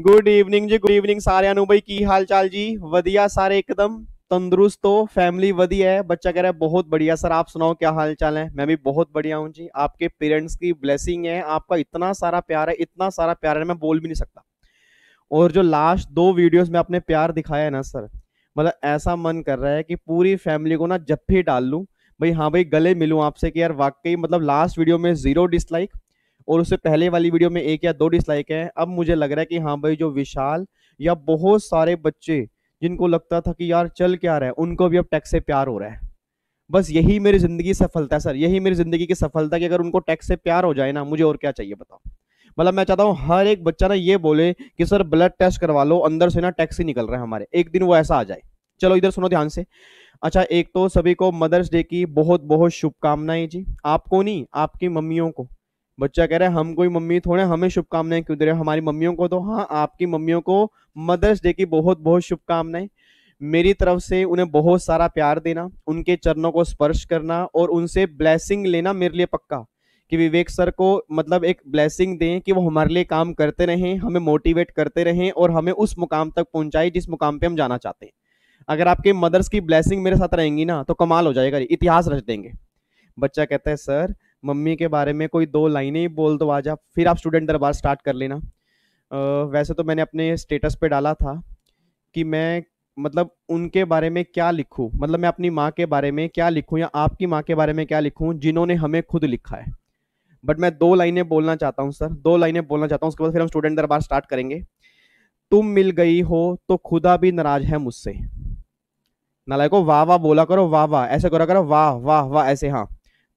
Good evening जी, good evening सारे अनु भाई की हाल चाल जी। वधिया सारे एकदम तंदुरुस्त हो, फैमिली वधिया है। बच्चा कह रहा है बहुत बढ़िया सर, आप सुनाओ क्या हाल चाल है। मैं भी बहुत बढ़िया हूँ जी। आपके पेरेंट्स की ब्लेसिंग है, आपका इतना सारा प्यार है, इतना सारा प्यार है, मैं बोल भी नहीं सकता। और जो लास्ट दो वीडियोस में आपने प्यार दिखाया है ना सर, मतलब ऐसा मन कर रहा है कि पूरी फैमिली को ना जप्फी डाल लूं। भाई हाँ भाई, गले मिलूं आपसे कि यार वाकई मतलब लास्ट वीडियो में 0 डिसलाइक और उससे पहले वाली वीडियो में 1 या 2 डिसलाइक है। अब मुझे लग रहा है कि हाँ भाई, जो विशाल या बहुत सारे बच्चे जिनको लगता था कि यार चल क्या रहा है, उनको भी अब टैक्स से प्यार हो रहा है। बस यही मेरी जिंदगी की सफलता है सर, यही मेरी जिंदगी की सफलता है कि अगर उनको टैक्स से प्यार हो जाए ना, मुझे और क्या चाहिए बताओ। मतलब मैं चाहता हूँ हर एक बच्चा ना ये बोले कि सर ब्लड टेस्ट करवा लो, अंदर से ना टैक्स ही निकल रहा है हमारे, एक दिन वो ऐसा आ जाए। चलो इधर सुनो ध्यान से। अच्छा, एक तो सभी को मदर्स डे की बहुत बहुत शुभकामनाएं जी। आपको नहीं, आपकी मम्मियों को। बच्चा कह रहा है हम कोई मम्मी थोड़े, हमें शुभकामनाएं क्यों दे रहे हो, हमारी मम्मियों को। तो हाँ, आपकी मम्मियों को मदर्स डे की बहुत बहुत शुभकामनाएं। मेरी तरफ से उन्हें बहुत सारा प्यार देना, उनके चरणों को स्पर्श करना और उनसे ब्लेसिंग लेना मेरे लिए पक्का। कि विवेक सर को मतलब एक ब्लेसिंग दें कि वो हमारे लिए काम करते रहें, हमें मोटिवेट करते रहें और हमें उस मुकाम तक पहुंचाए जिस मुकाम पे हम जाना चाहते हैं। अगर आपके मदर्स की ब्लेसिंग मेरे साथ रहेंगी ना, तो कमाल हो जाएगा, इतिहास रच देंगे। बच्चा कहता है सर मम्मी के बारे में कोई 2 लाइनें ही बोल दो आज आप, फिर आप स्टूडेंट दरबार स्टार्ट कर लेना। वैसे तो मैंने अपने स्टेटस पे डाला था कि मैं मतलब उनके बारे में क्या लिखूं, मतलब मैं अपनी माँ के बारे में क्या लिखूं या आपकी माँ के बारे में क्या लिखूं जिन्होंने हमें खुद लिखा है। बट मैं 2 लाइनें बोलना चाहता हूँ सर, 2 लाइनें बोलना चाहता हूँ, उसके बाद फिर हम स्टूडेंट दरबार स्टार्ट करेंगे। तुम मिल गई हो तो खुदा भी नाराज है मुझसे। नालायको वाह वाह बोला करो, वाह वाह ऐसे करा करो, वाह वाह वाह ऐसे, हाँ।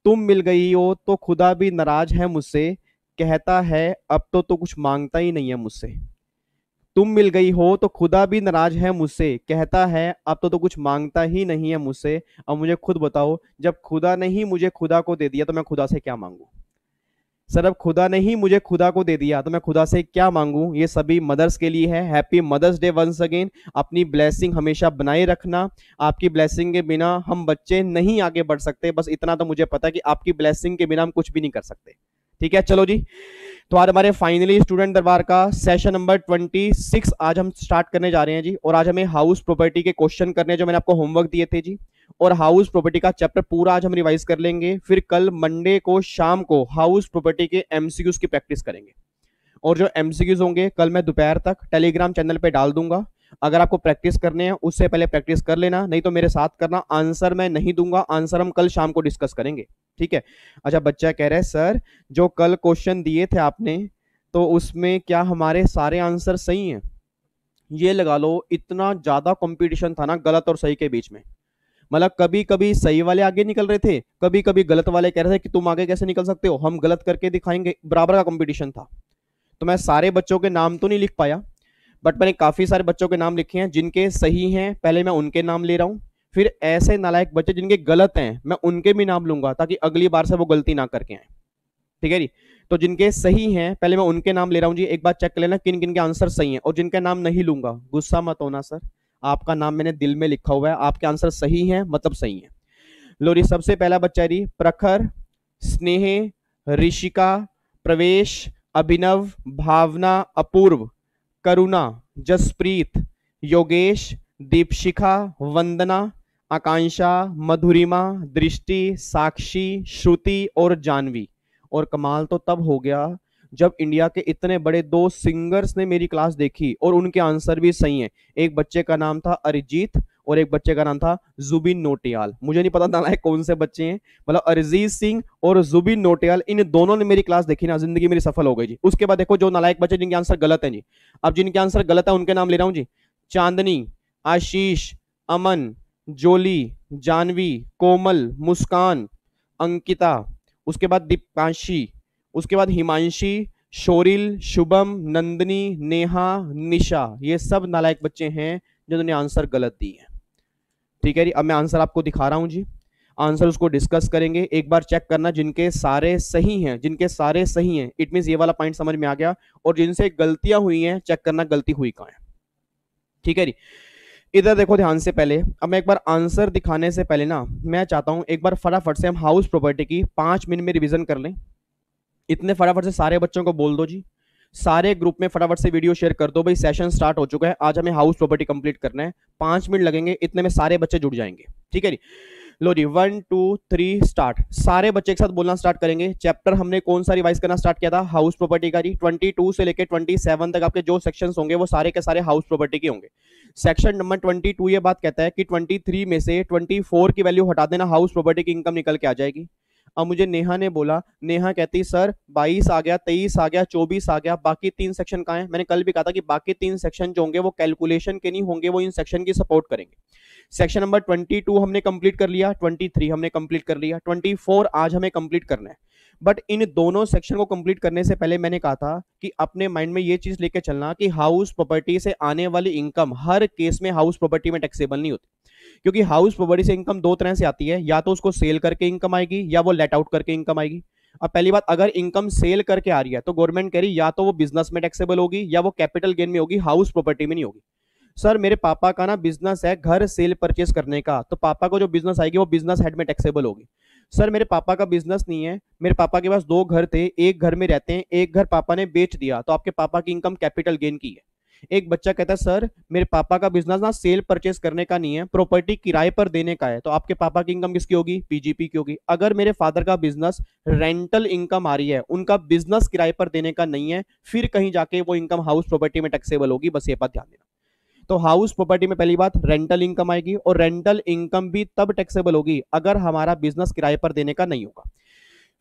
तुम मिल गई हो तो खुदा भी नाराज है मुझसे, कहता है अब तो कुछ मांगता ही नहीं है मुझसे। तुम मिल गई हो तो खुदा भी नाराज है मुझसे, कहता है अब तो कुछ मांगता ही नहीं है मुझसे। अब मुझे खुद बताओ, जब खुदा ने ही मुझे खुदा को दे दिया तो मैं खुदा से क्या मांगू। सर अब खुदा ने ही मुझे खुदा को दे दिया तो मैं खुदा से क्या मांगू। ये सभी मदर्स के लिए है। Happy mothers day once again. अपनी ब्लेसिंग हमेशा बनाए रखना। आपकी ब्लेसिंग के बिना हम बच्चे नहीं आगे बढ़ सकते, बस इतना तो मुझे पता है कि आपकी ब्लेसिंग के बिना हम कुछ भी नहीं कर सकते। ठीक है, चलो जी। तो आज हमारे फाइनली स्टूडेंट दरबार का सेशन नंबर 26 आज हम स्टार्ट करने जा रहे हैं जी। और आज हमें हाउस प्रॉपर्टी के क्वेश्चन करने हैं जो मैंने आपको होमवर्क दिए थे जी। और हाउस प्रॉपर्टी का चैप्टर पूरा आज हम रिवाइज कर लेंगे। फिर कल मंडे को शाम को हाउस प्रॉपर्टी के एमसीक्यूज की प्रैक्टिस करेंगे। और जो एमसीक्यूज होंगे कल मैं दोपहर तक टेलीग्राम चैनल पे डाल दूंगा। अगर आपको प्रैक्टिस करने हैं उससे पहले प्रैक्टिस कर लेना, नहीं तो मेरे साथ करना। आंसर मैं नहीं दूंगा, आंसर हम कल शाम को डिस्कस करेंगे। ठीक है। अच्छा, बच्चा कह रहे हैं सर जो कल क्वेश्चन दिए थे आपने, तो उसमें क्या हमारे सारे आंसर सही हैं। ये लगा लो इतना ज्यादा कंपटीशन था ना गलत और सही के बीच में। मतलब कभी कभी सही वाले आगे निकल रहे थे, कभी कभी गलत वाले कह रहे थे कि तुम आगे कैसे निकल सकते हो, हम गलत करके दिखाएंगे। बराबर का कंपटीशन था। तो मैं सारे बच्चों के नाम तो नहीं लिख पाया, बट मैंने काफी सारे बच्चों के नाम लिखे हैं जिनके सही हैं, पहले मैं उनके नाम ले रहा हूं। फिर ऐसे नालायक बच्चे जिनके गलत हैं मैं उनके भी नाम लूंगा, ताकि अगली बार से वो गलती ना करके आए। ठीक है जी। तो जिनके सही हैं पहले मैं उनके नाम ले रहा हूं जी। एक बार चेक कर लेना किन किन के आंसर सही हैं, और जिनका नाम नहीं लूंगा गुस्सा मत होना सर, आपका नाम मैंने दिल में लिखा हुआ है, आपके आंसर सही हैं मतलब सही है। लो जी, सबसे पहला बच्चा जी प्रखर, स्नेह, ऋषिका, प्रवेश, अभिनव, भावना, अपूर्व, करुणा, जसप्रीत, योगेश, दीपशिखा, वंदना, आकांक्षा, मधुरिमा, दृष्टि, साक्षी, श्रुति और जानवी। और कमाल तो तब हो गया जब इंडिया के इतने बड़े 2 सिंगर्स ने मेरी क्लास देखी और उनके आंसर भी सही हैं। एक बच्चे का नाम था अरिजीत और एक बच्चे का नाम था जुबिन नोटियाल। मुझे नहीं पता नालायक कौन से बच्चे हैं, मतलब अरिजीत सिंह और जुबिन नोटियाल, इन दोनों ने मेरी क्लास देखी ना, जिंदगी मेरी सफल हो गई जी। उसके बाद देखो जो नालायक बच्चे जिनके आंसर गलत हैं जी। अब जिनके आंसर गलत है उनके नाम ले रहा हूं जी। चांदनी, आशीष, अमन, जोली, जानवी, कोमल, मुस्कान, अंकिता, उसके बाद दीपांशी, उसके बाद हिमांशी, शोरिल, शुभम, नंदनी, नेहा, निशा। ये सब नालायक बच्चे हैं जिन्होंने आंसर गलत दिए हैं। ठीक है जी। अब मैं आंसर आपको दिखा रहा हूं जी। आंसर उसको डिस्कस करेंगे। एक बार चेक करना जिनके सारे सही हैं, जिनके सारे सही हैं इट मीन ये वाला पॉइंट समझ में आ गया। और जिनसे गलतियां हुई हैं चेक करना गलती हुई कहां है। ठीक है जी। इधर देखो ध्यान से। पहले अब मैं एक बार आंसर दिखाने से पहले ना मैं चाहता हूं एक बार फटाफट से हम हाउस प्रॉपर्टी की 5 मिनट में रिवीजन कर लें। इतने फटाफट से सारे बच्चों को बोल दो जी। सारे ग्रुप में फटाफट से वीडियो शेयर कर दो भाई, सेशन स्टार्ट हो चुका है। आज हमें हाउस प्रॉपर्टी कंप्लीट करना है, 5 मिनट लगेंगे, इतने में सारे बच्चे जुड़ जाएंगे। ठीक है जी, लो जी 1 2 3 स्टार्ट। सारे बच्चे एक साथ बोलना स्टार्ट करेंगे। चैप्टर हमने कौन सा रिवाइज करना स्टार्ट किया था? हाउस प्रॉपर्टी का जी। 22 से लेकर 27 तक आपके जो सेक्शंस होंगे वो सारे के सारे हाउस प्रॉपर्टी के होंगे। सेक्शन नंबर 22 ये बात कहता है कि 23 में से 24 की वैल्यू हटा देना, हाउस प्रॉपर्टी की इनकम निकल के आ जाएगी। अब मुझे नेहा ने बोला, नेहा कहती सर 22 आ गया, 23 आ गया, 24 आ गया, बाकी 3 सेक्शन कहाँ हैं? मैंने कल भी कहा था कि बाकी 3 सेक्शन जो होंगे वो कैलकुलेशन के नहीं होंगे, वो इन सेक्शन की सपोर्ट करेंगे। सेक्शन नंबर 22 हमने कंप्लीट कर लिया, 23 हमने कंप्लीट कर लिया, 24 आज हमें कंप्लीट करना है। बट इन दोनों सेक्शन को कंप्लीट करने से पहले मैंने कहा था कि अपने माइंड में ये चीज लेके चलना कि हाउस प्रॉपर्टी से आने वाली इनकम हर केस में हाउस प्रॉपर्टी में टैक्सेबल नहीं होती। क्योंकि हाउस प्रॉपर्टी से इनकम दो तरह से आती है, या तो उसको सेल करके इनकम आएगी या वो लेट आउट करके इनकम आएगी। अब पहली बात, अगर इनकम सेल करके आ रही है तो गवर्नमेंट कह रही या तो वो बिजनेस में टैक्सेबल होगी या वो कैपिटल गेन में होगी, हाउस प्रॉपर्टी में नहीं होगी। सर मेरे पापा का ना बिजनेस है घर सेल परचेस करने का, तो पापा को जो बिजनेस आएगी वो बिजनेस हेड में टैक्सेबल होगी। सर मेरे पापा का बिजनेस नहीं है, मेरे पापा के पास 2 घर थे, एक घर में रहते हैं, एक घर पापा ने बेच दिया, तो आपके पापा की इनकम कैपिटल गेन की है। एक बच्चा कहता है सर मेरे पापा का बिजनेस ना सेल परचेस करने का नहीं है, प्रॉपर्टी किराए पर देने का है, तो आपके पापा की इनकम किसकी होगी? पीजीपी की होगी। अगर मेरे फादर का बिजनेस रेंटल इनकम आ रही है, उनका बिजनेस किराए पर देने का नहीं है, फिर कहीं जाके वो इनकम हाउस प्रॉपर्टी में टैक्सेबल होगी, बस ये बात ध्यान देना। तो हाउस प्रॉपर्टी में पहली बात रेंटल इनकम आएगी, और रेंटल इनकम भी तब टैक्सेबल होगी अगर हमारा बिजनेस किराए पर देने का नहीं होगा।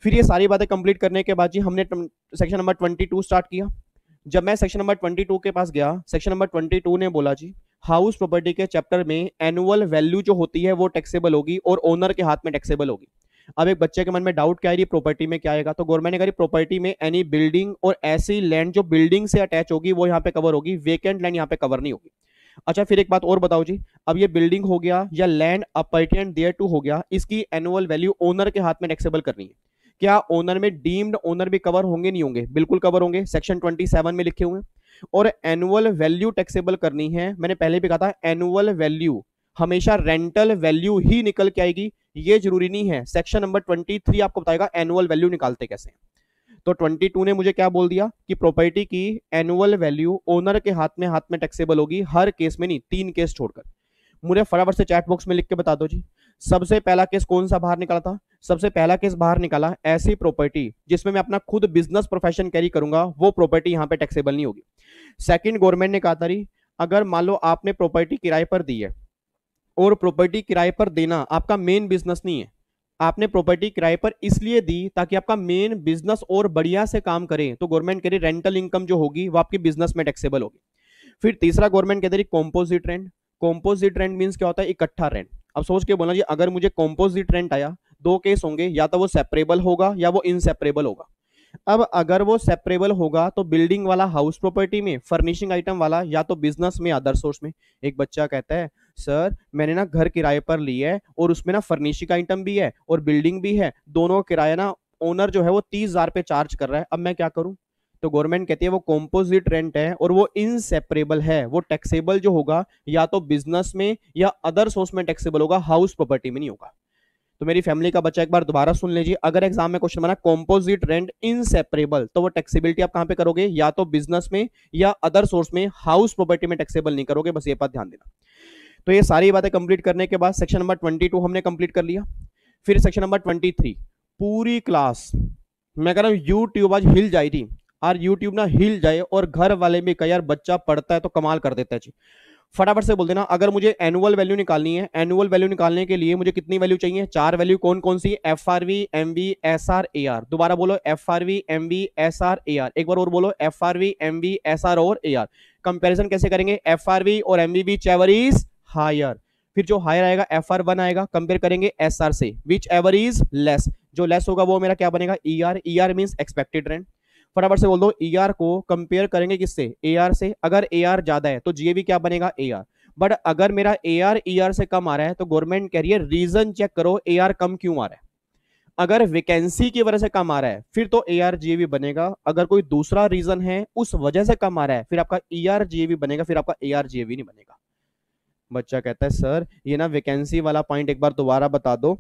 फिर ये सारी बातें कंप्लीट करने के बाद जी हमने सेक्शन नंबर 22 स्टार्ट किया। जब मैं सेक्शन नंबर 22 के पास गया, सेक्शन नंबर 22 ने बोला जी हाउस प्रॉपर्टी के चैप्टर में एनुअल वैल्यू जो होती है वो टैक्सेबल होगी और ओनर के हाथ में टैक्सेबल होगी। अब एक बच्चे के मन में डाउट क्या है, प्रॉपर्टी में क्या आएगा? तो गवर्नमेंट ने कहा प्रॉपर्टी में एनी बिल्डिंग और ऐसी लैंड जो बिल्डिंग से अटैच होगी वो यहाँ पे कवर होगी, वेकेंट लैंड यहाँ पे कवर नहीं होगी। अच्छा फिर एक बात और बताओ जी, अब ये बिल्डिंग हो गया या लैंड अपर्टेंट देयर टू हो गया, इसकी एनुअल वैल्यू ओनर के हाथ में टैक्सेबल करनी है। क्या ओनर में डीम्ड ओनर भी कवर होंगे? नहीं होंगे, बिल्कुल कवर होंगे, सेक्शन 27 में लिखे हुए हैं। और एनुअल वैल्यू टैक्सेबल करनी है, मैंने पहले भी कहा था एनुअल वैल्यू हमेशा रेंटल वैल्यू ही निकल के आएगी, ये जरूरी नहीं है। सेक्शन नंबर 23 आपको बताएगा एनुअल वैल्यू निकालते कैसे। तो 22 ने मुझे क्या बोल दिया कि प्रॉपर्टी की एनुअल वैल्यू ओनर के हाथ में टैक्सेबल होगी, हर केस में नहीं, 3 केस छोड़कर। मुझे फटाफट से चैट बॉक्स में लिख के बता दो जी, सबसे पहला केस कौन सा बाहर निकला था? सबसे पहला केस बाहर निकाला ऐसी प्रॉपर्टी जिसमें मैं अपना खुद बिजनेस प्रोफेशन कैरी करूंगा, वो प्रॉपर्टी यहां पे टैक्सेबल नहीं होगी। सेकंड, गवर्नमेंट ने कहा था अगर मान लो आपने प्रॉपर्टी किराए पर दी है और प्रॉपर्टी किराए पर देना आपका मेन बिजनेस नहीं है, आपने प्रॉपर्टी किराए पर इसलिए दी ताकि आपका मेन बिजनेस और बढ़िया से काम करे, तो गवर्नमेंट कह रही रेंटल इनकम जो होगी वो आपकी बिजनेस में टैक्सेबल होगी। फिर तीसरा गवर्नमेंट कह रही composite rent. Composite rent means क्या होता है? इकट्ठा रेंट। अब सोच के बोलना जी, अगर मुझे कॉम्पोजिट रेंट आया, 2 केस होंगे, या तो वो सेपरेबल होगा या वो इनसेपरेबल होगा। अब अगर वो सेपरेबल होगा तो बिल्डिंग वाला हाउस प्रॉपर्टी में, फर्निशिंग आइटम वाला या तो बिजनेस में, अदर सोर्स में। एक बच्चा कहता है सर मैंने ना घर किराए पर लिया है और उसमें ना फर्निशिंग आइटम भी है और बिल्डिंग भी है, दोनों किराया ना ओनर जो है वो 30,000 पे चार्ज कर रहा है, अब मैं क्या करूं? तो गवर्नमेंट कहती है वो कॉम्पोजिट रेंट है और वो इनसेपरेबल है, वो टैक्सेबल जो होगा या तो बिजनेस में या अदर सोर्स में टैक्सेबल होगा, हाउस प्रॉपर्टी में नहीं होगा। तो मेरी फैमिली का बच्चा एक बार दोबारा सुन लीजिए, अगर एग्जाम में क्वेश्चन बना कॉम्पोजिट रेंट इनसेपरेबल, तो वो टैक्सेबिलिटी आप कहां पे करोगे? या तो बिजनेस में या अदर सोर्स में, हाउस प्रॉपर्टी में टैक्सेबल नहीं करोगे, बस ये बात ध्यान देना। तो ये सारी बातें कंप्लीट करने के बाद सेक्शन नंबर 22 हमने कंप्लीट कर लिया। फिर सेक्शन नंबर 23, पूरी क्लास मैं कह रहा हूं यूट्यूब आज हिल जाए थी, और यूट्यूब ना हिल जाए और घर वाले भी कह यार बच्चा पढ़ता है तो कमाल कर देता है जी। फटाफट से बोल देना, अगर मुझे एनुअल वैल्यू निकालनी है, एनुअल वैल्यू निकालने के लिए मुझे कितनी वैल्यू चाहिए? 4 वैल्यू। कौन कौन सी? FRV, MV, SR, AR। दोबारा बोलो, FRV, MV, SR, AR। एक बार और बोलो, FRV, MV, SR और AR। कंपैरिजन कैसे करेंगे? FRV और MV whichever is higher. फिर जो हायर आएगा FR1 आएगा, कंपेयर करेंगे SR से, विच एवर इज लेस, जो लेस होगा वो मेरा क्या बनेगा? ER। ER means expected rent. फटाफट से बोल दो, ER को कंपेयर करेंगे किससे? AR से। अगर AR ज्यादा है तो GA क्या बनेगा? AR। बट अगर मेरा AR ER से कम आ रहा है तो गवर्नमेंट कह रही है रीजन चेक करो, AR कम क्यों आ रहा है। अगर वैकेंसी की वजह से कम आ रहा है फिर तो AR GA बनेगा, अगर कोई दूसरा रीजन है उस वजह से कम आ रहा है फिर आपका ER GA बनेगा, फिर आपका AR GA नहीं बनेगा। बच्चा कहता है सर ये ना वैकेंसी वाला पॉइंट एक बार दोबारा बता दो,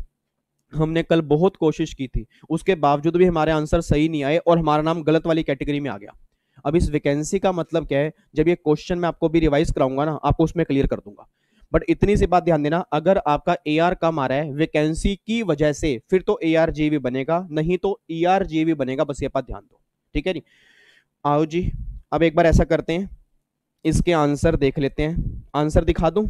हमने कल बहुत कोशिश की थी, उसके बावजूद भी हमारे आंसर सही नहीं आए और हमारा नाम गलत वाली कैटेगरी में आ गया। अब इस वैकेंसी का मतलब क्या है, जब ये क्वेश्चन मैं आपको भी रिवाइज कराऊंगा ना, आपको उसमें क्लियर कर दूंगा। बट इतनी सी बात ध्यान देना, अगर आपका AR कम आ रहा है वैकेंसी की वजह से, फिर तो ARJV बनेगा, नहीं तो ERJV बनेगा, बस ये बात ध्यान दो, ठीक है जी। आओ जी, अब एक बार ऐसा करते हैं, इसके आंसर देख लेते हैं। आंसर दिखा दूं,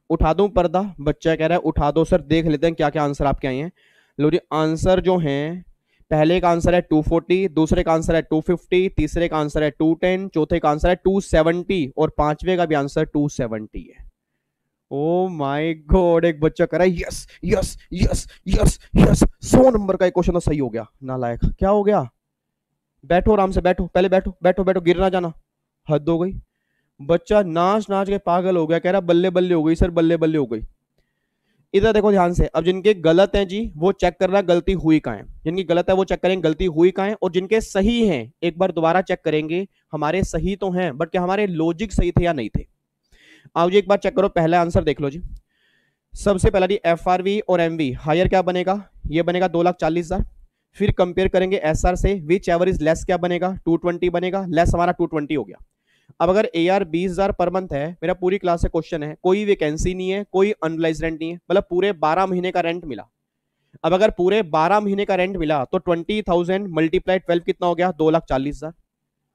उठा दूं पर्दा? बच्चा कह रहा है उठा दो सर, देख लेते हैं क्या क्या आंसर आपके आए हैं। लो जी, आंसर जो हैं, पहले का आंसर है 240, दूसरे का आंसर है 250, तीसरे का आंसर है 210, चौथे का आंसर है 270 और पांचवे का भी आंसर 270 है। ओ माय गॉड, एक बच्चा कह रहा है yes yes yes yes yes, 100 number का एक क्वेश्चन तो सही हो गया। नालायक, क्या हो गया? बैठो आराम से, बैठो, पहले बैठो बैठो बैठो, गिर ना जाना, हद हो गई। बच्चा नाच नाच के पागल हो गया, कह रहा बल्ले बल्ले हो गई सर, बल्ले बल्ले हो गई। इधर देखो ध्यान से, अब जिनके गलत हैं जी वो चेक करना गलती हुई कहाँ है, जिनकी गलत है वो चेक करेंगे गलती हुई कहाँ है, और जिनके सही हैं एक बार दोबारा चेक करेंगे, हमारे सही तो हैं बट क्या हमारे लॉजिक सही थे या नहीं थे। आओ जी एक बार चेक करो, पहला आंसर देख लो जी। सबसे पहला जी FRV और MV हायर क्या बनेगा, ये बनेगा 2,40,000। फिर कंपेयर करेंगे SR से, विच एवर इज लेस क्या बनेगा, 220 बनेगा, लेस हमारा 220 हो गया। अब अगर AR 20,000 पर मंथ है, मेरा पूरी क्लास से क्वेश्चन है, कोई वैकेंसी नहीं है, कोई अनलाइज रेंट नहीं है, मतलब पूरे 12 महीने का रेंट मिला। अब अगर पूरे 12 महीने का रेंट मिला तो 20,000 मल्टीप्लाई 12 कितना हो गया, 2,40,000।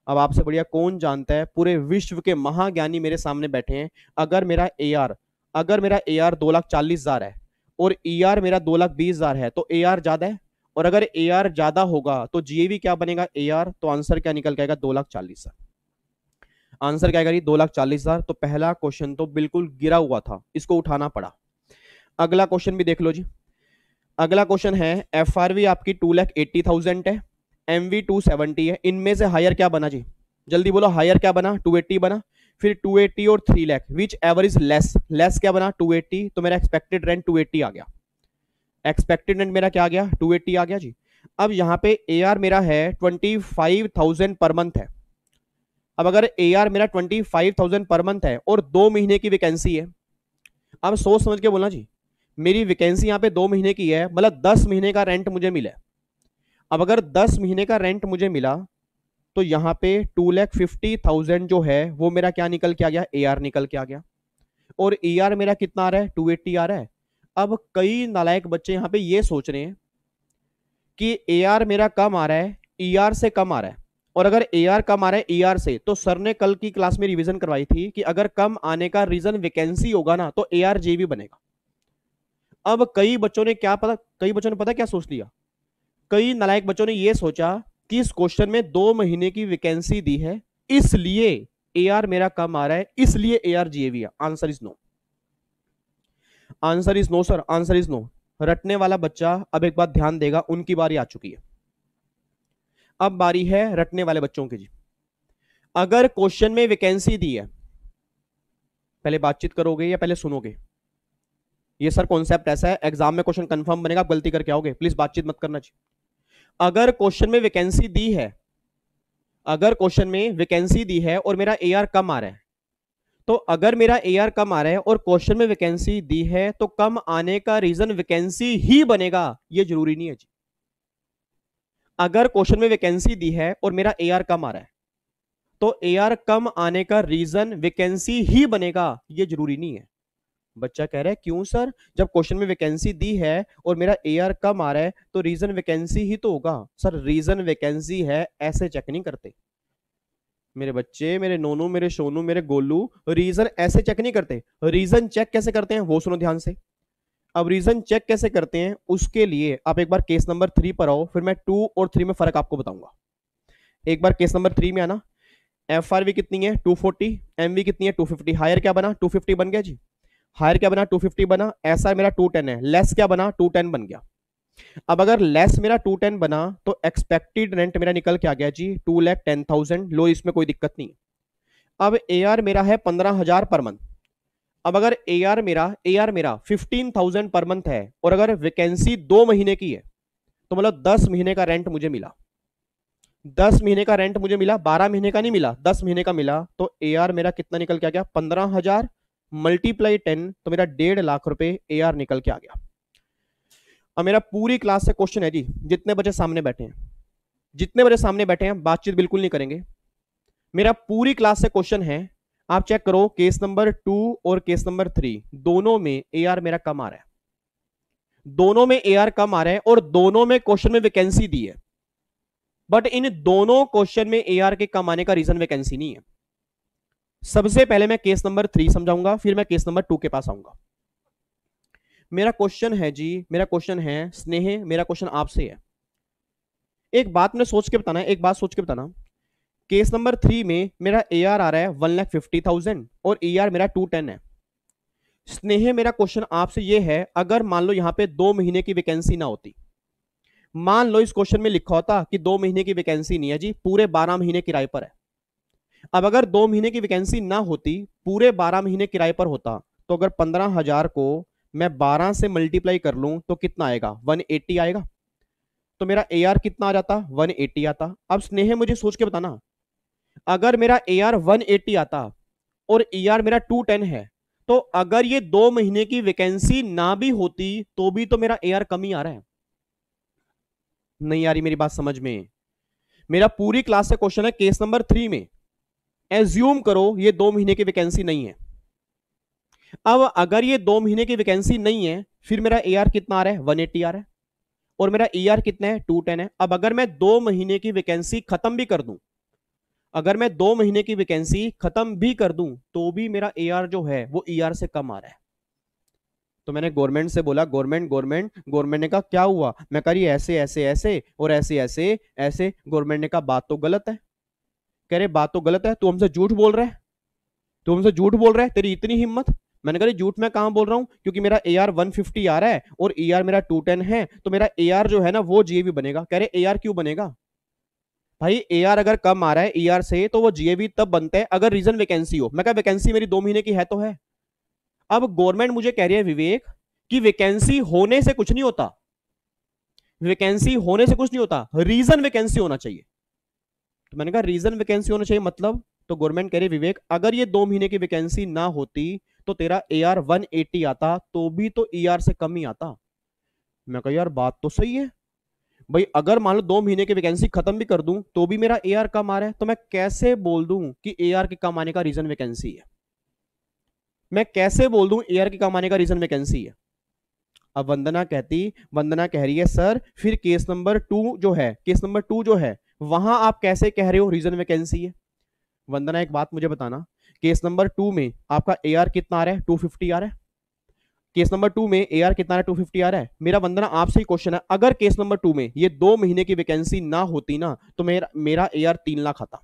अब आपसे बढ़िया कौन जानता है, पूरे विश्व के महाज्ञानी मेरे सामने बैठे हैं, अगर मेरा AR 2,40,000 है और ER मेरा 2,20,000 है तो AR ज्यादा है, और अगर AR ज्यादा होगा तो GAV क्या बनेगा, AR, तो आंसर क्या निकल के आएगा, 2,40,000। आंसर क्या करिए, 2,40,000। तो पहला क्वेश्चन तो बिल्कुल गिरा हुआ था, इसको उठाना पड़ा। अगला क्वेश्चन भी देख लो जी। अगला क्वेश्चन है, FRV आपकी 2,80,000 है, MV 270 है, इनमें से हायर क्या बना जी, जल्दी बोलो, हायर क्या बना, 280 बना। फिर 280 और 3 लाख, विच एवरेज लेस, लेस क्या बना, 280, तो मेरा एक्सपेक्टेड रेंट 280 आ गया। एक्सपेक्टेड रेंट मेरा क्या आ गया, 280 आ गया जी। अब यहाँ पे AR मेरा है 25,000 पर मंथ है। अब अगर AR मेरा 25,000 पर मंथ है और 2 महीने की वैकेंसी है, अब सोच समझ के बोलना जी, मेरी वैकेंसी यहाँ पे 2 महीने की है, मतलब 10 महीने का रेंट मुझे मिला। अब अगर 10 महीने का रेंट मुझे मिला तो यहाँ पे 2,50,000 जो है वो मेरा क्या निकल के आ गया, AR निकल के आ गया। और ER मेरा कितना आ रहा है, 280 आ रहा है। अब कई नालायक बच्चे यहाँ पे ये सोच रहे हैं कि AR मेरा कम आ रहा है, ER से कम आ रहा है, और अगर AR कम आ रहा है ER से, तो सर ने कल की क्लास में रिवीजन करवाई थी कि अगर कम आने का रीजन वैकेंसी होगा ना तो ARJV बनेगा। अब कई बच्चों ने पता क्या सोच लिया, कई नालायक बच्चों ने यह सोचा कि इस क्वेश्चन में 2 महीने की वैकेंसी दी है, इसलिए AR मेरा कम आ रहा है, इसलिए ARJV है। Answer is no, answer is no sir, answer is no. रटने वाला बच्चा अब एक बात ध्यान देगा, उनकी बारी आ चुकी है। अब बारी है रटने वाले बच्चों की जी। अगर क्वेश्चन में वैकेंसी दी है, पहले बातचीत करोगे या पहले सुनोगे? ये सर कॉन्सेप्ट ऐसा है, एग्जाम में क्वेश्चन कंफर्म बनेगा, आप गलती करके आओगे, प्लीज बातचीत मत करना चाहिए। अगर क्वेश्चन में वैकेंसी दी है, अगर क्वेश्चन में वैकेंसी दी है और मेरा AR कम आ रहा है, तो अगर मेरा AR कम आ रहा है और क्वेश्चन में वैकेंसी दी है तो कम आने का रीजन वैकेंसी ही बनेगा, ये जरूरी नहीं है जी। अगर क्वेश्चन में वैकेंसी दी है और मेरा AR कम आ रहा है तो AR कम आने का रीजन वैकेंसी ही बनेगा, ये जरूरी नहीं है। बच्चा कह रहा है क्यों सर, जब क्वेश्चन में वैकेंसी दी है और मेरा AR कम आ रहा है तो रीजन वैकेंसी ही तो होगा। सर रीजन वैकेंसी है, ऐसे चेक नहीं करते मेरे बच्चे, मेरे नोनू, मेरे सोनू, मेरे गोलू, रीजन ऐसे चेक नहीं करते। रीजन चेक कैसे करते हैं वो सुनो ध्यान से। अब रीजन चेक कैसे करते हैं उसके लिए आप एक बार केस नंबर 3 पर आओ, फिर मैं 2 और 3 में फर्क आपको बताऊंगा। एक बार केस नंबर 3 में आना। FRV कितनी है, 240, MV कितनी है, 250, हायर क्या बना, 250 बन गया जी। हायर क्या बना, 250 बना। SR मेरा 210 है, लेस क्या बना, 210 बन गया। अब अगर लेस मेरा 210 बना तो एक्सपेक्टेड रेंट मेरा निकल के आ गया जी 2,10,000। लो, इसमें कोई दिक्कत नहीं। अब AR मेरा है 15,000 पर मंथ। अब अगर AR मेरा 15,000 पर मंथ है और अगर वैकेंसी 2 महीने की है तो मतलब 10 महीने का रेंट मुझे मिला, 10 महीने का रेंट मुझे मिला, 12 महीने का नहीं मिला, 10 महीने का मिला। तो AR मेरा कितना निकल के आ गया, 15,000 मल्टीप्लाई 10, तो मेरा 1.5 लाख रुपए AR निकल के आ गया। अब मेरा पूरी क्लास से क्वेश्चन है जी, जितने बच्चे सामने बैठे हैं, जितने बच्चे सामने बैठे हैं बातचीत बिल्कुल नहीं करेंगे, मेरा पूरी क्लास से क्वेश्चन है, आप चेक करो केस नंबर 2 और केस नंबर 3 दोनों में ए आर मेरा कम आ रहा है, दोनों में ए आर कम आ रहा है और दोनों में क्वेश्चन में वैकेंसी दी है, बट इन दोनों क्वेश्चन में ए आर के कम आने का रीजन वैकेंसी नहीं है। सबसे पहले मैं केस नंबर 3 समझाऊंगा, फिर मैं केस नंबर 2 के पास आऊंगा। मेरा क्वेश्चन है जी, मेरा क्वेश्चन है स्नेह, मेरा क्वेश्चन आपसे है, एक बात मैंने सोच के बताना है, एक बात सोच के बताना। केस नंबर 3 में मेरा ए आर आ रहा है 1,50,000 और ई आर मेरा 210 है। स्नेह मेरा क्वेश्चन आपसे ये है, अगर मान लो यहां पे 2 महीने की वैकेंसी ना होती, मान लो इस क्वेश्चन में लिखा होता कि 2 महीने की वैकेंसी नहीं है जी, पूरे 12 महीने किराए पर है। अब अगर 2 महीने की वैकेंसी ना होती, पूरे 12 महीने किराए पर होता, तो अगर 15,000 को मैं 12 से मल्टीप्लाई कर लूं तो कितना आएगा, 180 आएगा। तो मेरा ए आर कितना आ जाता, 180 आता। अब स्नेह मुझे सोच के बताना, अगर मेरा ए आर 180 आता और ई आर मेरा 210 है, तो अगर ये 2 महीने की वैकेंसी ना भी होती तो भी तो मेरा ए आर कम ही आ रहा है। नहीं आ रही मेरी बात समझ में? मेरा पूरी क्लास से क्वेश्चन है केस नंबर 3 में एज्यूम करो ये 2 महीने की वैकेंसी नहीं है। अब अगर ये 2 महीने की वैकेंसी नहीं है, फिर मेरा ए आर कितना आ रहा है, 180 आ रहा है, और मेरा ई आर कितना है, 210 है। अब अगर मैं 2 महीने की वैकेंसी खत्म भी कर दूं, अगर मैं 2 महीने की वैकेंसी खत्म भी कर दूं, तो भी मेरा ए आर जो है वो ई आर से कम आ रहा है। तो मैंने गवर्नमेंट से बोला, गवर्नमेंट गवर्नमेंट, गवर्नमेंट ने कहा क्या हुआ, मैं कह रही ऐसे ऐसे ऐसे और ऐसे ऐसे ऐसे। गवर्नमेंट ने कहा बात तो गलत है। कह रहे बात तो गलत है, तू हमसे झूठ बोल रहा है, तू हमसे झूठ बोल रहा है, तेरी इतनी हिम्मत। मैंने कहा झूठ मैं कहां बोल रहा हूं, क्योंकि मेरा ए आर 150 आ रहा है और ई आर मेरा 210 है, तो मेरा ए आर जो है ना वो जीएवी बनेगा। कह रहे ए आर क्यों बनेगा भाई, ए आर अगर कम आ रहा है ई आर से तो वो जीएवी तब बनता है अगर रीजन वैकेंसी हो। मैं कहा वैकेंसी मेरी 2 महीने की है तो है। अब गवर्नमेंट मुझे कह रही है विवेक कि वैकेंसी होने से कुछ नहीं होता, वैकेंसी होने से कुछ नहीं होता, रीजन वैकेंसी होना चाहिए। तो मैंने कहा रीजन वैकेंसी होना चाहिए मतलब, तो गवर्नमेंट कह रही विवेक अगर ये 2 महीने की वैकेंसी ना होती तो तेरा ए आर 180 आता, तो भी तो ई आर से कम ही आता। मैं कहा यार बात तो सही है भाई, अगर मान लो 2 महीने की वैकेंसी खत्म भी कर दूं तो भी मेरा ए आर कम आ रहा है, तो मैं कैसे बोल दूं कि ए आर के कम आने का रीजन वैकेंसी है? मैं कैसे बोल दूं ए आर के कम आने का रीजन वैकेंसी है? अब वंदना कह रही है सर फिर केस नंबर 2 जो है, केस नंबर 2 जो है वहां आप कैसे कह रहे हो रीजन वैकेंसी है? वंदना एक बात मुझे बताना, केस नंबर 2 में आपका ए आर कितना आ रहा है, 250 आ रहा है। केस नंबर 2 में ए आर कितना आ रहा है, 250 आ रहा है। मेरा वंदना आपसे ही क्वेश्चन है, अगर केस नंबर 2 में ये 2 महीने की वैकेंसी ना होती ना, तो मेरा ए आर 3 लाख आता।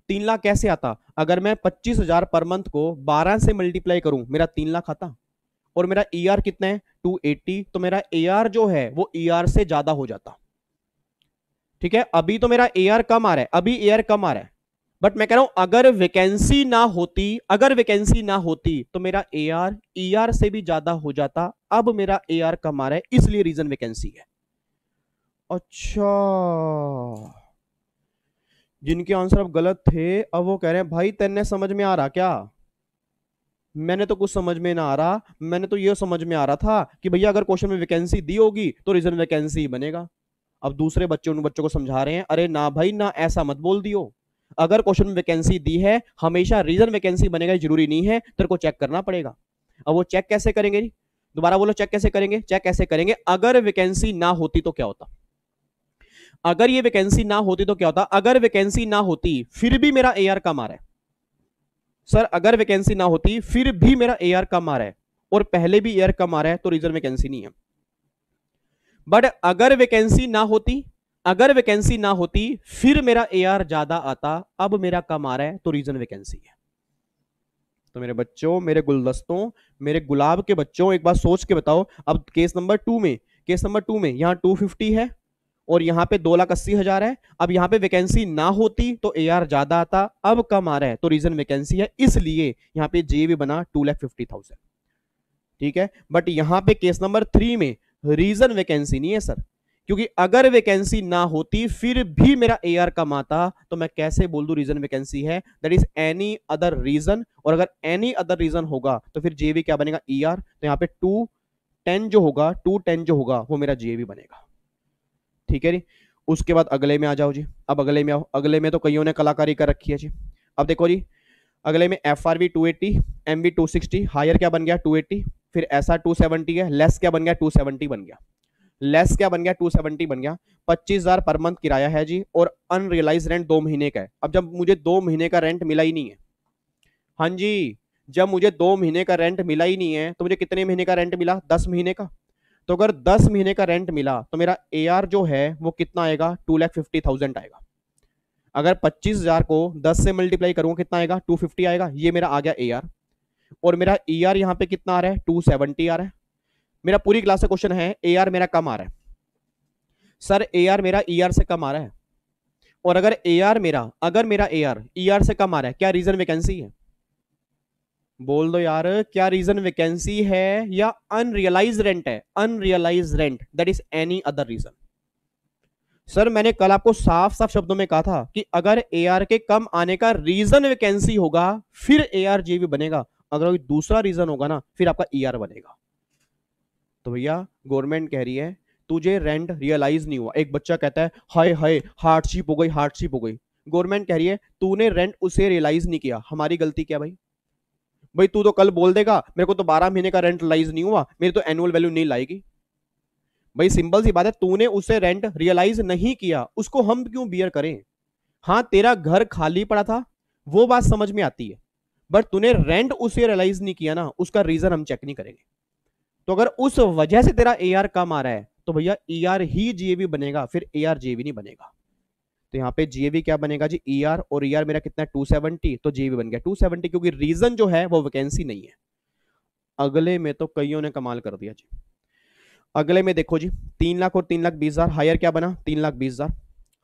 3 लाख कैसे आता? अगर मैं 25,000 पर मंथ को 12 से मल्टीप्लाई करूं, मेरा 3 लाख आता। और मेरा ई आर कितना है, 280, तो मेरा ए आर जो है वो ई आर से ज्यादा हो जाता। ठीक है, अभी तो मेरा ए आर कम आ रहा है, अभी ए आर कम आ रहा है, बट मैं कह रहा हूं अगर वैकेंसी ना होती, अगर वैकेंसी ना होती तो मेरा ए आर ई आर से भी ज्यादा हो जाता। अब मेरा ए आर कम आ रहा है, इसलिए रीजन वैकेंसी है। अच्छा, जिनके आंसर अब गलत थे अब वो कह रहे हैं भाई तेने समझ में आ रहा क्या? मैंने तो कुछ समझ में ना आ रहा, मैंने तो ये समझ में आ रहा था कि भैया अगर क्वेश्चन में वैकेंसी दी होगी तो रीजन वैकेंसी बनेगा। अब दूसरे बच्चे उन बच्चों को समझा रहे हैं, अरे ना भाई ना, ऐसा मत बोल दियो, अगर क्वेश्चन में वैकेंसी दी है हमेशा रीजन वैकेंसी बनेगा जरूरी नहीं है, तेरे को चेक करना पड़ेगा। अब वो चेक कैसे करेंगे जी, दोबारा बोलो, चेक कैसे करेंगे? चेक कैसे करेंगे, अगर वैकेंसी ना होती तो क्या होता, अगर ये वैकेंसी ना होती तो क्या होता, अगर वैकेंसी ना होती फिर भी मेरा ए आर कम आ रहा है। सर अगर वैकेंसी ना होती फिर भी मेरा ए आर कम आ रहा है और पहले भी ए आर कम आ रहा है, तो रीजन वैकेंसी नहीं है। बट अगर वैकेंसी ना होती, अगर वैकेंसी ना होती फिर मेरा ए आर ज्यादा आता, अब मेरा कम आ रहा है, तो रीजन वैकेंसी है। तो मेरे बच्चों, मेरे गुलदस्तों, मेरे गुलाब के बच्चों, एक बात सोच के बताओ, अब केस नंबर 2 में, केस नंबर 2 में यहां 250 है और यहां पे 2,80,000 है। अब यहां पे वैकेंसी ना होती तो ए आर ज्यादा आता, अब कम आ रहा है, तो रीजन वैकेंसी है, इसलिए यहां पे जे भी बना 2,50,000। ठीक है, बट यहां पे केस नंबर 3 में रीजन वैकेंसी नहीं है सर, क्योंकि अगर वैकेंसी ना होती फिर भी मेरा ए आर कम आता, तो मैं कैसे बोल दूं रीजन वैकेंसी है, that is any other reason. और अगर एनी अदर रीजन होगा तो फिर जेवी क्या बनेगा, ई आर। तो यहां पे 210 जो होगा, 210 जो होगा वो मेरा जेवी बनेगा। ठीक है जी। उसके बाद अगले में आ जाओ जी। अब अगले में आओ, अगले में तो कईयों ने कलाकारी कर रखी है जी। अब देखो जी, अगले में F R B 280, M B 260, higher क्या बन गया 280, फिर एस आर 270 है, लेस क्या बन गया 270 बन गया, लेस क्या बन गया 270 बन गया। 25,000 पर मंथ किराया है जी, और अनरियलाइज रेंट 2 महीने का है। अब जब मुझे 2 महीने का रेंट मिला ही नहीं है, हाँ जी, जब मुझे 2 महीने का रेंट मिला ही नहीं है, तो मुझे कितने महीने का रेंट मिला, 10 महीने का। तो अगर 10 महीने का रेंट मिला तो मेरा ए आर जो है वो कितना आएगा, 2,50,000 आएगा। अगर 25,000 को 10 से मल्टीप्लाई करूंगा कितना आएगा, 250 आएगा। ये मेरा आ गया ए आर, और मेरा ई आर यहाँ पे कितना आ रहा है, 270 आ रहा है। मेरा पूरी क्लास का क्वेश्चन है, ए आर मेरा कम आ रहा है सर, ए आर मेरा ई आर से कम आ रहा है। और अगर ए आर मेरा, अगर मेरा ए आर ई आर से कम आ रहा है, क्या रीजन वैकेंसी है, बोल दो यार, क्या रीजन वैकेंसी है या अनरियलाइज रेंट है, unrealised rent, that is any other reason. Sir मैंने कल आपको साफ साफ शब्दों में कहा था कि अगर एआर के कम आने का रीजन वैकेंसी होगा फिर एआर जेवी बनेगा, अगर कोई दूसरा रीजन होगा ना फिर आपका ईआर बनेगा। तो भैया गवर्नमेंट कह रही है तुझे रेंट रियलाइज नहीं हुआ, एक बच्चा कहता है हाय हाय हार्डशिप हो गई, हार्डशिप हो गई। गवर्नमेंट कह रही है तूने रेंट उसे रियलाइज नहीं किया, हमारी गलती क्या भाई? भाई तू तो कल बोल देगा मेरे को तो 12 महीने का रेंट रियलाइज नहीं हुआ, मेरी तो एनुअल वैल्यू नहीं लाएगी। भाई सिंपल सी बात है, तूने उसे रेंट रियलाइज नहीं किया, उसको हम क्यों बियर करें? हाँ तेरा घर खाली पड़ा था, वो बात समझ में आती है, बट तूने रेंट उसे रियलाइज नहीं किया ना, उसका रीजन हम चेक नहीं करेंगे। तो अगर उस वजह से तेरा ए आर कम आ रहा है तो भैया ई आर ही जीएवी बनेगा, फिर ए आर जीएवी नहीं बनेगा। तो यहाँ पे जीएवी क्या बनेगा जी, ई आर, और ई आर मेरा कितना है 270, तो जीएवी बन गया 270, क्योंकि रीजन जो है वो वैकेंसी नहीं है। अगले में तो कईयों ने कमाल कर दिया जी। अगले में देखो जी, 3 लाख और 3,20,000, हायर क्या बना 3,20,000,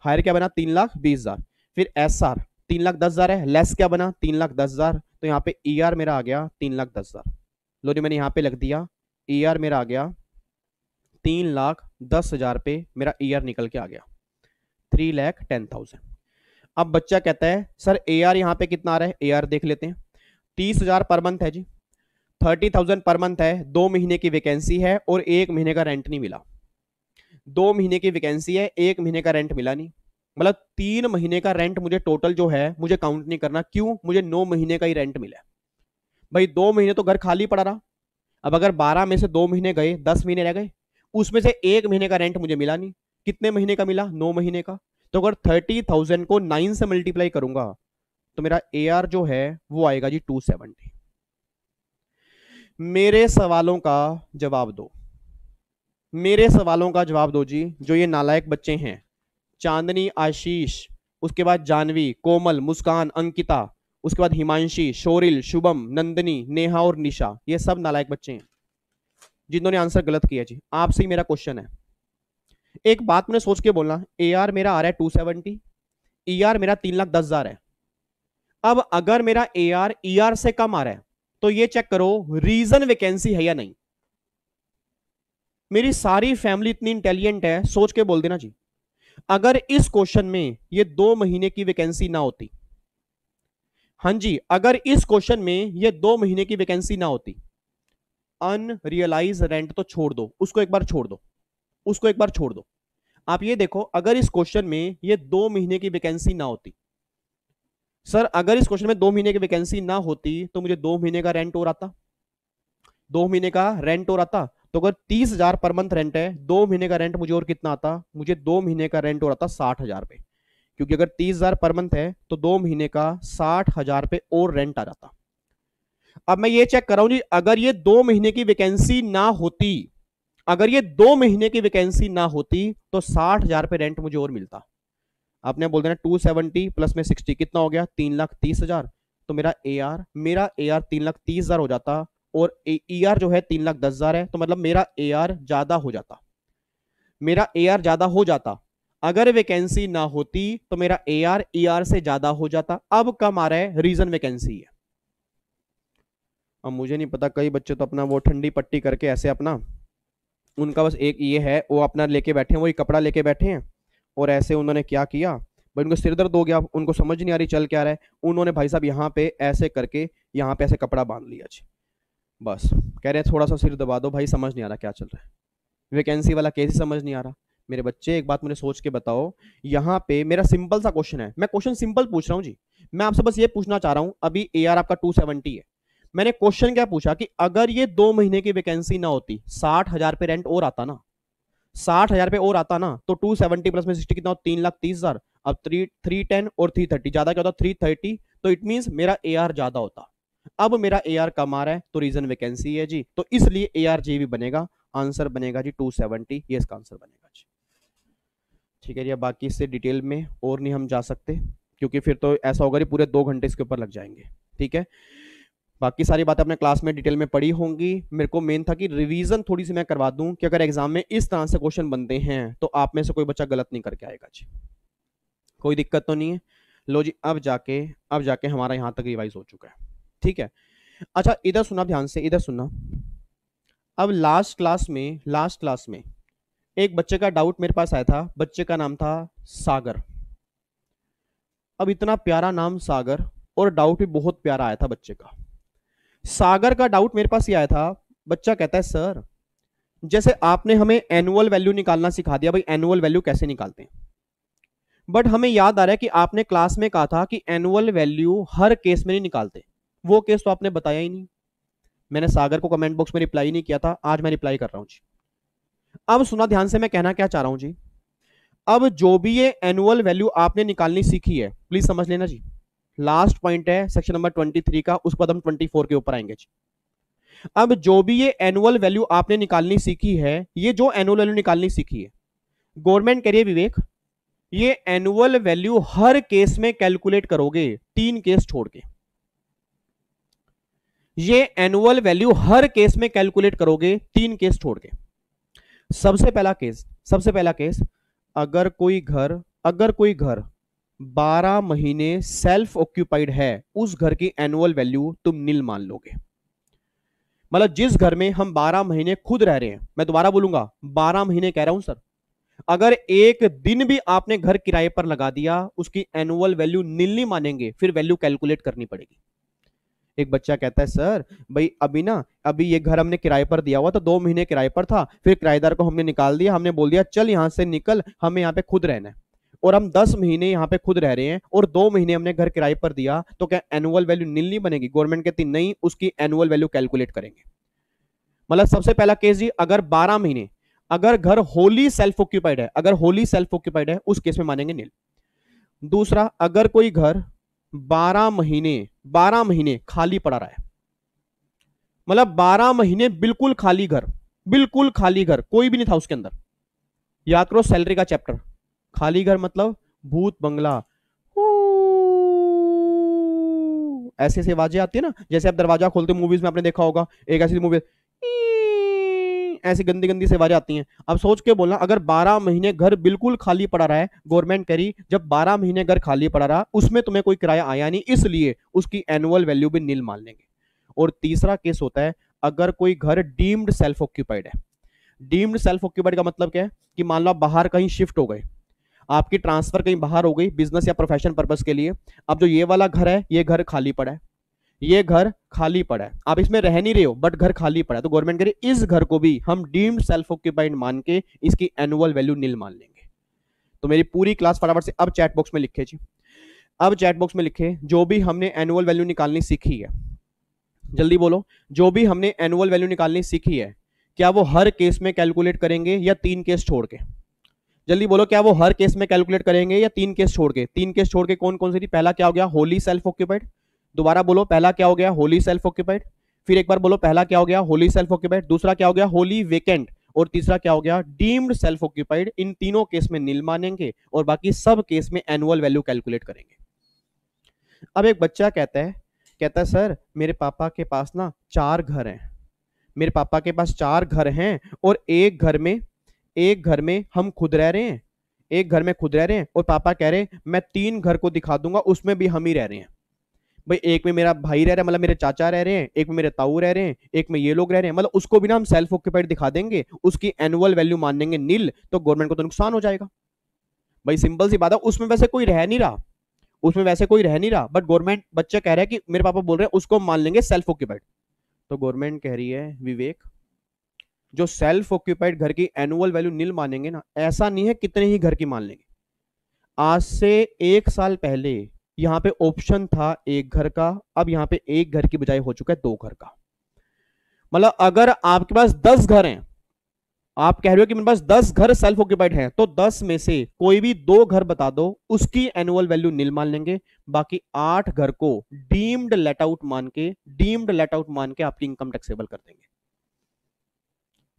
हायर क्या बना 3,20,000, फिर एस आर 3,10,000 है, लेस क्या बना 3,10,000, तो यहाँ पे ई आर मेरा आ गया 3,10,000। लो जी मैंने यहाँ पे लग दिया, ई आर मेरा आ गया 3,10,000 पे, मेरा ई आर निकल के आ गया 3,10,000। अब बच्चा कहता है सर ए आर यहाँ पे कितना आ रहा है, ए आर देख लेते हैं, 30,000 पर मंथ है जी, 30,000 पर मंथ है, 2 महीने की वैकेंसी है और 1 महीने का रेंट नहीं मिला। 2 महीने की वैकेंसी है, 1 महीने का रेंट मिला नहीं, मतलब 3 महीने का रेंट मुझे टोटल जो है मुझे काउंट नहीं करना, क्यों, मुझे 9 महीने का ही रेंट मिला। भाई 2 महीने तो घर खाली पड़ा रहा, अब अगर 12 में से 2 महीने गए 10 महीने रह गए, उसमें से 1 महीने का रेंट मुझे मिला नहीं, कितने महीने का मिला 9 महीने का। तो अगर 30,000 को 9 से मल्टीप्लाई करूंगा तो मेरा ए आर जो है वो आएगा जी 270। मेरे सवालों का जवाब दो, मेरे सवालों का जवाब दो जी, जो ये नालायक बच्चे हैं, चांदनी, आशीष, उसके बाद जानवी, कोमल, मुस्कान, अंकिता, उसके बाद हिमांशी, शोरिल, शुभम, नंदनी, नेहा और निशा, ये सब नालायक बच्चे हैं जिन्होंने आंसर गलत किया जी। आपसे ही मेरा क्वेश्चन है, एक बात मैंने सोच के बोलना, ए आर मेरा आ रहा है 270, ई आर मेरा 3,10,000 है। अब अगर मेरा ए आर ई आर से कम आ रहा है तो ये चेक करो रीजन वैकेंसी है या नहीं। मेरी सारी फैमिली इतनी इंटेलिजेंट है, सोच के बोल देना जी, अगर इस क्वेश्चन में ये 2 महीने की वैकेंसी ना होती, हाँ जी, अगर इस क्वेश्चन में ये 2 महीने की वैकेंसी ना होती, अनरियलाइज रेंट तो छोड़ दो, उसको एक बार छोड़ दो, उसको एक बार छोड़ दो, आप ये देखो अगर इस क्वेश्चन में ये 2 महीने की वैकेंसी ना होती, सर अगर इस क्वेश्चन में 2 महीने की वैकेंसी ना होती तो मुझे 2 महीने का रेंट और आता, 2 महीने का रेंट और आता, तो अगर 30,000 पर मंथ रेंट है, 2 महीने का रेंट मुझे और कितना आता, मुझे 2 महीने का रेंट और आता 60,000 पे, क्योंकि अगर 30,000 पर मंथ है तो 2 महीने का 60,000 पे और रेंट आ जाता। अब मैं ये चेक कर रहा हूं जी, अगर ये 2 महीने की वैकेंसी ना होती, अगर ये 2 महीने की वैकेंसी ना होती तो 60,000 पे रेंट मुझे और मिलता। आपने बोल देना 270 प्लस में 60 कितना हो गया, 3,30,000, तो मेरा ए आर, मेरा ए आर 3,30,000 हो जाता, और ई आर जो है 3,10,000 है, तो मतलब मेरा ए आर ज्यादा हो जाता, मेरा ए आर ज्यादा हो जाता। अगर वैकेंसी ना होती तो मेरा ए आर ई आर से ज्यादा हो जाता। अब कम आ रहा है, रीजन वैकेंसी है। अब मुझे नहीं पता, कई बच्चे तो अपना वो ठंडी पट्टी करके ऐसे अपना, उनका बस एक ये है, वो अपना लेके बैठे हैं, वही कपड़ा लेके बैठे हैं, और ऐसे उन्होंने क्या किया भाई, उनको सिर दर्द हो गया, उनको समझ नहीं आ रही चल क्या रहा है, उन्होंने भाई साहब यहाँ पे ऐसे करके यहाँ पे ऐसे कपड़ा बांध लिया जी, बस कह रहे हैं थोड़ा सा सिर दबा दो भाई, समझ नहीं आ रहा क्या चल रहा है, वैकेंसी वाला केस ही समझ नहीं आ रहा। मेरे बच्चे एक बात मुझे सोच के बताओ, यहाँ पे मेरा सिंपल सा क्वेश्चन है, मैं क्वेश्चन सिंपल पूछ रहा हूँ जी। मैं आपसे बस ये पूछना चाह रहा हूँ, अभी एआर आपका 270 है। मैंने क्वेश्चन क्या पूछा कि अगर ये 2 महीने की वैकेंसी ना होती, 60,000 पे रेंट और आता ना, 60,000 पे और आता ना, तो 270 प्लस में 60 कितना हो, 3,30,000। अब 310 और 330 ज्यादा क्या होता, 330। तो इट मीन मेरा एआर ज्यादा होता। अब मेरा एआर कम आ रहा है, तो रीजन वैकेंसी है जी, तो इसलिए एआर जी भी बनेगा। आंसर बनेगा जी 270, ये इसका आंसर बनेगा जी। ठीक है जी, अब बाकी इससे डिटेल में और नहीं हम जा सकते, क्योंकि फिर तो ऐसा होगा कि पूरे 2 घंटे इसके ऊपर लग जाएंगे। ठीक है, बाकी सारी बातें अपने क्लास में डिटेल में पढ़ी होंगी। मेरे को मेन था कि रिवीजन थोड़ी सी मैं करवा दूं कि अगर एग्जाम में इस तरह से क्वेश्चन बनते हैं तो आप में से कोई बच्चा गलत नहीं करके आएगा जी। कोई दिक्कत तो नहीं है। लो जी, अब जाके हमारा यहां तक रिवाइज हो चुका है। ठीक है, अच्छा इधर सुना, ध्यान से इधर सुनना। अब लास्ट क्लास में एक बच्चे का डाउट मेरे पास आया था, बच्चे का नाम था सागर। अब इतना प्यारा नाम सागर, और डाउट भी बहुत प्यारा आया था बच्चे का। सागर का डाउट मेरे पास ये आया था, बच्चा कहता है सर, जैसे आपने हमें एनुअल वैल्यू निकालना सिखा दिया, भाई एनुअल वैल्यू कैसे निकालते हैं, बट हमें याद आ रहा है कि आपने क्लास में कहा था कि एनुअल वैल्यू हर केस में नहीं निकालते। वो केस तो आपने बताया ही नहीं। मैंने सागर को कमेंट बॉक्स में रिप्लाई नहीं किया था, आज मैं रिप्लाई कर रहा हूं जी। अब सुना ध्यान से, मैं कहना क्या चाह रहा हूं जी। अब जो भी ये एनुअल वैल्यू आपने निकालनी सीखी है, प्लीज समझ लेना जी। लास्ट पॉइंट है सेक्शन नंबर 23 का, उसके बाद हम 24 के ऊपर आएंगे जी। अब जो भी ये एनुअल वैल्यू आपने निकालनी सीखी है, ये जो एनुअल वैल्यू निकालनी सीखी है, गवर्नमेंट कह रही है विवेक, ये एनुअल वैल्यू हर केस में कैलकुलेट करोगे, 3 केस छोड़ के। ये एनुअल वैल्यू हर केस में कैलकुलेट करोगे, 3 केस छोड़ के। सबसे पहला केस, अगर कोई घर 12 महीने सेल्फ ऑक्यूपाइड है, उस घर की एनुअल वैल्यू तुम नील मान लोगे। मतलब जिस घर में हम 12 महीने खुद रह रहे हैं, मैं दोबारा बोलूंगा, 12 महीने कह रहा हूं सर, अगर एक दिन भी आपने घर किराए पर लगा दिया, उसकी एनुअल वैल्यू नील नहीं मानेंगे, फिर वैल्यू कैलकुलेट करनी पड़ेगी। एक बच्चा कहता है सर, भाई अभी ये घर हमने किराए पर दिया हुआ था, 2 महीने किराए पर था, फिर किराएदार को हमने निकाल दिया, हमने बोल दिया चल यहां से निकल, हमें यहाँ पे खुद रहना है, और हम 10 महीने यहाँ पे खुद रह रहे हैं, और 2 महीने हमने घर किराए पर दिया, तो क्या एनुअल वैल्यू नील नहीं बनेगी? गवर्नमेंट कहती नहीं, उसकी एनुअल वैल्यू कैलकुलेट करेंगे। मतलब सबसे पहला केस जी, अगर 12 महीने, अगर घर होली सेल्फ ऑक्यूपाइड है, उस केस में मानेंगे नील। दूसरा, अगर कोई घर 12 महीने खाली पड़ा रहा है, मतलब 12 महीने बिल्कुल खाली घर, कोई भी नहीं था उसके अंदर। याद करो सैलरी का चैप्टर, खाली घर मतलब भूत बंगला, ऐसे ऐसे आवाजें आती है ना, जैसे आप दरवाजा खोलते मूवीज में आपने देखा होगा, एक ऐसी मूवी, ऐसी गंदी गंदी से आवाजें आती हैं। अब सोच के बोलना, अगर 12 महीने घर बिल्कुल खाली पड़ा रहा है, गवर्नमेंट कह रही जब 12 महीने घर खाली पड़ा रहा, उसमें तुम्हें कोई किराया आया नहीं, इसलिए उसकी एनुअल वैल्यू भी नील मान लेंगे। और तीसरा केस होता है, अगर कोई घर डीम्ड सेल्फ ऑक्यूपाइड है। डीम्ड सेल्फ ऑक्यूपाइड का मतलब क्या है कि मान लो आप बाहर कहीं शिफ्ट हो गए, आपकी ट्रांसफर कहीं बाहर हो गई बिजनेस या प्रोफेशन पर्पस के लिए, अब जो ये वाला घर है, ये घर खाली पड़ा है, ये घर खाली पड़ा है, आप इसमें रह नहीं रहे हो बट घर खाली पड़ा है, तो गवर्नमेंट कह रही इस घर को भी हम डीम्ड सेल्फ ऑक्यूपाइड मान के इसकी एनुअल वैल्यू नील मान लेंगे। तो मेरी पूरी क्लास फटाफट से अब चैट बॉक्स में लिखे जी, अब चैट बॉक्स में लिखे जो भी हमने एनुअल वैल्यू निकालनी सीखी है, जल्दी बोलो, जो भी हमने एनुअल वैल्यू निकालनी सीखी है, क्या वो हर केस में कैलकुलेट करेंगे या 3 केस छोड़ के? जल्दी बोलो, क्या वो हर केस में कैलकुलेट करेंगे या 3 केस छोड़ के? 3 केस छोड़ के कौन कौन से थी? पहला क्या हो गया, होली सेल्फ ऑक्यूपाइड। दोबारा बोलो, पहला क्या हो गया, होली सेल्फ ऑक्यूपाइड। फिर एक बार बोलो, पहला क्या हो गया, होली सेल्फ ऑक्यूपाइड। दूसरा क्या हो गया, होली वेकेंट। और तीसरा क्या हो गया, डीम्ड सेल्फ ऑक्यूपाइड। इन तीनों केस में नील मानेंगे और बाकी सब केस में एनुअल वैल्यू कैलकुलेट करेंगे। अब एक बच्चा कहता है सर, मेरे पापा के पास ना 4 घर हैं, मेरे पापा के पास 4 घर हैं, और एक घर में हम खुद रह रहे हैं, एक घर में खुद रह रहे हैं, और पापा कह रहे हैं मैं 3 घर को दिखा दूंगा, उसमें भी हम ही रह रहे हैं। भाई एक में मेरा भाई रह रहा है, मतलब मेरे चाचा रह रहे हैं, एक में मेरे ताऊ रह रहे हैं, एक में ये लोग रह रहे हैं, मतलब उसको भी ना हम सेल्फ ऑक्यूपाइड दिखा देंगे, उसकी एनुअल वैल्यू मान देंगे नील, तो गवर्नमेंट को तो नुकसान हो जाएगा। भाई सिंपल सी बात है, उसमें वैसे कोई रह नहीं रहा, बट गवर्नमेंट, बच्चे कह रहे हैं कि मेरे पापा बोल रहे हैं उसको मान लेंगे सेल्फ ऑक्यूपाइड। तो गवर्नमेंट कह रही है विवेक, जो सेल्फ ऑक्यूपाइड घर की एनुअल वैल्यू नील मानेंगे ना, ऐसा नहीं है कितने ही घर की मान लेंगे। आज से 1 साल पहले यहां पे ऑप्शन था एक घर का, अब यहां पे एक घर की बजाय हो चुका है 2 घर का। मतलब अगर आपके पास 10 घर हैं, आप कह रहे हो कि मेरे पास 10 घर सेल्फ ऑक्यूपाइड हैं, तो 10 में से कोई भी 2 घर बता दो, उसकी एनुअल वैल्यू नील मान लेंगे। बाकी 8 घर को डीम्ड लेट आउट मान के आपकी इनकम टैक्सेबल कर देंगे।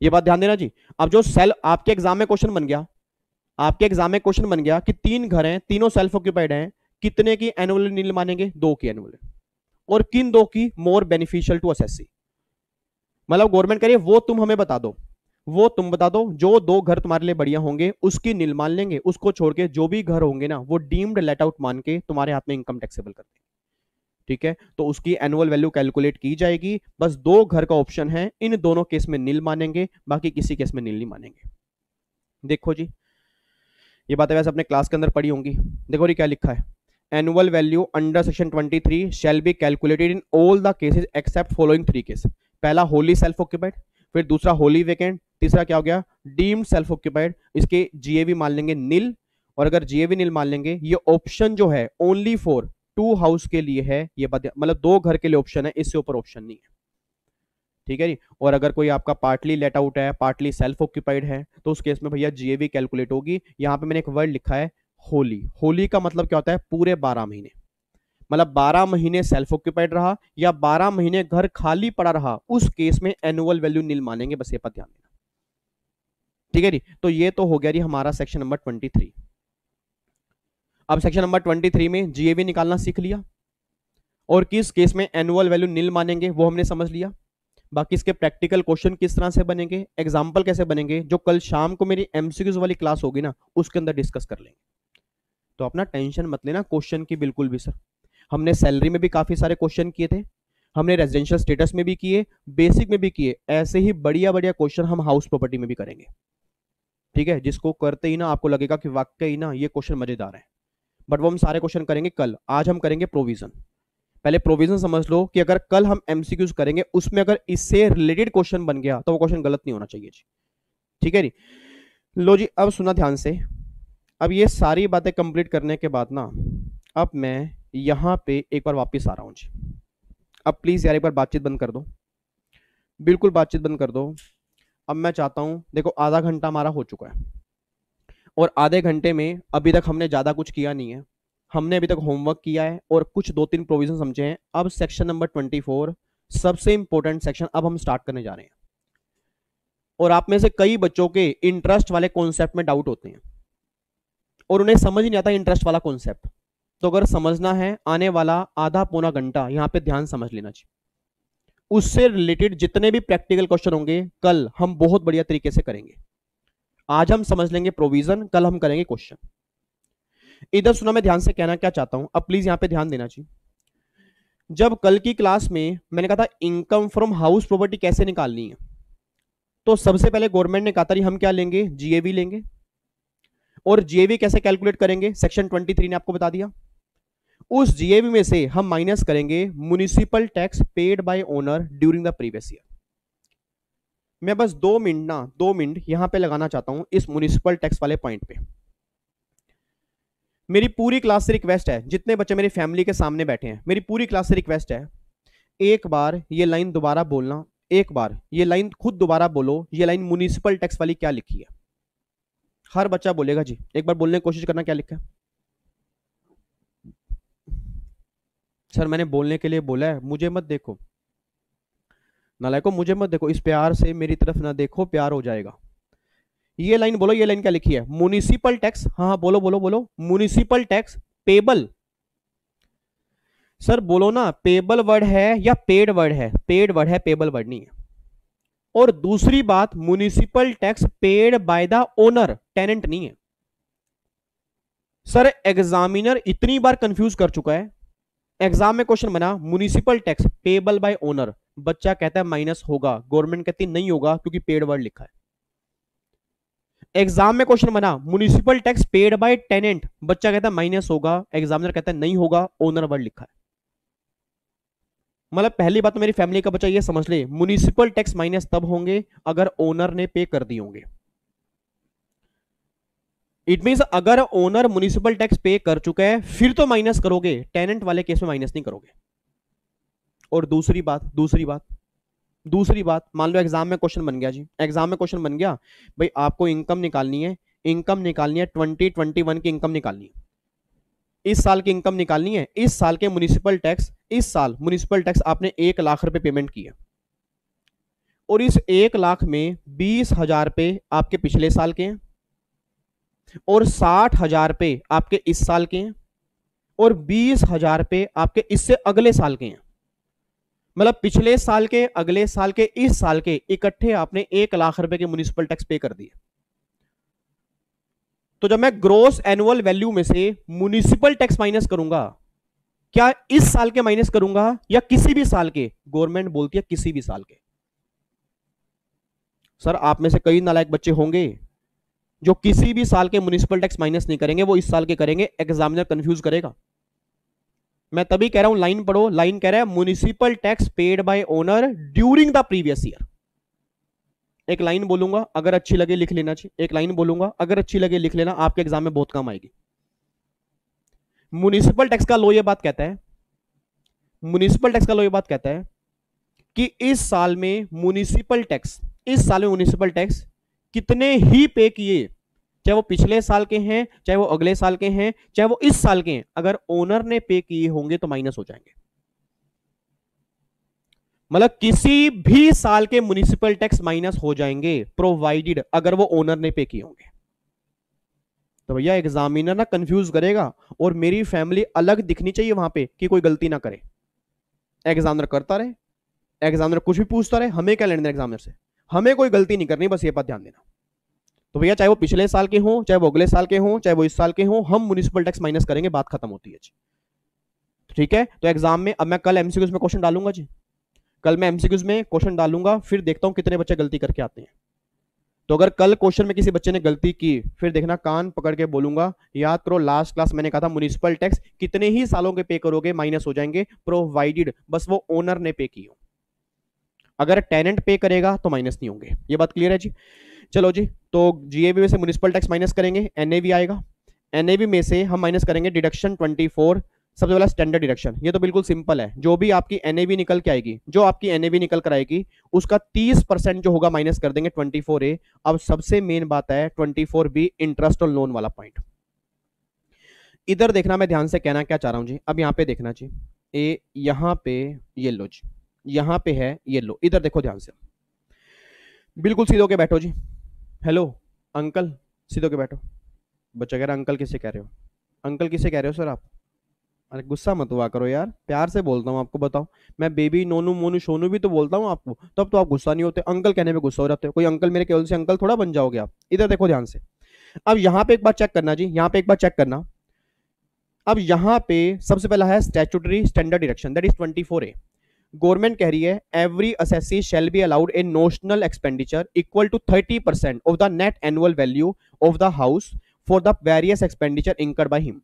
ये बात ध्यान देना जी। अब जो सेल आपके एग्जाम में क्वेश्चन बन गया, आपके एग्जाम में क्वेश्चन बन गया कि 3 घर हैं, तीनों सेल्फ ऑक्यूपाइड हैं, कितने की एनुअल नील मानेंगे? 2 की एनुअल। और किन 2 की? More beneficial to assessee. मतलब गवर्नमेंट कह रही है वो तुम हमें बता दो, वो तुम बता दो, जो 2 घर तुम्हारे लिए बढ़िया होंगे उसकी नील मान लेंगे, उसको छोड़ के जो भी घर होंगे ना वो डीम्ड लेट आउट मान के तुम्हारे हाथ में इनकम टैक्सेबल कर देंगे। ठीक है, तो उसकी एनुअल वैल्यू कैलकुलेट की जाएगी। बस 2 घर का ऑप्शन है, इन दोनों केस में नील मानेंगे, बाकी किसी केस में नील नहीं मानेंगे। देखो जी, ये बातें वैसे अपने क्लास के अंदर पढ़ी होंगी। देखो ये क्या लिखा है, annual value under section 23 shall be calculated in all the cases except following 3 case. पहला होली सेल्फ ऑक्यूपाइड, फिर दूसरा होली वेकेंट, तीसरा क्या हो गया? Deemed self occupied. इसके जीएवी मान लेंगे नील, और अगर जीएवी नील मान लेंगे, ये ऑप्शन जो है ओनली फॉर 2 हाउस के लिए है, ये मतलब 2 घर के लिए ऑप्शन है, इससे ऊपर ऑप्शन नहीं है। ठीक है जी। और अगर कोई आपका पार्टली लेट आउट है, पार्टली सेल्फ ऑक्यूपाइड है, तो उस केस में भैया जीएवी कैलकुलेट होगी। यहां पे मैंने एक वर्ड लिखा है होली। होली का मतलब क्या होता है? पूरे 12 महीने। मतलब 12 महीने सेल्फ ऑक्यूपाइड रहा या 12 महीने घर खाली पड़ा रहा, उस केस में एनुअल वैल्यू नील मानेंगे। बस ये पर ध्यान देना। ठीक है जी। तो ये तो हो गया जी हमारा सेक्शन नंबर 23। अब सेक्शन नंबर 23 में जीएवी निकालना सीख लिया, और किस केस में एनुअल वैल्यू नील मानेंगे वो हमने समझ लिया। बाकी इसके प्रैक्टिकल क्वेश्चन किस तरह से बनेंगे, एग्जाम्पल कैसे बनेंगे, जो कल शाम को मेरी एमसीक्यूज वाली क्लास होगी ना, उसके अंदर डिस्कस कर लेंगे। तो अपना टेंशन मत लेना क्वेश्चन की बिल्कुल भी। सर हमने सैलरी में भी काफी सारे क्वेश्चन किए थे, हमने रेजिडेंशियल स्टेटस में भी किए, बेसिक में भी किए, ऐसे ही बढ़िया बढ़िया क्वेश्चन हम हाउस प्रॉपर्टी में भी करेंगे। ठीक है, जिसको करते ही ना आपको लगेगा कि वाकई ना ये क्वेश्चन मजेदार है, बट वो हम सारे क्वेश्चन करेंगे कल। आज हम करेंगे प्रोविजन। पहले प्रोविजन समझ लो कि अगर कल हम एमसीक्यूज करेंगे, उसमें अगर इससे रिलेटेड क्वेश्चन बन गया तो वो क्वेश्चन गलत नहीं होना चाहिए जी। ठीक है जी। लो जी, अब सुना ध्यान से। अब ये सारी बातें कंप्लीट करने के बाद ना, अब मैं यहां पे एक बार वापस आ रहा हूं जी। अब प्लीज यार एक बार बातचीत बंद कर दो, बिल्कुल बातचीत बंद कर दो। अब मैं चाहता हूं, देखो आधा घंटा हमारा हो चुका है, और आधे घंटे में अभी तक हमने ज्यादा कुछ किया नहीं है। हमने अभी तक होमवर्क किया है और कुछ 2-3 प्रोविजन समझे हैं। अब सेक्शन नंबर 24 सबसे इंपॉर्टेंट सेक्शन अब हम स्टार्ट करने जा रहे हैं। और आप में से कई बच्चों के इंटरेस्ट वाले कॉन्सेप्ट में डाउट होते हैं और उन्हें समझ नहीं आता इंटरेस्ट वाला कॉन्सेप्ट। तो अगर समझना है, आने वाला आधा पौना घंटा यहां पे ध्यान समझ लेना चाहिए। उससे रिलेटेड जितने भी प्रैक्टिकल क्वेश्चन होंगे कल हम बहुत बढ़िया तरीके से करेंगे। आज हम समझ लेंगे प्रोविजन, कल हम करेंगे क्वेश्चन। इधर सुना, मैं ध्यान से कहना क्या चाहता हूं, अब प्लीज यहां पे ध्यान देना चाहिए। जब कल की क्लास में मैंने कहा था इनकम फ्रॉम हाउस प्रॉपर्टी कैसे निकालनी है, तो सबसे पहले गवर्नमेंट ने कहा था हम क्या लेंगे? जीएवी लेंगे। और जीएवी कैसे कैलकुलेट करेंगे? सेक्शन 23 ने आपको बता दिया। उस जीएवी में से हम माइनस करेंगे municipal tax paid bye owner during the previous year. मैं बस 2 मिनट यहां पे लगाना चाहता हूं इस म्युनिसिपल टैक्स वाले पॉइंट पे। मेरी पूरी क्लास से रिक्वेस्ट है, जितने बच्चे मेरी फैमिली के सामने बैठे हैं, मेरी पूरी क्लास से रिक्वेस्ट है, एक बार ये लाइन दोबारा बोलना, एक बार ये लाइन खुद दोबारा बोलो। ये लाइन म्युनिसिपल टैक्स वाली क्या लिखी है? हर बच्चा बोलेगा जी, एक बार बोलने की कोशिश करना, क्या लिखा है? सर मैंने बोलने के लिए बोला है, मुझे मत देखो नालायको, मुझे मत देखो, इस प्यार से मेरी तरफ ना देखो, प्यार हो जाएगा। ये लाइन बोलो, ये लाइन क्या लिखी है? म्युनिसिपल टैक्स, हाँ हाँ बोलो बोलो बोलो, म्युनिसिपल टैक्स पेबल। सर बोलो ना, पेबल वर्ड है या पेड वर्ड है? पेड वर्ड है, पेबल वर्ड नहीं है। और दूसरी बात, municipal tax paid by the owner, tenant नहीं है। सर एग्जामिनर इतनी बार कंफ्यूज कर चुका है, एग्जाम में क्वेश्चन बना municipal tax payable by owner, बच्चा कहता है माइनस होगा, गवर्नमेंट कहती नहीं होगा क्योंकि पेड वर्ड लिखा है। एग्जाम में क्वेश्चन बना municipal tax paid by tenant, बच्चा कहता है माइनस होगा, एग्जामिनर कहता है नहीं होगा, ओनर वर्ड लिखा है। मतलब पहली बात तो मेरी फैमिली का बच्चा ये समझ ले, म्युनिसिपल टैक्स माइनस तब होंगे अगर ओनर ने पे कर दिए होंगे। इट मींस अगर ओनर म्युनिसिपल टैक्स पे कर चुका है फिर तो माइनस करोगे, टेनेंट वाले केस में माइनस नहीं करोगे। और दूसरी बात मान लो एग्जाम में क्वेश्चन बन गया जी, एग्जाम में क्वेश्चन बन गया, भाई आपको इनकम निकालनी है, 2021 की इनकम निकालनी है, इस साल की इनकम निकालनी है, इस साल के म्युनिसिपल टैक्स, इस साल म्युनिसिपल टैक्स आपने 1 लाख रुपए पेमेंट की है, और इस 1 लाख में 20,000 पे आपके पिछले साल के हैं, और 60,000 पे आपके इस साल के हैं, और 20,000 पे आपके इससे अगले साल के हैं। मतलब पिछले साल के, अगले साल के, इस साल के इकट्ठे आपने 1 लाख रुपए के म्युनिसिपल टैक्स पे कर दिए। तो जब मैं ग्रोस एनुअल वैल्यू में से म्युनिसिपल टैक्स माइनस करूंगा, क्या इस साल के माइनस करूंगा या किसी भी साल के? गवर्नमेंट बोलती है किसी भी साल के। सर आप में से कई नालायक बच्चे होंगे जो किसी भी साल के म्युनिसिपल टैक्स माइनस नहीं करेंगे, वो इस साल के करेंगे, एग्जामिनर कंफ्यूज करेगा। मैं तभी कह रहा हूं लाइन पढ़ो, लाइन कह रहा है municipal tax paid bye owner during the previous year. एक लाइन बोलूंगा, अगर अच्छी लगे लिख लेना चाहिए, एक लाइन बोलूंगा, अगर अच्छी लगे लिख लेना, आपके एग्जाम में बहुत काम आएगी। म्युनिसिपल टैक्स का लॉ ये बात कहता है, म्युनिसिपल टैक्स का लॉ ये बात कहता है कि इस साल में म्युनिसिपल टैक्स, इस साल में म्युनिसिपल टैक्स कितने ही पे किए, चाहे वो पिछले साल के हैं, चाहे वो अगले साल के हैं, चाहे वो इस साल के हैं, अगर ओनर ने पे किए होंगे तो माइनस हो जाएंगे। मतलब किसी भी साल के म्युनिसिपल टैक्स माइनस हो जाएंगे, प्रोवाइडेड अगर वो ओनर ने पे किए होंगे। तो भैया एग्जामिनर ना कंफ्यूज करेगा, और मेरी फैमिली अलग दिखनी चाहिए वहां पे कि कोई गलती ना करे। एग्जामिनर करता रहे, एग्जामिनर कुछ भी पूछता रहे, हमें क्या लेना देना एग्जामिनर से, हमें कोई गलती नहीं करनी, बस ये बात ध्यान देना। तो भैया चाहे वो पिछले साल के हों, चाहे वो अगले साल के हों, चाहे वो इस साल के हों, हम म्युनिसिपल टैक्स माइनस करेंगे, बात खत्म होती है जी। ठीक है, तो एग्जाम में अब मैं कल एमसीक्यूज में क्वेश्चन डालूंगा जी, कल मैं एमसीक्यूज में क्वेश्चन डालूंगा, फिर देखता हूं कितने बच्चे गलती करके आते हैं। तो अगर कल क्वेश्चन में किसी बच्चे ने गलती की, फिर देखना कान पकड़ के बोलूंगा, याद करो लास्ट क्लास मैंने कहा था म्युनिसिपल टैक्स कितने ही सालों के पे करोगे माइनस हो जाएंगे, प्रोवाइडेड बस वो ओनर ने पे की हो। अगर टेनेंट पे करेगा तो माइनस नहीं होंगे। ये बात क्लियर है जी? चलो जी, तो जीएबी में से म्युनिसिपल टैक्स माइनस करेंगे, एनएवी आएगा, एनएवी में से हम माइनस करेंगे डिडक्शन 24, सबसे पहला स्टैंडर्ड डिडक्शन। ये तो बिल्कुल सिंपल है, जो भी आपकी एनएवी निकल के आएगी, जो आपकी एनएवी निकल कर आएगी उसका 30% जो होगा माइनस कर देंगे 24A। अब सबसे मेन बात है 24B, इंटरेस्ट और लोन वाला पॉइंट। इधर देखना, मैं ध्यान से कहना क्या चाह रहा हूं जी, अब यहाँ पे देखना जी, ए यहाँ पे येलो जी, यहाँ पे है येलो, इधर देखो ध्यान से, बिल्कुल सीधे होके बैठो जी। हेलो अंकल, सीधे होके बैठो। बच्चा कह रहा अंकल किसे कह रहे हो? अंकल किसे कह रहे हो सर आप? अरे गुस्सा मत हुआ करो यार, प्यार से बोलता हूँ आपको, बताओ। मैं बेबी, नोनू, मोनू, सोनू भी तो बोलता हूँ आपको, तब तो आप गुस्सा नहीं होते, अंकल कहने में गुस्सा हो जाते हो। कोई अंकल मेरे केवल से अंकल थोड़ा बन जाओगे आप। इधर देखो ध्यान से, अब यहाँ पे एक बार चेक करना जी, यहाँ पे एक बार चेक करना। अब यहाँ पे सबसे पहला है statutory standard deduction, that is 24A। Government कह रही है every assessee shall be allowed a notional expenditure equal to 30% of the net annual value of the house for the various expenditure incurred by him.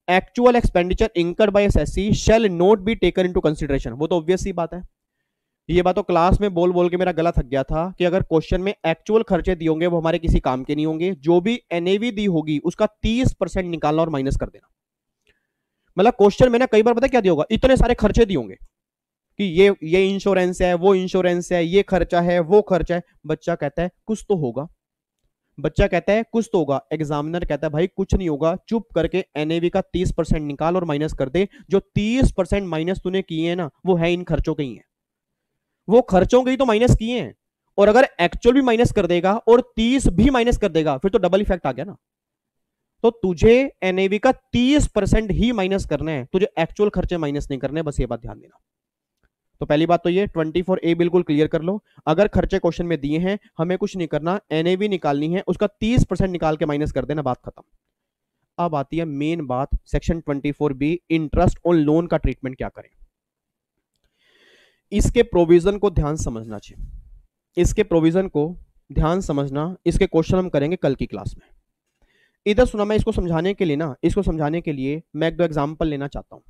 Actual expenditure incurred by assessee shall not be taken into consideration. वो तो obvious सी बात है, ये बात तो class में बोल बोल के मेरा गला थक गया था कि अगर क्वेश्चन में एक्चुअल खर्चे दिए होंगे वो हमारे किसी काम के नहीं होंगे, जो भी एनएवी दी होगी उसका 30% निकालना और माइनस कर देना। मतलब क्वेश्चन में ना कई बार पता क्या दिया होगा, इतने सारे खर्चे दिए होंगे कि ये इंश्योरेंस है, वो इंश्योरेंस है, ये खर्चा है, वो खर्चा है। बच्चा कहता है कुछ तो होगा, बच्चा कहता है कुछ तो होगा, एग्जामिनर कहता है भाई कुछ नहीं होगा, चुप करके एनएवी का 30% निकाल और माइनस कर दे। जो 30% माइनस तूने किए हैं ना, वो है इन खर्चों के ही है, वो खर्चों के ही तो माइनस किए हैं। और अगर एक्चुअल भी माइनस कर देगा और 30 भी माइनस कर देगा, फिर तो डबल इफेक्ट आ गया ना। तो तुझे एनएवी का 30% ही माइनस करना है, तुझे एक्चुअल खर्चे माइनस नहीं करने, बस ये बात ध्यान देना। तो पहली बात तो ये 24A बिल्कुल क्लियर कर लो। अगर खर्चे क्वेश्चन में दिए हैं, हमें कुछ नहीं करना, एनएवी निकालनी है, उसका 30% निकाल के माइनस कर देना, बात खत्म। अब आती है मेन बात, section 24B, interest on loan का ट्रीटमेंट क्या करें। इसके प्रोविजन को ध्यान समझना चाहिए, इसके प्रोविजन को ध्यान समझना, इसके क्वेश्चन हम करेंगे कल की क्लास में। इधर सुना, मैं इसको समझाने के लिए ना, इसको समझाने के लिए मैं एक दो एग्जांपल लेना चाहता हूं।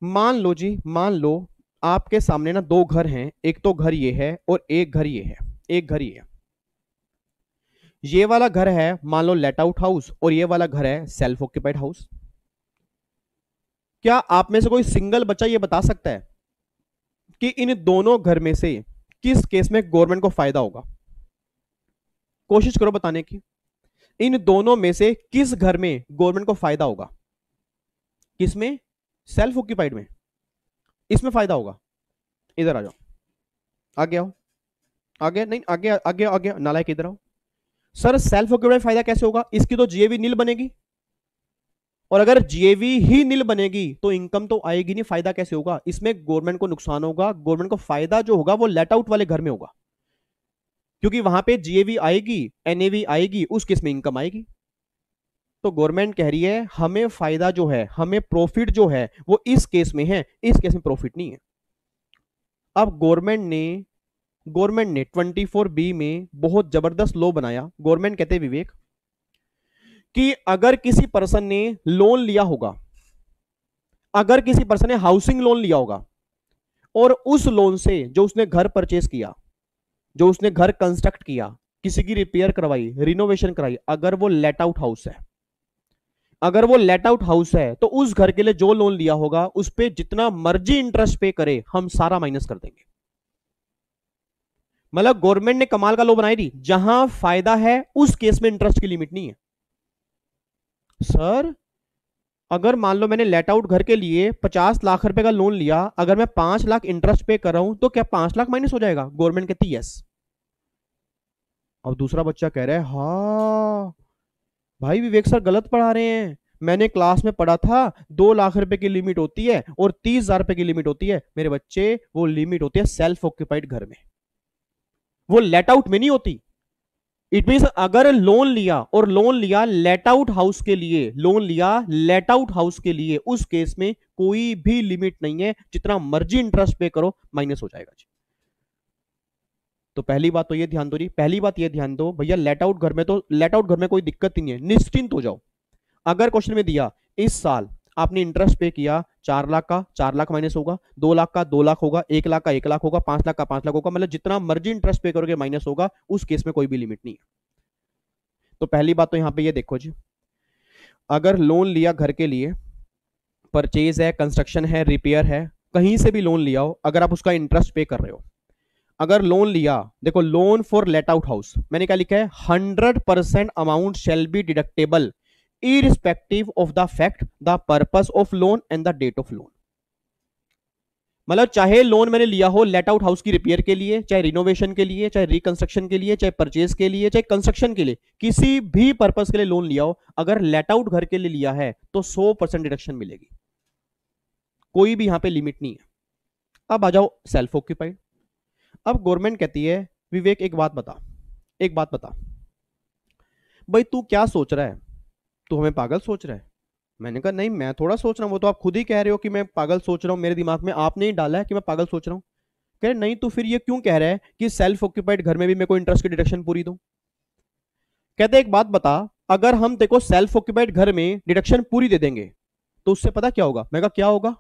मान लो जी, मान लो आपके सामने ना दो घर हैं, एक तो घर ये है और एक घर ये है, एक घर ये है। ये वाला घर है मान लो लेट आउट हाउस और ये वाला घर है सेल्फ ऑक्यूपाइड हाउस। क्या आप में से कोई सिंगल बच्चा ये बता सकता है कि इन दोनों घर में से किस केस में गवर्नमेंट को फायदा होगा? कोशिश करो बताने की। इन दोनों में से किस घर में गवर्नमेंट को फायदा होगा? किसमें? सेल्फ ऑक्यूपाइड में। इसमें फायदा होगा। इधर आ जाओ, आगे आओ, आगे नहीं, आगे आगे आगे, नालायक इधर आओ। सर सेल्फ ऑक्यूपाइड फायदा कैसे होगा? इसकी तो जीएवी नील बनेगी, और अगर जीएवी ही नील बनेगी तो इनकम तो आएगी नहीं, फायदा कैसे होगा? इसमें गवर्नमेंट को नुकसान होगा, गवर्नमेंट को फायदा जो होगा वो लेट आउट वाले घर में होगा, क्योंकि वहां पे जीएवी आएगी, एनएवी आएगी, उस केस में इनकम आएगी। तो गवर्नमेंट कह रही है हमें फायदा जो है, हमें प्रॉफिट जो है वो इस केस में है, इस केस में प्रॉफिट नहीं है। अब गवर्नमेंट ने 24B में बहुत जबरदस्त लॉ बनाया। गवर्नमेंट कहते हैं विवेक कि अगर किसी पर्सन ने लोन लिया होगा, अगर किसी पर्सन ने हाउसिंग लोन लिया होगा और उस लोन से जो उसने घर परचेज किया, जो उसने घर कंस्ट्रक्ट किया, किसी की रिपेयर करवाई, रिनोवेशन कराई, अगर वो लेट आउट हाउस है, अगर वो लेट आउट हाउस है तो उस घर के लिए जो लोन लिया होगा उस पर जितना मर्जी इंटरेस्ट पे करे हम सारा माइनस कर देंगे। मतलब गवर्नमेंट ने कमाल का लॉ बनाई थी, जहां फायदा है उस केस में इंटरेस्ट की लिमिट नहीं है। सर अगर मान लो मैंने लेट आउट घर के लिए 50 लाख रुपए का लोन लिया, अगर मैं 5 लाख इंटरेस्ट पे कर रहा हूं तो क्या 5 लाख माइनस हो जाएगा? गवर्नमेंट कहती यस। अब दूसरा बच्चा कह रहा है हाँ भाई विवेक सर गलत पढ़ा रहे हैं, मैंने क्लास में पढ़ा था 2 लाख रुपए की लिमिट होती है और 30,000 रुपए की लिमिट होती है। मेरे बच्चे वो लिमिट होती है सेल्फ ऑक्यूपाइड घर में, वो लेट आउट में नहीं होती। इट मीन अगर लोन लिया और लोन लिया लेट आउट हाउस के लिए, लोन लिया लेट आउट हाउस के लिए, उस केस में कोई भी लिमिट नहीं है, जितना मर्जी इंटरेस्ट पे करो माइनस हो जाएगा जी। तो पहली बात तो ये ध्यान दो जी, पहली बात ये ध्यान दो भैया, लेट आउट घर में तो लेट आउट घर में कोई दिक्कत ही नहीं है, निश्चिंत हो जाओ। अगर क्वेश्चन में दिया इस साल आपने इंटरेस्ट पे किया 4 लाख का, 4 लाख माइनस होगा, 2 लाख का 2 लाख होगा, 1 लाख का 1 लाख होगा, 5 लाख का 5 लाख होगा, मतलब जितना मर्जी इंटरेस्ट पे करोगे माइनस होगा, उस केस में कोई भी लिमिट नहीं है। तो पहली बात तो यहां पे ये देखो जी, अगर लोन लिया घर के लिए, परचेज है, कंस्ट्रक्शन है, रिपेयर है, कहीं से भी लोन लिया हो, अगर आप उसका इंटरेस्ट पे कर रहे हो, अगर लोन लिया, देखो loan for let out house मैंने क्या लिखा है, 100% amount shall be deductible irrespective of the fact, the purpose of loan and the date of loan। मतलब चाहे लोन मैंने लिया हो लेट आउट हाउस की रिपेयर के लिए, चाहे रिनोवेशन के लिए, चाहे रिकंस्ट्रक्शन के लिए, चाहे परचेज के लिए, चाहे कंस्ट्रक्शन के लिए, किसी भी पर्पस के लिए लोन लिया हो, अगर लेट आउट घर के लिए लिया है तो 100% डिडक्शन मिलेगी, कोई भी यहां पे लिमिट नहीं है। अब आ जाओ सेल्फ ऑक्यूपाइड। अब गवर्नमेंट कहती है विवेक एक बात बता, एक बात बता भाई, तू क्या सोच रहा है, तू हमें पागल सोच रहा है? मैंने कहा नहीं मैं थोड़ा सोच रहा हूं, वो तो आप खुद ही कह रहे हो कि मैं पागल सोच रहा हूं, मेरे दिमाग में आपने ही डाला है कि मैं पागल सोच रहा हूं। कह रहे नहीं, तो फिर ये क्यों कह रहा है कि सेल्फ ऑक्यूपाइड घर में भी मेरे को इंटरेस्ट की डिडक्शन पूरी दूं? कहते एक बात बता, अगर हम देखो सेल्फ ऑक्यूपाइड घर में डिडक्शन पूरी दे देंगे तो उससे पता क्या होगा? मैं कहा क्या होगा?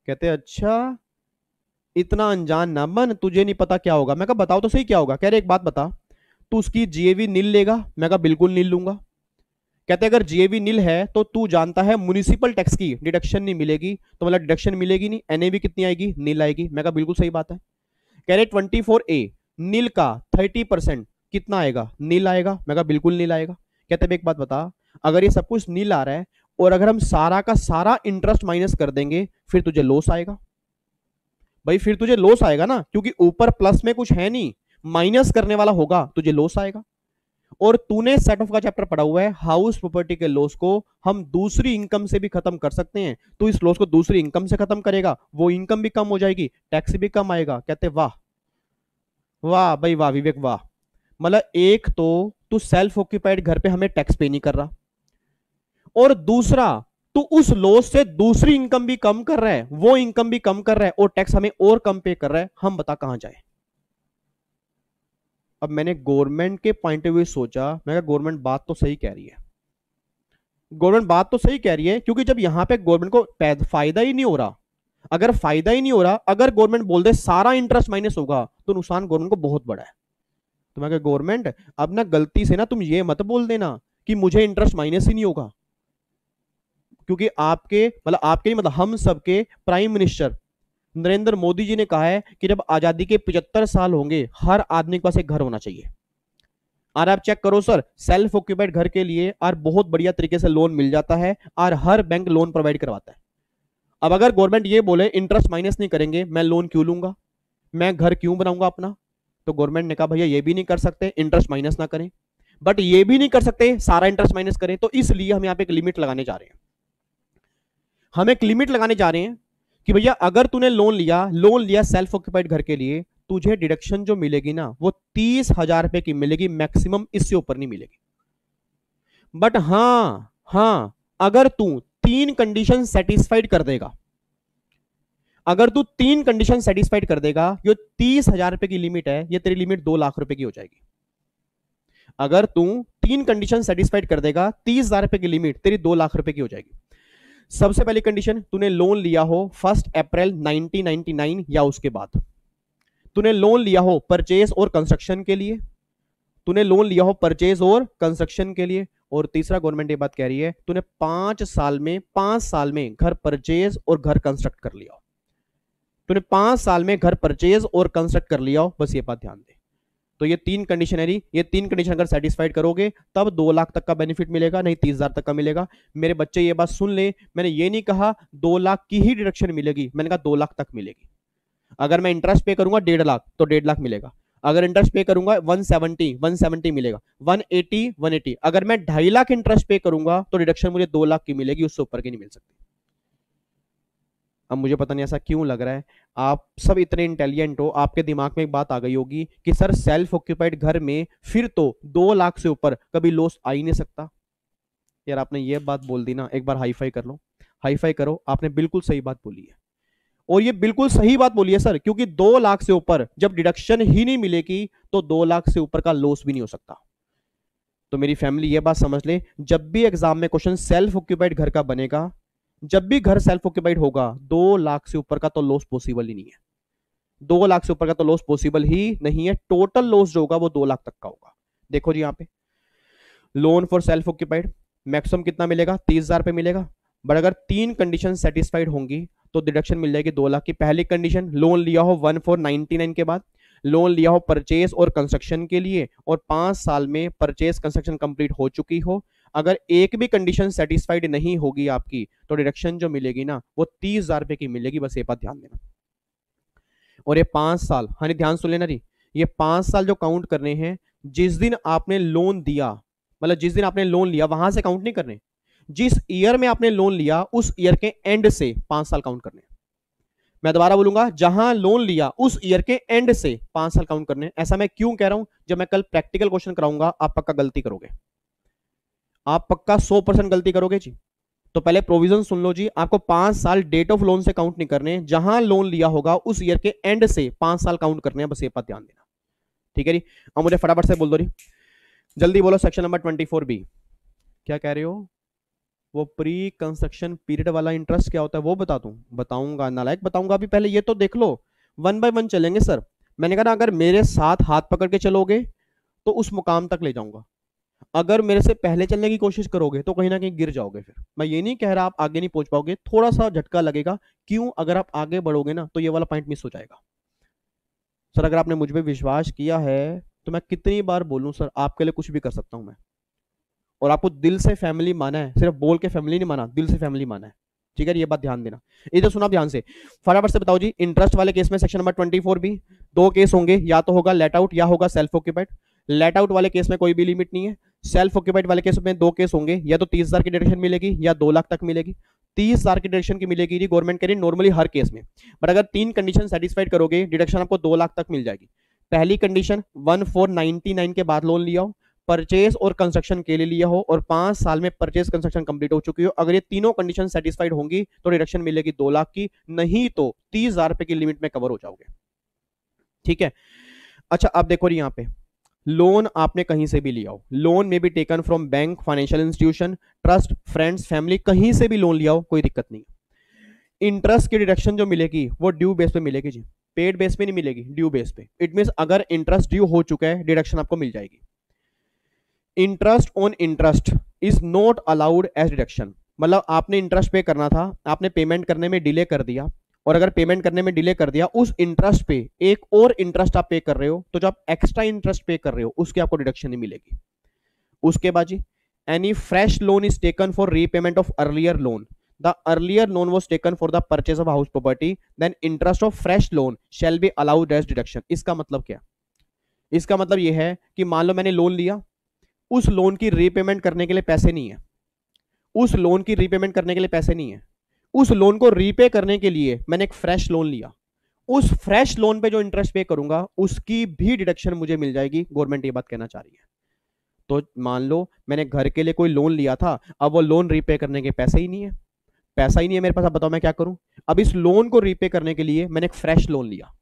कहते अच्छा इतना अनजान ना बन, तुझे नहीं पता क्या होगा। मैं कहा बताओ तो सही क्या होगा। कह रहे एक बात बता, तू उसकी जीएवी नील लेगा? मैं कहा बिल्कुल नील लूंगा। कहते अगर जीएवी नील है तो तू जानता है म्युनिसिपल टैक्स की डिडक्शन नहीं मिलेगी, तो मतलब डिडक्शन मिलेगी नहीं, एनएवी कितनी आएगी? नील आएगी। मैं कहा बिल्कुल सही बात है। कह रहे 24A नील का 30% कितना आएगा? नील आएगा। मैं कहा बिल्कुल नील आएगा। कहते एक बात बता, अगर ये सब कुछ नील आ रहा है और अगर हम सारा का सारा इंटरेस्ट माइनस कर देंगे फिर तुझे लॉस आएगा। भाई फिर तुझे लॉस आएगा ना, क्योंकि ऊपर प्लस में कुछ है नहीं, माइनस करने वाला होगा, तुझे लॉस आएगा। और तूने सेट ऑफ का चैप्टर पढ़ा हुआ है, हाउस प्रॉपर्टी के लॉस को हम दूसरी इनकम से भी खत्म कर सकते हैं, तो इस लॉस को दूसरी इनकम से खत्म करेगा, वो इनकम भी कम हो जाएगी, टैक्स भी कम आएगा। कहते वाह वाह भाई वाह विवेक वाह, मतलब एक तो तू सेल्फ ऑक्यूपाइड घर पे हमें टैक्स पे नहीं कर रहा, और दूसरा तू उस लॉस से दूसरी इनकम भी कम कर रहा है, वो इनकम भी कम कर रहा है और टैक्स हमें और कम पे कर रहा है। हम बता कहां जाए? अब मैंने गवर्नमेंट के पॉइंट ऑफ व्यू सोचा, मैं कहा गवर्नमेंट बात तो सही कह रही है, गवर्नमेंट बात तो सही कह रही है, क्योंकि जब यहां पे गवर्नमेंट को फायदा ही नहीं हो रहा, अगर फायदा ही नहीं हो रहा, अगर गवर्नमेंट बोल दे सारा इंटरेस्ट माइनस होगा तो नुकसान गवर्नमेंट को बहुत बड़ा है। तो मैं गवर्नमेंट अब ना गलती से ना तुम ये मत बोल देना कि मुझे इंटरेस्ट माइनस ही नहीं होगा, क्योंकि आपके मतलब आपके नहीं मतलब हम सबके प्राइम मिनिस्टर नरेंद्र मोदी जी ने कहा है कि जब आजादी के 75 साल होंगे हर आदमी के पास एक घर होना चाहिए। और आप चेक करो सर, सेल्फ ऑक्यूपाइड घर के लिए और बहुत बढ़िया तरीके से लोन मिल जाता है और हर बैंक लोन प्रोवाइड करवाता है। अब अगर गवर्नमेंट ये बोले इंटरेस्ट माइनस नहीं करेंगे, मैं लोन क्यों लूंगा, मैं घर क्यों बनाऊंगा अपना, तो गवर्नमेंट ने कहा भैया ये भी नहीं कर सकते इंटरेस्ट माइनस ना करें, बट ये भी नहीं कर सकते सारा इंटरेस्ट माइनस करें, तो इसलिए हम यहाँ पे एक लिमिट लगाने जा रहे हैं। हम एक लिमिट लगाने जा रहे हैं कि भैया अगर तूने लोन लिया सेल्फ ऑक्यूपाइड घर के लिए, तुझे डिडक्शन जो मिलेगी ना वो 30,000 रुपए की मिलेगी मैक्सिमम, इससे ऊपर नहीं मिलेगी। बट हाँ, अगर तू तीन कंडीशन सेटिस्फाइड कर देगा, अगर तू तीन कंडीशन सेटिस्फाइड कर देगा, जो 30,000 रुपए की लिमिट है ये तेरी लिमिट 2 लाख रुपए की हो जाएगी। अगर तू तीन कंडीशन सेटिस्फाइड कर देगा, 30,000 रुपए की लिमिट तेरी 2 लाख रुपए की हो जाएगी। सबसे पहली कंडीशन, तूने लोन लिया हो 1 अप्रैल 1999 या उसके बाद, तूने लोन लिया हो परचेज और कंस्ट्रक्शन के लिए, तूने लोन लिया हो परचेज और कंस्ट्रक्शन के लिए, और तीसरा गवर्नमेंट ये बात कह रही है तूने 5 साल में घर परचेज और घर कंस्ट्रक्ट कर लिया हो, तूने 5 साल में घर परचेज और कंस्ट्रक्ट कर लिया हो, बस ये बात ध्यान दे। तो ये तीन कंडीशन है, ये तीन कंडीशन अगर सेटिस्फाइड करोगे तब 2 लाख तक का बेनिफिट मिलेगा, नहीं 30,000 तक का मिलेगा। मेरे बच्चे ये बात सुन ले, मैंने ये नहीं कहा 2 लाख की ही डिडक्शन मिलेगी, मैंने कहा 2 लाख तक मिलेगी। अगर मैं इंटरेस्ट पे करूंगा 1.5 लाख तो 1.5 लाख मिलेगा, अगर इंटरेस्ट पे करूंगा 170 मिलेगा, 180 अगर मैं 2.5 लाख इंटरेस्ट पे करूंगा तो डिडक्शन मुझे 2 लाख की मिलेगी, उससे ऊपर की नहीं मिल सकती। अब मुझे पता नहीं ऐसा क्यों लग रहा है, आप सब इतने इंटेलिजेंट हो, आपके दिमाग में एक बात आ गई होगी कि सर सेल्फ ऑक्यूपाइड घर में फिर तो 2 लाख से ऊपर कभी लॉस आ ही नहीं सकता। यार आपने ये बात बोल दी ना, एक बार हाई फाई कर लो, हाई फाई करो, आपने बिल्कुल सही बात बोली है, और ये बिल्कुल सही बात बोली है सर, क्योंकि 2 लाख से ऊपर जब डिडक्शन ही नहीं मिलेगी तो 2 लाख से ऊपर का लॉस भी नहीं हो सकता। तो मेरी फैमिली ये बात समझ ले, जब भी एग्जाम में क्वेश्चन सेल्फ ऑक्यूपाइड घर का बनेगा, जब भी घर सेल्फ ऑक्यूपाइड होगा 2 लाख से ऊपर का तो लॉस पॉसिबल ही नहीं है, 2 लाख से ऊपर का तो लॉस पॉसिबल ही नहीं है, टोटल लॉस जो होगा वो 2 लाख तक का होगा। देखो जी यहाँ पे loan for self occupied maximum कितना मिलेगा, 30,000 रुपए मिलेगा, बट अगर तीन कंडीशन सेटिस्फाइड होंगी तो डिडक्शन मिल जाएगी 2 लाख की। पहली कंडीशन, लोन लिया हो 1499 के बाद, लोन लिया हो परचेज और कंस्ट्रक्शन के लिए, और 5 साल में परचेज कंस्ट्रक्शन कंप्लीट हो चुकी हो। अगर एक भी कंडीशन सेटिस्फाइड नहीं होगी आपकी तो डिडक्शन जो मिलेगी ना वो 30,000 रुपए की मिलेगी, बस ये बात ध्यान देना। और ये 5 साल, हाँ ध्यान सुन लेना जी, ये 5 साल जो काउंट करने हैं जिस दिन आपने लोन दिया, मतलब जिस दिन आपने लोन लिया वहां से काउंट नहीं करने, जिस ईयर में आपने लोन लिया उस ईयर के एंड से 5 साल काउंट करने। मैं दोबारा बोलूंगा, जहां लोन लिया उस ईयर के एंड से 5 साल काउंट करने। ऐसा मैं क्यों कह रहा हूं, जब मैं कल प्रैक्टिकल क्वेश्चन कराऊंगा आप पक्का गलती करोगे, आप पक्का 100% गलती करोगे जी। तो पहले प्रोविजन सुन लो जी, आपको 5 साल डेट ऑफ लोन से काउंट नहीं करने, जहां लोन लिया होगा उस ईयर के एंड से 5 साल काउंट करने हैं, बस ये बात ध्यान देना, ठीक है जी। अब मुझे फटाफट से बोल दो जी, जल्दी बोलो, सेक्शन नंबर 24B क्या कह रहे हो, वो प्री कंस्ट्रक्शन पीरियड वाला इंटरेस्ट क्या होता है वो बता दूं, बताऊंगा नालायक, बताऊंगा, अभी पहले ये तो देख लो, 1 बाय 1 चलेंगे सर। मैंने कहा ना अगर मेरे साथ हाथ पकड़ के चलोगे तो उस मुकाम तक ले जाऊंगा, अगर मेरे से पहले चलने की कोशिश करोगे तो कहीं ना कहीं गिर जाओगे। फिर मैं ये नहीं कह रहा आप आगे नहीं पहुंच पाओगे, थोड़ा सा झटका लगेगा, क्यों, अगर आप आगे बढ़ोगे ना तो ये वाला पॉइंट मिस हो जाएगा। सर अगर आपने मुझ पर विश्वास किया है तो मैं कितनी बार बोलूं सर, आपके लिए कुछ भी कर सकता हूं मैं, और आपको दिल से फैमिली माना है, सिर्फ बोल के फैमिली नहीं माना, दिल से फैमिली माना है, ठीक है, ये बात ध्यान देना। इधर सुना ध्यान से, फटाफट से बताओ जी, इंटरेस्ट वाले केस में सेक्शन नंबर 24B 2 केस होंगे, या तो होगा लेट आउट या होगा सेल्फ ऑक्यूपाइड। लेट आउट वाले केस में कोई भी लिमिट नहीं है, सेल्फ ऑक्यूपाइड वाले केस में 2 केस होंगे, या तो 30,000 की डिडक्शन मिलेगी या 2 लाख तक मिलेगी। 30,000 की डिडक्शन की मिलेगी जी, गवर्नमेंट कह रही है नॉर्मली हर केस में, बट अगर तीन कंडीशन सेटिस्फाइड करोगे डिडक्शन आपको 2 लाख तक मिल जाएगी। पहली कंडीशन 1499 के बाद लोन लिया हो, परचेज और कंस्ट्रक्शन के लिए लिया हो, और 5 साल में परचेज कंस्ट्रक्शन कंप्लीट हो चुकी हो, अगर ये तीनों कंडीशन सेटिस्फाइड होंगी तो डिडक्शन मिलेगी 2 लाख की, नहीं तो 30,000 रुपए की लिमिट में कवर हो जाओगे, ठीक है। अच्छा अब देखो यहाँ पे लोन आपने कहीं से भी लिया हो, लोन में भी taken from bank, financial institution, trust, friends, family, कहीं से भी लोन लिया हो, कोई दिक्कत नहीं। इंटरेस्ट की डिडक्शन जो मिलेगी वो ड्यू बेस पे मिलेगी जी, पेड बेस पे नहीं मिलेगी, ड्यू बेस पे। इट मीन अगर इंटरेस्ट ड्यू हो चुका है, डिडक्शन आपको मिल जाएगी। Interest on interest is not allowed as deduction, मतलब आपने इंटरेस्ट पे करना था, आपने पेमेंट करने में डिले कर दिया, और अगर पेमेंट करने में डिले कर दिया, उस इंटरेस्ट पे एक और इंटरेस्ट आप पे कर रहे हो, तो जो आप एक्स्ट्रा इंटरेस्ट पे कर रहे हो उसकी आपको डिडक्शन नहीं मिलेगी। उसके बाद जी, any fresh loan is taken for repayment of earlier loan, the earlier loan was taken for the purchase of house property, then interest of fresh loan shall be allowed as deduction. इसका मतलब क्या? इसका मतलब यह है कि मान लो मैंने लोन लिया, उस लोन की रीपेमेंट करने के लिए पैसे नहीं है, उस लोन की रीपेमेंट करने के लिए पैसे नहीं है, उस लोन को रीपे करने के लिए मैंने एक फ्रेश लोन लिया, उस फ्रेश लोन पे जो इंटरेस्ट पे करूंगा उसकी भी डिडक्शन मुझे मिल जाएगी। गवर्नमेंट ये बात कहना चाह रही है। तो मान लो मैंने घर के लिए कोई लोन लिया था, अब वो लोन रीपे करने के पैसे ही नहीं है, पैसा ही नहीं है मेरे पास, अब बताओ मैं क्या करूं? अब इस लोन को रीपे करने के लिए मैंने एक फ्रेश लोन लिया,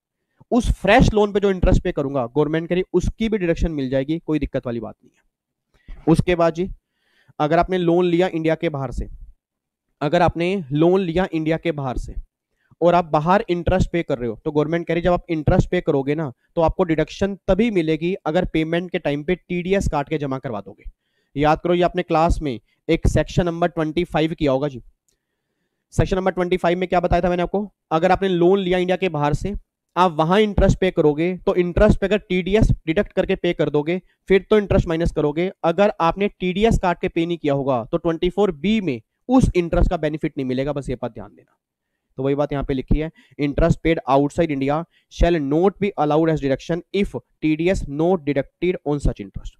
उस फ्रेश लोन पे जो इंटरेस्ट पे करूंगा गवर्नमेंट कह उसकी भी डिडक्शन मिल जाएगी, कोई दिक्कत वाली बात नहीं है। उसके बाद जी, अगर आपने लोन लिया इंडिया के बाहर से, अगर आपने लोन लिया इंडिया के बाहर से और आप बाहर इंटरेस्ट पे कर रहे हो, तो गवर्नमेंट कह रही जब आप इंटरेस्ट पे करोगे ना तो आपको डिडक्शन तभी मिलेगी अगर पेमेंट के टाइम पे टीडीएस काट के जमा करवा दोगे। याद करो, ये आपने क्लास में एक सेक्शन नंबर 25 किया होगा जी। सेक्शन नंबर 25 में क्या बताया था मैंने आपको? अगर आपने लोन लिया इंडिया के बाहर से, आप वहां इंटरेस्ट पे करोगे तो इंटरेस्ट पे अगर टीडीएस डिडक्ट करके पे कर दोगे, फिर तो इंटरेस्ट माइनस करोगे। अगर आपने टीडीएस काट के पे नहीं किया होगा तो 24B में उस इंटरेस्ट का बेनिफिट नहीं मिलेगा, बस ये बात ध्यान देना। तो वही बात यहां पे लिखी है, interest paid outside India shall not be allowed as deduction if TDS not deducted on such interest.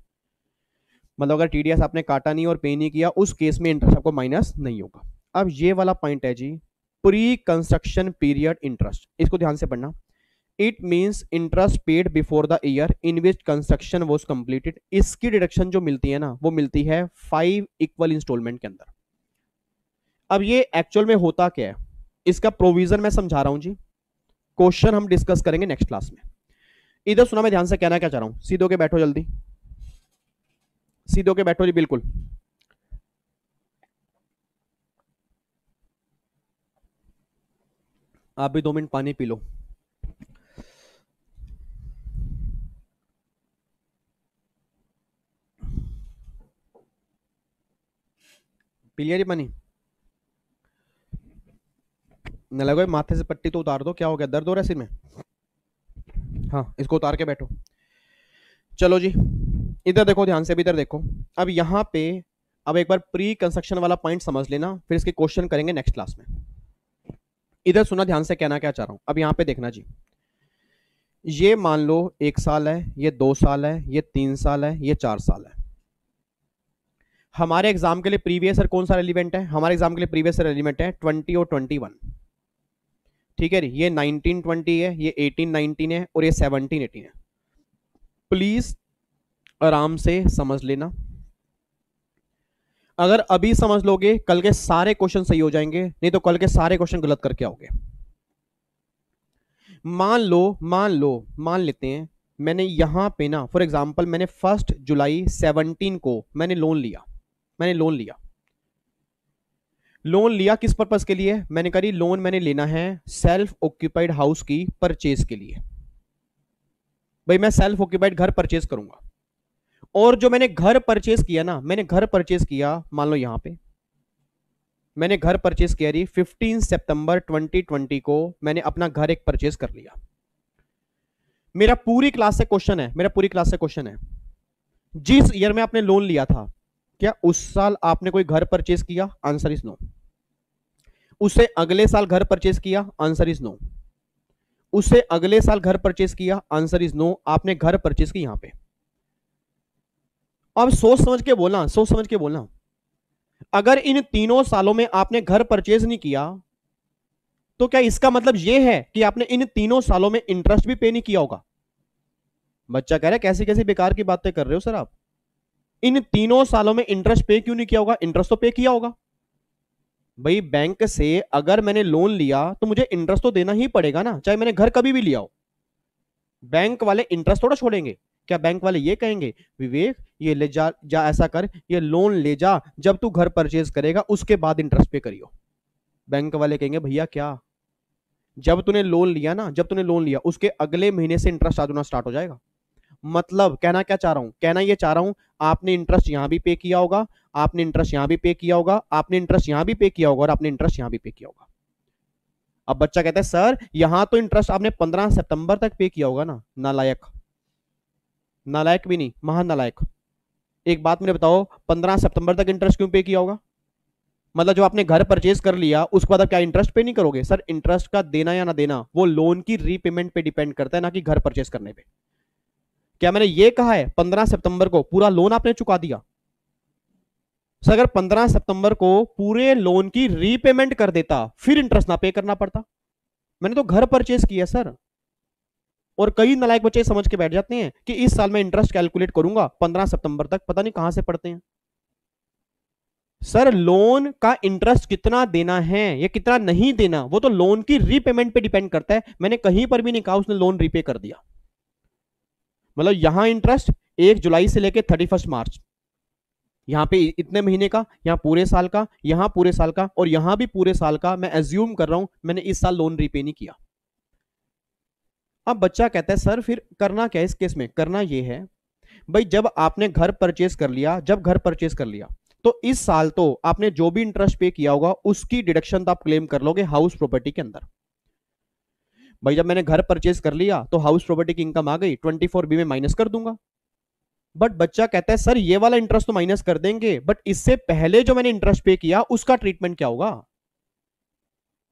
मतलब अगर टीडीएस आपने काटा नहीं और पे नहीं किया, उस केस में इंटरेस्ट आपको माइनस नहीं होगा। अब ये वाला पॉइंट है जी, प्री कंस्ट्रक्शन पीरियड इंटरेस्ट, इसको ध्यान से पढ़ना। It means interest paid before the year in which construction was completed. इसकी डिडक्शन जो मिलती है ना, वो मिलती है 5 इक्वल इंस्टॉलमेंट के अंदर। अब ये एक्चुअल में होता क्या है, इसका प्रोविजन मैं समझा रहा हूं जी, क्वेश्चन हम डिस्कस करेंगे नेक्स्ट क्लास में। इधर सुना, मैं ध्यान से कहना क्या चाह रहा हूं, सीधे होके बैठो, जल्दी सीधे होके बैठो जी, बिल्कुल। आप भी 2 मिनट पानी पी लो। पी लिया जी पानी? न लगो माथे से पट्टी तो उतार दो, क्या हो गया, दर्द हो रहा है सिर में? हाँ, इसको उतार के बैठो। चलो जी, इधर देखो ध्यान से, भी इधर देखो। अब यहां पे अब एक बार प्री कंस्ट्रक्शन वाला पॉइंट समझ लेना, फिर इसके क्वेश्चन करेंगे नेक्स्ट क्लास में। इधर सुना ध्यान से, कहना क्या चाह रहा हूं। अब यहां पे देखना जी, ये मान लो 1 साल है, ये 2 साल है, ये 3 साल है, ये 4 साल है। हमारे एग्जाम के लिए प्रीवियस ईयर कौन सा रेलिवेंट है? हमारे एग्जाम के लिए प्रीवियस ईयर रेलिवेंट है 20 और 21। ठीक है, ये 1920 है, ये 1819 है, और ये 1718 है। प्लीज आराम से समझ लेना, अगर अभी समझ लोगे कल के सारे क्वेश्चन सही हो जाएंगे, नहीं तो कल के सारे क्वेश्चन गलत करके आओगे। मान लेते हैं मैंने यहां पे ना, फॉर एग्जांपल मैंने 1 जुलाई 17 को मैंने लोन लिया, लोन लिया किस पर्पस के लिए? मैंने करी लोन मैंने लेना है सेल्फ ऑक्यूपाइड हाउस की परचेज के लिए। भाई मैं सेल्फ ऑक्यूपाइड घर परचेज करूंगा, और जो मैंने घर परचेज किया ना, मैंने घर परचेज किया, मान लो यहां पे मैंने घर परचेज किया, 15 सितंबर 2020 को मैंने अपना घर एक परचेज कर लिया। मेरा पूरी क्लास से क्वेश्चन है, जिस ईयर में आपने लोन लिया था, क्या उस साल आपने कोई घर परचेज किया? Answer is no. उससे अगले साल घर परचेज किया? Answer is no. उससे अगले साल घर परचेज किया? Answer is no. आपने घर परचेज की यहां पे। अब सोच समझ के बोलना, अगर इन 3 सालों में आपने घर परचेज नहीं किया, तो क्या इसका मतलब यह है कि आपने इन 3 सालों में इंटरेस्ट भी पे नहीं किया होगा? बच्चा कह रहा है कैसी कैसी बेकार की बातें कर रहे हो सर आप, इन 3 सालों में इंटरेस्ट पे क्यों नहीं किया होगा? इंटरेस्ट तो पे किया होगा। भाई बैंक से अगर मैंने लोन लिया तो मुझे इंटरेस्ट तो देना ही पड़ेगा ना, चाहे मैंने घर कभी भी लिया हो। बैंक वाले इंटरेस्ट थोड़ा छोड़ेंगे क्या बैंक वाले ये कहेंगे विवेक ये ले जा जा ऐसा कर, ये लोन ले जा, जब तू घर परचेज करेगा उसके बाद इंटरेस्ट पे करियो? बैंक वाले कहेंगे भैया क्या, जब तूने लोन लिया ना, जब तूने लोन लिया उसके अगले महीने से इंटरेस्ट आना स्टार्ट हो जाएगा। मतलब कहना क्या चाह रहा हूं, कहना ये चाह रहा हूं आपने इंटरेस्ट यहां भी पे किया होगा, आपने इंटरेस्ट यहां भी पे किया होगा, आपने इंटरेस्ट यहां भी पे किया होगा और आपने इंटरेस्ट यहां भी पे किया होगा। अब बच्चा कहता है सर यहां तो इंटरेस्ट आपने 15 सितंबर तक पे किया होगा ना। नालायक, नालायक भी नहीं, महान नालायक। एक बात मुझे बताओ, 15 सितंबर तक इंटरेस्ट क्यों पे किया होगा? मतलब जब आपने घर परचेज कर लिया उसके बाद आप क्या इंटरेस्ट पे नहीं करोगे? सर इंटरेस्ट का देना या ना देना वो लोन की रीपेमेंट पे डिपेंड करता है, ना कि घर परचेज करने पे। क्या मैंने ये कहा है 15 सितंबर को पूरा लोन आपने चुका दिया? सर अगर 15 सितंबर को पूरे लोन की रीपेमेंट कर देता फिर इंटरेस्ट ना पे करना पड़ता। मैंने तो घर परचेज किया सर। और कई नालायक बच्चे समझ के बैठ जाते हैं कि इस साल मैं इंटरेस्ट कैलकुलेट करूंगा 15 सितंबर तक, पता नहीं कहां से पढ़ते हैं। सर लोन का इंटरेस्ट कितना देना है या कितना नहीं देना वो तो लोन की रीपेमेंट पे डिपेंड करता है। मैंने कहीं पर भी नहीं कहा उसने लोन रीपे कर दिया। मतलब यहां इंटरेस्ट 1 जुलाई से लेकर 31 मार्च, यहां पे इतने महीने का, यहां पूरे साल का, यहां पूरे साल का और यहां भी पूरे साल का। मैं एज्यूम कर रहा हूं मैंने इस साल लोन रीपे नहीं किया। अब बच्चा कहता है सर फिर करना क्या इस केस में? करना ये है भाई जब आपने घर परचेज कर लिया, जब घर परचेज कर लिया तो इस साल तो आपने जो भी इंटरेस्ट पे किया होगा उसकी डिडक्शन तो आप क्लेम कर लोगे हाउस प्रॉपर्टी के अंदर। भाई जब मैंने घर परचेज कर लिया तो हाउस प्रॉपर्टी की इनकम आ गई, 24B में माइनस कर दूंगा। बट बच्चा कहता है सर ये वाला इंटरेस्ट तो माइनस कर देंगे बट इससे पहले जो मैंने इंटरेस्ट पे किया उसका ट्रीटमेंट क्या होगा?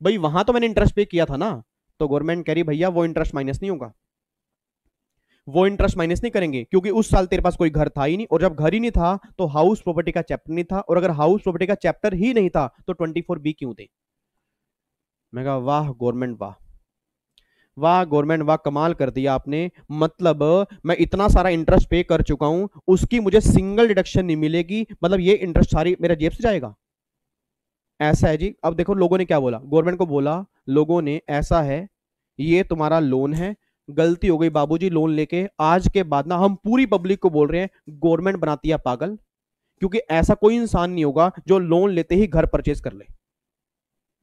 भाई वहां तो मैंने इंटरेस्ट पे किया था ना। तो गवर्नमेंट कह रही भैया वो इंटरेस्ट माइनस नहीं होगा, वो इंटरेस्ट माइनस नहीं करेंगे क्योंकि उस साल तेरे पास कोई घर था ही नहीं, और जब घर ही नहीं था तो हाउस प्रॉपर्टी का चैप्टर नहीं था, और अगर हाउस प्रॉपर्टी का चैप्टर ही नहीं था तो 24B क्यों दे? मैं कहा वाह गवर्नमेंट वाह, वाह गवर्नमेंट वाह, कमाल कर दिया आपने। मतलब मैं इतना सारा इंटरेस्ट पे कर चुका हूं उसकी मुझे सिंगल डिडक्शन नहीं मिलेगी, मतलब ये इंटरेस्ट सारी मेरे जेब से जाएगा। ऐसा है जी। अब देखो लोगों ने क्या बोला, गवर्नमेंट को बोला लोगों ने ऐसा है ये तुम्हारा लोन है, गलती हो गई बाबूजी लोन लेके, आज के बाद ना हम पूरी पब्लिक को बोल रहे हैं गवर्नमेंट बनाती है पागल, क्योंकि ऐसा कोई इंसान नहीं होगा जो लोन लेते ही घर परचेज कर ले।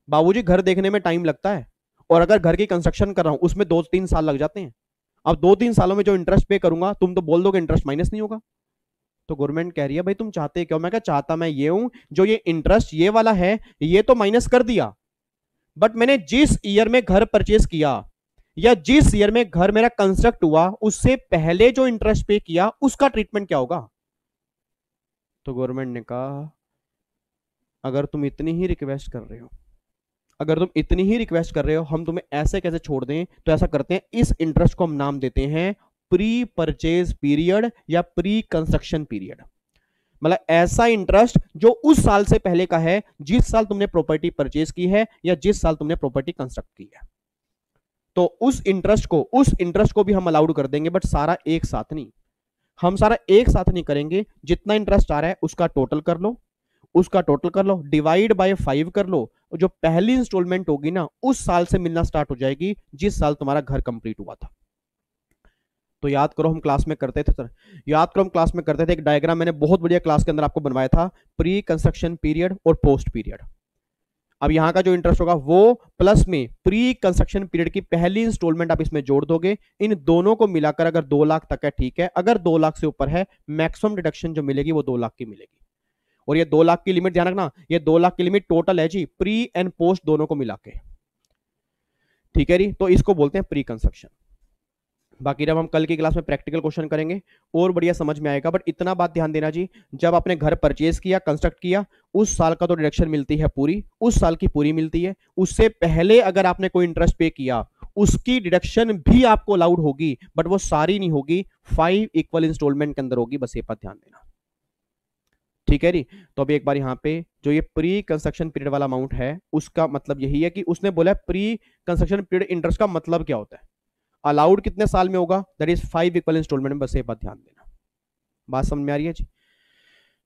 बाबूजी घर देखने में टाइम लगता है, और अगर घर की कंस्ट्रक्शन कर रहा हूं उसमें 2-3 साल लग जाते हैं। अब 2-3 सालों में जो इंटरेस्ट पे करूंगा तुम तो बोल दोगे इंटरेस्ट माइनस नहीं होगा। तो गवर्नमेंट कह रही है भाई तुम चाहते क्यों? मैं क्या चाहता, मैं ये हूं जो ये इंटरेस्ट ये वाला है ये तो माइनस कर दिया, बट मैंने जिस ईयर में घर परचेज किया या जिस ईयर में घर मेरा कंस्ट्रक्ट हुआ उससे पहले जो इंटरेस्ट पे किया उसका ट्रीटमेंट क्या होगा? तो गवर्नमेंट ने कहा अगर तुम इतनी ही रिक्वेस्ट कर रहे हो, अगर तुम इतनी ही रिक्वेस्ट कर रहे हो हम तुम्हें ऐसे कैसे छोड़ दें, तो ऐसा करते हैं इस इंटरेस्ट को हम नाम देते हैं प्री परचेज पीरियड या प्री कंस्ट्रक्शन पीरियड। मतलब ऐसा इंटरेस्ट जो उस साल से पहले का है जिस साल तुमने प्रॉपर्टी परचेज की है या जिस साल तुमने प्रॉपर्टी कंस्ट्रक्ट की है। तो उस इंटरेस्ट को भी हम अलाउड कर देंगे, बट सारा एक साथ नहीं। हम सारा एक साथ नहीं करेंगे, जितना इंटरेस्ट आ रहा है उसका टोटल कर लो, उसका टोटल कर लो डिवाइड बाय 5 कर लो, जो पहली इंस्टॉलमेंट होगी ना उस साल से मिलना स्टार्ट हो जाएगी जिस साल तुम्हारा घर कंप्लीट हुआ था। तो याद करो हम क्लास में करते थे सर, याद करो हम क्लास में करते थे, एक डायग्राम मैंने बहुत बढ़िया क्लास के अंदर आपको बनवाया था, प्री कंस्ट्रक्शन पीरियड और पोस्ट पीरियड। अब यहां का जो इंटरेस्ट होगा वो प्लस में प्री कंस्ट्रक्शन पीरियड की पहली इंस्टॉलमेंट आप इसमें जोड़ दोगे, इन दोनों को मिलाकर अगर 2 लाख तक है ठीक है, अगर 2 लाख से ऊपर है मैक्सिमम डिडक्शन जो मिलेगी वो 2 लाख की मिलेगी। और ये 2 लाख की लिमिट ध्यान रखना, ये 2 लाख की लिमिट टोटल है जी, प्री एंड पोस्ट दोनों को मिला के, ठीक है जी। तो इसको बोलते हैं प्री कंस्ट्रक्शन। बाकी जब हम कल की क्लास में प्रैक्टिकल क्वेश्चन करेंगे और बढ़िया समझ में आएगा, बट इतना बात ध्यान देना जी, जब आपने घर परचेज किया कंस्ट्रक्ट किया उस साल का तो डिडक्शन मिलती है पूरी, उस साल की पूरी मिलती है, उससे पहले अगर आपने कोई इंटरेस्ट पे किया उसकी डिडक्शन भी आपको अलाउड होगी, बट वो सारी नहीं होगी, 5 इक्वल इंस्टॉलमेंट के अंदर होगी, बस ये पर ध्यान देना, ठीक है जी। तो अभी एक बार यहाँ पे जो ये प्री कंस्ट्रक्शन पीरियड वाला अमाउंट है उसका मतलब यही है कि उसने बोला प्री कंस्ट्रक्शन पीरियड इंटरेस्ट का मतलब क्या होता है, अलाउड कितने साल में होगा, दैट इज 5 इक्वल इंस्टॉलमेंट में, बस ये बात ध्यान देना। बात समझ में आ रही है जी?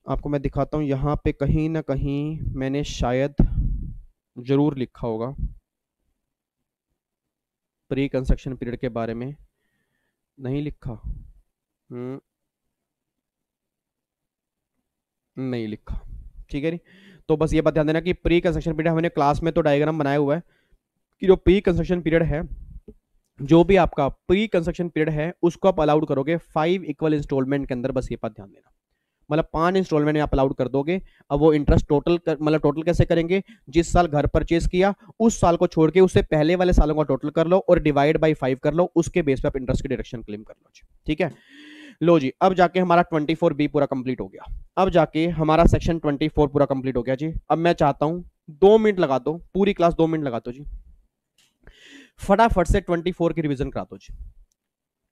आपको मैं दिखाता हूं यहां पे कहीं ना कहीं मैंने शायद जरूर लिखा होगा प्री कंस्ट्रक्शन पीरियड के बारे में, नहीं लिखा, नहीं लिखा, ठीक है। नहीं, तो बस ये बात ध्यान देना कि प्री कंस्ट्रक्शन पीरियड हमने क्लास में तो डायग्राम बनाया हुआ है कि जो प्री कंस्ट्रक्शन पीरियड है, जो भी आपका प्री कंस्ट्रक्शन पीरियड है उसको आप अलाउड करोगे 5 इक्वल इंस्टॉलमेंट के अंदर। बस ये बात ध्यान देना, मतलब 5 इंस्टॉलमेंट में आप अलाउड कर दोगे। अब वो इंटरेस्ट टोटल मतलब टोटल कैसे करेंगे, जिस साल घर परचेज किया उस साल को छोड़ के उससे पहले वाले सालों का टोटल कर लो और डिवाइड बाई 5 कर लो, उसके बेस पे आप इंटरेस्ट की डिडक्शन क्लेम कर लो। ठीक है, लो जी, अब जाके हमारा 24B पूरा कंप्लीट हो गया। अब जाके हमारा सेक्शन 24 पूरा कंप्लीट हो गया जी। अब मैं चाहता हूं 2 मिनट लगा दो, पूरी क्लास 2 मिनट लगा दो जी, फटाफट से 24 की रिवीजन करा दो जी।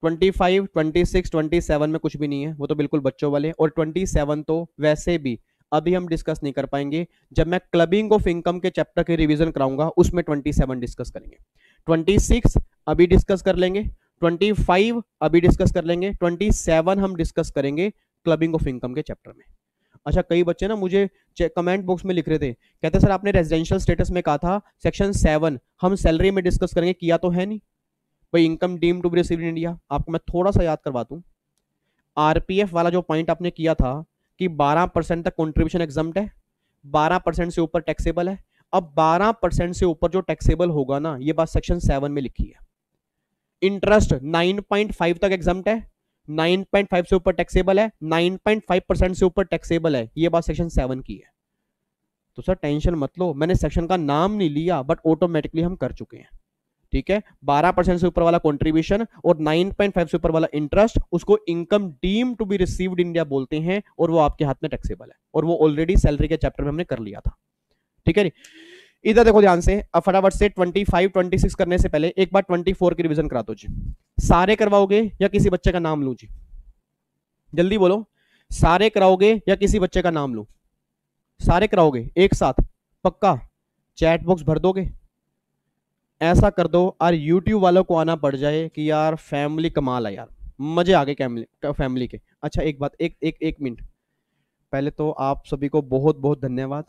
25, 26, 27 में कुछ भी नहीं है, वो तो बिल्कुल बच्चों वाले, और 27 तो वैसे भी अभी हम डिस्कस नहीं कर पाएंगे। जब मैं क्लबिंग ऑफ इनकम के चैप्टर की रिवीजन कराऊंगा उसमें 27 डिस्कस करेंगे, 26 अभी डिस्कस कर लेंगे, 25 अभी डिस्कस कर लेंगे, 27 हम डिस्कस करेंगे क्लबिंग ऑफ इनकम के चैप्टर में। अच्छा, कई बच्चे ना मुझे कमेंट बॉक्स में लिख रहे थे, कहते सर आपने रेजिडेंशियल स्टेटस में कहा था सेक्शन 7 हम सैलरी में डिस्कस करेंगे, किया तो है नहीं भाई। Income deem to be received in India, आपको मैं थोड़ा सा याद करवा दूं, आरपीएफ वाला जो पॉइंट आपने किया था कि 12% तक कंट्रीब्यूशन एग्जम्प्ट है, 12% से ऊपर टैक्सेबल है। अब 12% से ऊपर जो टैक्सेबल होगा ना, ये बात सेक्शन 7 में लिखी है। इंटरेस्ट 9.5 तक एग्जम्प्ट है, 9.5 से ऊपर टैक्सेबल है, 9.5% से ऊपर टैक्सेबल है, ये बात सेक्शन 7 की है। तो सर टेंशन मत लो, मैंने सेक्शन का नाम नहीं लिया बट ऑटोमेटिकली हम कर चुके हैं। ठीक है, 12% से ऊपर वाला कंट्रीब्यूशन और 9.5 से ऊपर वाला इंटरेस्ट, उसको income deem to be received India बोलते हैं, और वो आपके हाथ में टैक्सेबल है, और वो ऑलरेडी सैलरी के चैप्टर में हमने कर लिया था। ठीक है, इधर देखो ध्यान से। अब फटाफट से 25, 26 करने से पहले एक बार 24 की रिवीजन करा दो जी। सारे करवाओगे या किसी बच्चे का नाम लूं जी, जल्दी बोलो, सारे कराओगे या किसी बच्चे का नाम लूं? सारे कराओगे एक साथ, पक्का? चैट बॉक्स भर दोगे? ऐसा कर दो और यूट्यूब वालों को आना पड़ जाए कि यार फैमिली कमाल है यार, मजे आ गए फैमिली के। अच्छा एक बात, एक मिनट, पहले तो आप सभी को बहुत बहुत धन्यवाद।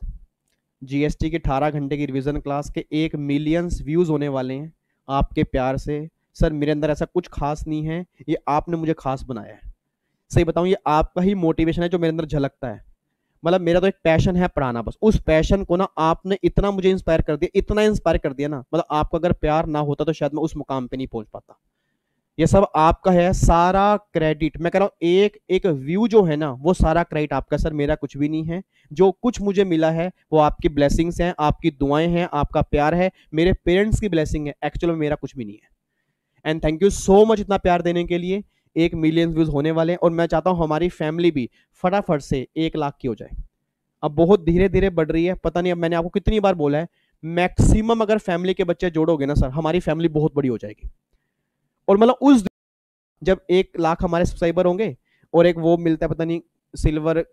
जीएसटी की 18 घंटे की रिवीजन क्लास के 1 मिलियन व्यूज होने वाले हैं आपके प्यार से। सर मेरे अंदर ऐसा कुछ खास नहीं है, ये आपने मुझे खास बनाया है। सही बताऊं, ये आपका ही मोटिवेशन है जो मेरे अंदर झलकता है। मतलब मेरा तो एक पैशन है पढ़ाना, बस उस पैशन को ना आपने इतना मुझे इंस्पायर कर दिया, इतना इंस्पायर कर दिया ना, मतलब आपका अगर प्यार ना होता तो शायद मैं उस मुकाम पे नहीं पहुंच पाता। ये सब आपका है, सारा क्रेडिट मैं कह रहा हूं, एक एक व्यू जो है ना वो सारा क्रेडिट आपका सर, मेरा कुछ भी नहीं है। जो कुछ मुझे मिला है वो आपकी ब्लेसिंग्स हैं, आपकी दुआएं हैं, आपका प्यार है, मेरे पेरेंट्स की ब्लेसिंग है, एक्चुअल में मेरा कुछ भी नहीं है। And thank you so much इतना प्यार देने के लिए। 1 मिलियन व्यूज होने वाले हैं और मैं चाहता हूं हमारी फैमिली भी फटाफट से 1 लाख की हो जाए। अब बहुत धीरे धीरे बढ़ रही है, पता नहीं अब मैंने आपको कितनी बार बोला है, मैक्सिमम अगर फैमिली के बच्चे जोड़ोगे ना सर, हमारी फैमिली बहुत बड़ी हो जाएगी। और मतलब उस जब 1 लाख हमारे सब्सक्राइबर होंगे और एक वो मिलता है पता नहीं सिल्वर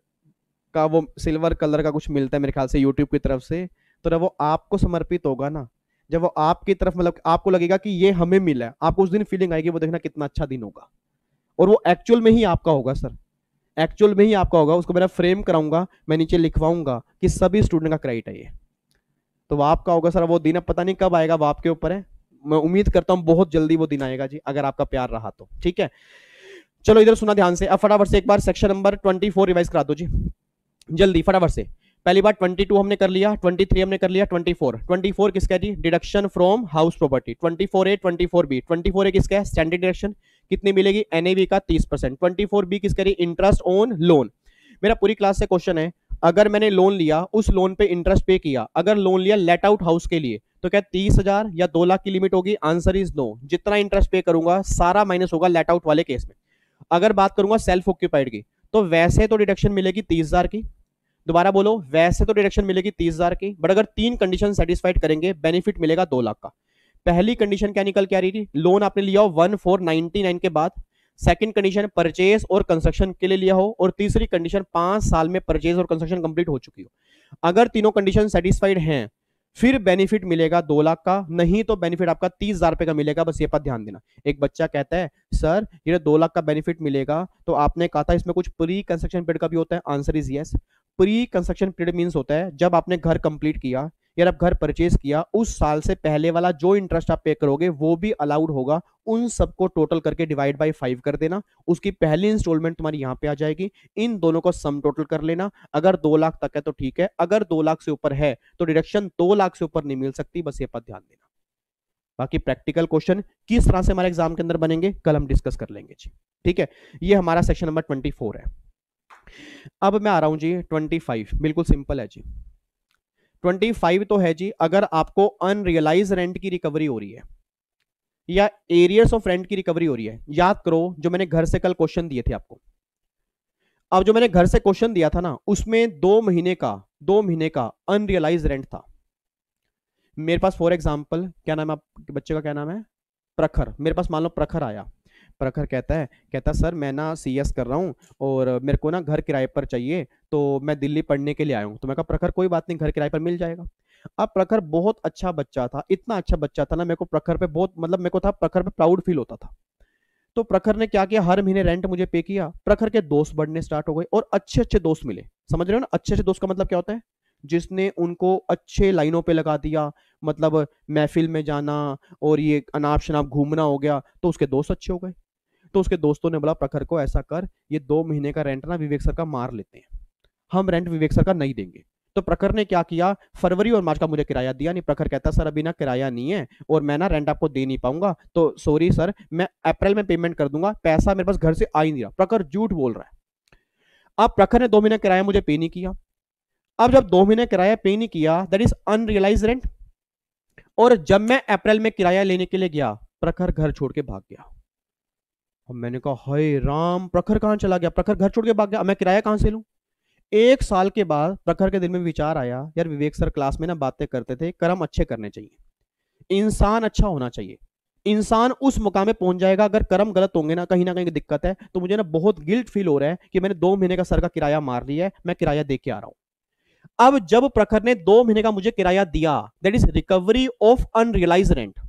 का, वो सिल्वर कलर का कुछ मिलता है मेरे ख्याल से यूट्यूब की तरफ से, तो जब वो आपको समर्पित होगा ना, जब वो आपकी तरफ मतलब आपको लगेगा कि ये हमें मिला है, आपको उस दिन फीलिंग आएगी, वो देखना कितना अच्छा दिन होगा। और वो एक्चुअल में ही आपका होगा सर, एक्चुअल में ही आपका होगा। उसको मेरा फ्रेम कराऊंगा, मैं नीचे लिखवाऊंगा कि सभी स्टूडेंट का क्रेडिट है ये, तो वो आपका होगा सर। वो दिन अब पता नहीं कब आएगा, वो आपके ऊपर है। मैं उम्मीद करता हूं बहुत जल्दी वो दिन आएगा जी, अगर आपका प्यार रहा तो। ठीक है, चलो इधर सुना ध्यान से। अब फटाफट से एक बार सेक्शन नंबर 24 रिवाइज करा दो जी, जल्दी फटाफट से। पहली बार 22 हमने कर लिया, 23 हमने कर लिया, 24 किसका है जी? Deduction from house property. 24A 24B, 24A किसका है? स्टैंडर्ड डिडक्शन, कितनी मिलेगी? एनएवी का 30%। 24B किसका है? Interest on loan. मेरा पूरी क्लास से क्वेश्चन है, अगर मैंने लोन लिया, उस लोन पे इंटरेस्ट पे किया, अगर लोन लिया लेट आउट हाउस के लिए, तो क्या 30,000 या 2 लाख की लिमिट होगी? Answer is no. जितना इंटरेस्ट पे करूंगा सारा माइनस होगा लेट आउट वाले केस में। अगर बात करूंगा सेल्फ ऑक्यूपाइड की, तो वैसे तो डिडक्शन मिलेगी 30,000 की, दोबारा बोलो, वैसे तो डिडक्शन मिलेगी 30,000 की, बट अगर 3 कंडीशन सेटिस्फाइड करेंगे बेनिफिट मिलेगा 2 लाख का। पहली कंडीशन क्या निकल के आ रही थी? लोन आपने लिया हो 1499 के बाद, सेकंड कंडीशन परचेज और कंस्ट्रक्शन के लिए लिया हो, और तीसरी कंडीशन 5 साल में परचेज और कंस्ट्रक्शन कंप्लीट हो चुकी हो। अगर तीनों कंडीशन सेटिस्फाइड हैं फिर बेनिफिट मिलेगा 2 लाख का, नहीं तो बेनिफिट आपका 30,000 रुपए का मिलेगा। बस ये पर ध्यान देना। एक बच्चा कहता है सर ये 2 लाख का बेनिफिट मिलेगा, तो आपने कहा था इसमें कुछ प्री कंस्ट्रक्शन पीरियड का भी होता है? Answer is yes. Pre construction period means होता है जब आपने घर कंप्लीट किया, यार आप घर परचेज किया, उस साल से पहले वाला जो इंटरेस्ट आप पे करोगे वो भी अलाउड होगा, उन सबको टोटल करके डिवाइड बाय 5 कर देना, उसकी पहली इंस्टॉलमेंट तुम्हारी यहाँ पे आ जाएगी, इन दोनों को सम टोटल कर लेना, अगर 2 लाख तक है तो ठीक है, अगर 2 लाख से ऊपर है तो डिडक्शन 2 लाख से ऊपर नहीं मिल सकती, बस ये पर ध्यान देना। बाकी प्रैक्टिकल क्वेश्चन किस तरह से हमारे एग्जाम के अंदर बनेंगे कल हम डिस्कस कर लेंगे जी, ठीक है। ये हमारा सेक्शन नंबर 24 है। अब मैं आ रहा हूं जी 25, बिल्कुल सिंपल है जी। 25 तो है जी, अगर आपको अनरियलाइज रेंट की रिकवरी हो रही है या एरियर्स ऑफ रेंट की रिकवरी हो रही है, याद करो जो मैंने घर से कल क्वेश्चन दिए थे आपको, अब जो मैंने घर से क्वेश्चन दिया था ना उसमें 2 महीने का अनरियलाइज रेंट था। मेरे पास फॉर एग्जाम्पल, क्या नाम है आपके बच्चे का, क्या नाम है, प्रखर, मेरे पास मान लो प्रखर आया, प्रखर कहता है सर मैं ना सीएस कर रहा हूँ और मेरे को ना घर किराए पर चाहिए, तो मैं दिल्ली पढ़ने के लिए आया हूँ। तो मैं कहा प्रखर कोई बात नहीं, घर किराए पर मिल जाएगा। अब प्रखर बहुत अच्छा बच्चा था, इतना अच्छा बच्चा था ना, मेरे को प्रखर पे बहुत, मतलब मेरे को था प्रखर पे प्राउड फील होता था। तो प्रखर ने क्या किया, हर महीने रेंट मुझे पे किया, प्रखर के दोस्त बढ़ने स्टार्ट हो गए और अच्छे अच्छे दोस्त मिले। समझ रहे हो ना, अच्छे अच्छे दोस्त का मतलब क्या होता है, जिसने उनको अच्छे लाइनों पे लगा दिया, मतलब महफिल में जाना और ये अनाप शनाप घूमना हो गया, तो उसके दोस्त अच्छे हो गए। तो उसके दोस्तों ने बोला प्रखर को ऐसा कर, ये 2 महीने का रेंट ना विवेक सर का मार लेते हैं, हम रेंट विवेक सर का नहीं देंगे। तो प्रखर ने क्या किया, फरवरी और मार्च का मुझे किराया दिया नहीं। प्रखर कहता सर अभी ना किराया नहीं है और मैं ना रेंट आपको दे नहीं पाऊंगा, तो सॉरी सर मैं अप्रैल में पेमेंट कर दूंगा, पैसा मेरे पास घर से आ ही नहीं रहा। प्रखर झूठ बोल रहा है। अब प्रखर ने 2 महीने किराया मुझे पे नहीं किया। अब जब 2 महीने किराया पे नहीं किया, दैट इज अनरियलाइज रेंट। और जब मैं अप्रैल में किराया लेने के लिए गया, प्रखर घर छोड़ के भाग गया। अब मैंने कहा हाय राम, प्रखर कहां चला गया, प्रखर घर छोड़ के भाग गया, मैं किराया कहां से लूं। 1 साल के बाद प्रखर के दिल में विचार आया, यार विवेक सर क्लास में ना बातें करते थे कर्म अच्छे करने चाहिए, इंसान अच्छा होना चाहिए, इंसान उस मुकाम में पहुंच जाएगा अगर कर्म गलत होंगे ना कहीं दिक्कत है। तो मुझे ना बहुत गिल्ट फील हो रहा है कि मैंने 2 महीने का सर का किराया मार लिया है, मैं किराया दे के आ रहा हूं। अब जब प्रखर ने 2 महीने का मुझे किराया दिया, that is recovery of unrealise rent.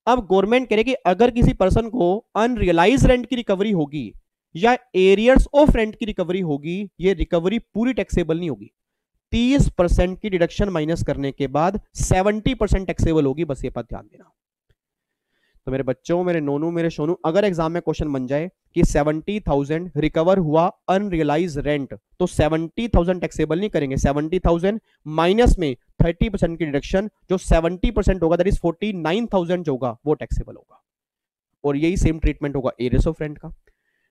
अब गवर्नमेंट कह रही कि अगर किसी पर्सन को अनरियलाइज रेंट की रिकवरी होगी या एरियर्स ऑफ रेंट की रिकवरी होगी, ये रिकवरी पूरी टैक्सेबल नहीं होगी, 30% की डिडक्शन माइनस करने के बाद 70% टैक्सेबल होगी, बस ये बात ध्यान देना। तो मेरे बच्चों, मेरे नोनू, मेरे सोनू, अगर एग्जाम में क्वेश्चन बन जाए कि 70,000 रिकवर हुआ अनरियलाइज रेंट, तो 70,000 टैक्सेबल नहीं करेंगे, 70,000 माइनस में 30% की डिडक्शन, जो 70% होगा दैट इज 49,000 जो होगा वो टैक्सेबल होगा। और यही सेम ट्रीटमेंट होगा एरियर्स ऑफ रेंट का।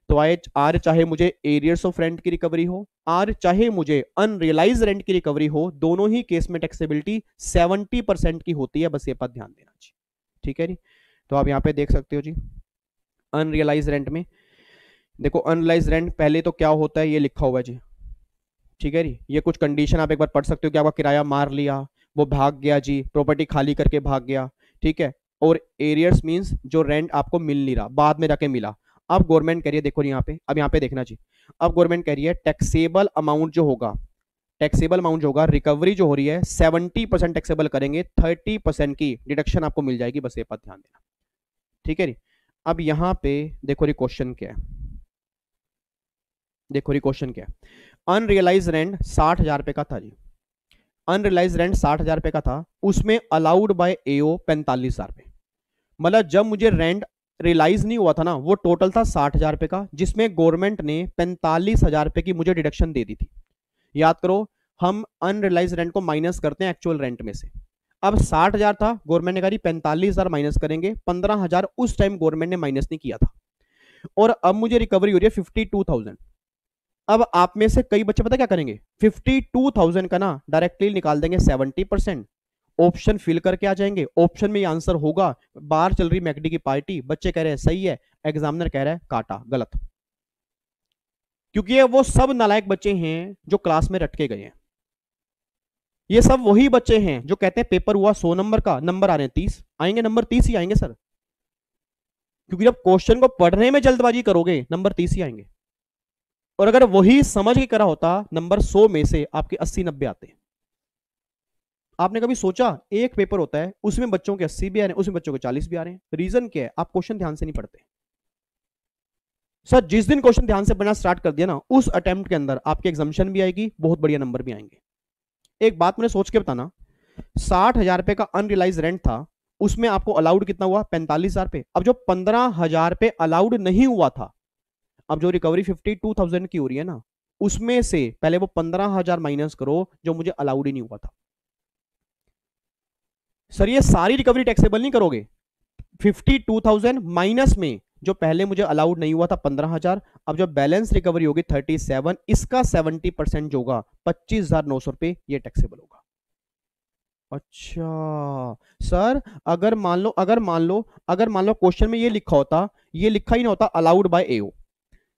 तो आर चाहे मुझे एरियर्स ऑफ रेंट की रिकवरी हो, आर चाहे मुझे अनरियलाइज रेंट की रिकवरी हो, दोनों ही केस में टैक्सेबिलिटी 70% की होती है, बस ये बात ध्यान देना चाहिए, ठीक है जी। तो आप यहाँ पे देख सकते हो जी, अनरियलाइज रेंट में देखो, अनरियलाइज रेंट पहले तो क्या होता है ये लिखा हुआ है जी, ठीक है जी। ये कुछ कंडीशन आप एक बार पढ़ सकते हो कि आपका किराया मार लिया, वो भाग गया जी, प्रॉपर्टी खाली करके भाग गया, ठीक है। और एरियर्स मींस जो रेंट आपको मिल नहीं रहा, बाद में जाके मिला। अब गवर्नमेंट कह रही है, देखो यहाँ पे, अब यहाँ पे देखना जी, अब गवर्नमेंट कह रही है टैक्सेबल अमाउंट जो होगा, टैक्सेबल अमाउंट जो होगा, रिकवरी जो हो रही है 70% टैक्सेबल करेंगे, 30% की डिडक्शन आपको मिल जाएगी, बस ये बात ध्यान देना, ठीक है जी। अब यहाँ पे देखो री क्वेश्चन क्या है, देखो री क्वेश्चन क्या है, अनरियलाइज रेंट 60,000 रुपए का था जी, अनरियलाइज रेंट 60,000 रुपए का था, उसमें अलाउड बाय एओ 45,000 रुपए, मतलब जब मुझे रेंट रियलाइज नहीं हुआ था ना, वो टोटल था 60,000 रुपए का, जिसमें गवर्नमेंट ने 45,000 रुपए की मुझे डिडक्शन दे दी थी। याद करो, हम अनरियलाइज रेंट को माइनस करते हैं एक्चुअल रेंट में से। अब 60,000 था, गवर्नमेंट ने कहा 45,000 माइनस करेंगे, 15,000 उस टाइम गवर्नमेंट ने माइनस नहीं किया था, और अब मुझे रिकवरी हो रही है 52,000। अब आप में से कई बच्चे पता क्या करेंगे, 52,000 का ना डायरेक्टली निकाल देंगे 70%, ऑप्शन फिल करके आ जाएंगे, ऑप्शन में ये आंसर होगा, बाहर चल रही मैकडी की पार्टी, बच्चे कह रहे हैं सही है, एग्जामिनर कह रहा है काटा गलत, क्योंकि ये वो सब नालायक बच्चे हैं जो क्लास में रटके गए हैं। ये सब वही बच्चे हैं जो कहते हैं पेपर हुआ 100 नंबर का, नंबर आ रहे हैं 30, आएंगे नंबर 30 ही आएंगे सर, क्योंकि जब क्वेश्चन को पढ़ने में जल्दबाजी करोगे नंबर 30 ही आएंगे, और अगर वही समझ के करा होता नंबर 100 में से आपके 80-90 आते। आपने कभी सोचा एक पेपर होता है उसमें बच्चों के 80 भी आ रहे हैं, उसमें बच्चों के 40 भी आ रहे हैं, रीजन क्या है, आप क्वेश्चन ध्यान से नहीं पढ़ते। सर जिस दिन क्वेश्चन ध्यान से पढ़ना स्टार्ट कर दिया ना, उस अटेम्प्ट के अंदर आपके एग्जामिशन भी आएगी, बहुत बढ़िया नंबर भी आएंगे। एक बात मैंने सोच के बताना, 60,000 रुपए का अनरियलाइज रेंट था, उसमें आपको अलाउड कितना हुआ? 45,000 पे। अब जो 15,000 पे अलाउड नहीं हुआ था, अब जो रिकवरी 52,000 की हो रही है ना, उसमें से पहले वो 15,000 माइनस करो जो मुझे अलाउड ही नहीं हुआ था। सर ये सारी रिकवरी टैक्सेबल नहीं करोगे? 52,000 माइनस में जो पहले मुझे अलाउड नहीं हुआ था 15,000, अब जो बैलेंस रिकवरी होगी 37, इसका 70% जो होगा 25,900 रुपए, ये टैक्सेबल होगा। अच्छा सर, अगर मान लो क्वेश्चन में ये लिखा होता, ये लिखा ही ना होता अलाउड बाय एओ,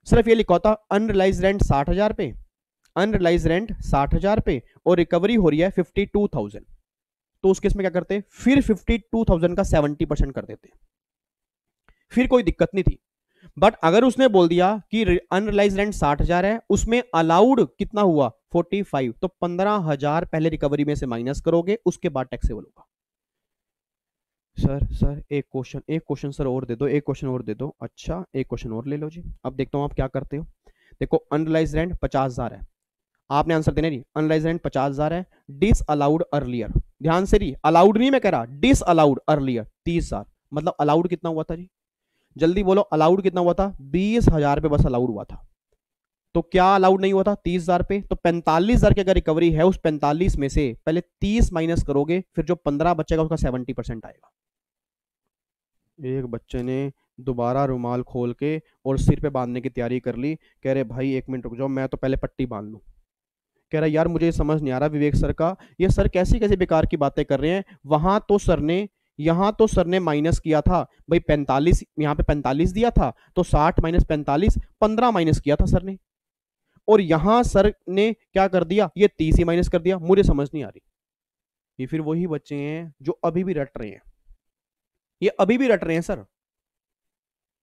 सिर्फ ये लिखा होता अनरियलाइज रेंट 60,000 पे, अनरियलाइज रेंट 60,000 पे और रिकवरी हो रही है 52,000, तो उस केस में क्या करते? फिर 52,000 का 70% कर देते, फिर कोई दिक्कत नहीं थी। बट अगर उसने बोल दिया कि अनरियलाइज रेंट 60,000 है, उसमें अलाउड कितना हुआ? 45, तो 15,000 पहले रिकवरी में से माइनस करोगे, उसके बाद टैक्सेबल होगा। सर एक क्वेश्चन सर और दे दो, एक क्वेश्चन और दे दो। अच्छा एक क्वेश्चन और ले लो जी, अब देखता हूं आप क्या करते हो। देखो अनरियलाइज रेंट 50,000 है, आपने आंसर देना नहीं, अनरियलाइज रेंट 50,000 है, डिस अलाउड अर्लियर, ध्यान से नहीं, अलाउड नहीं मैं कह रहा, डिस अलाउड अर्लियर 30,000, मतलब अलाउड कितना हुआ था जी? जल्दी बोलो, अलाउड कितना हुआ था? 20,000 पे बस अलाउड हुआ था। तो क्या अलाउड नहीं हुआ था? 30,000 पे। तो 45,000 की अगर रिकवरी है, उस 45 में से पहले 30 माइनस करोगे, फिर जो 15 बचेगा उसका 70% आएगा। एक बच्चे ने दोबारा रुमाल खोल के और सिर पे बांधने की तैयारी कर ली, कह रहे भाई 1 मिनट रुक जाओ, मैं तो पहले पट्टी बांध लूं। कह रहा यार मुझे समझ नहीं आ रहा विवेक सर का, ये सर कैसी कैसी बेकार की बातें कर रहे हैं, यहां तो सर ने माइनस किया था भाई 45, यहां पे 45 दिया था, तो 60 माइनस 45, 15 माइनस किया था सर ने, और यहां सर ने क्या कर दिया? ये 30 ही माइनस कर दिया, मुझे समझ नहीं आ रही। ये फिर वही बच्चे हैं जो अभी भी रट रहे हैं, ये अभी भी रट रहे हैं सर,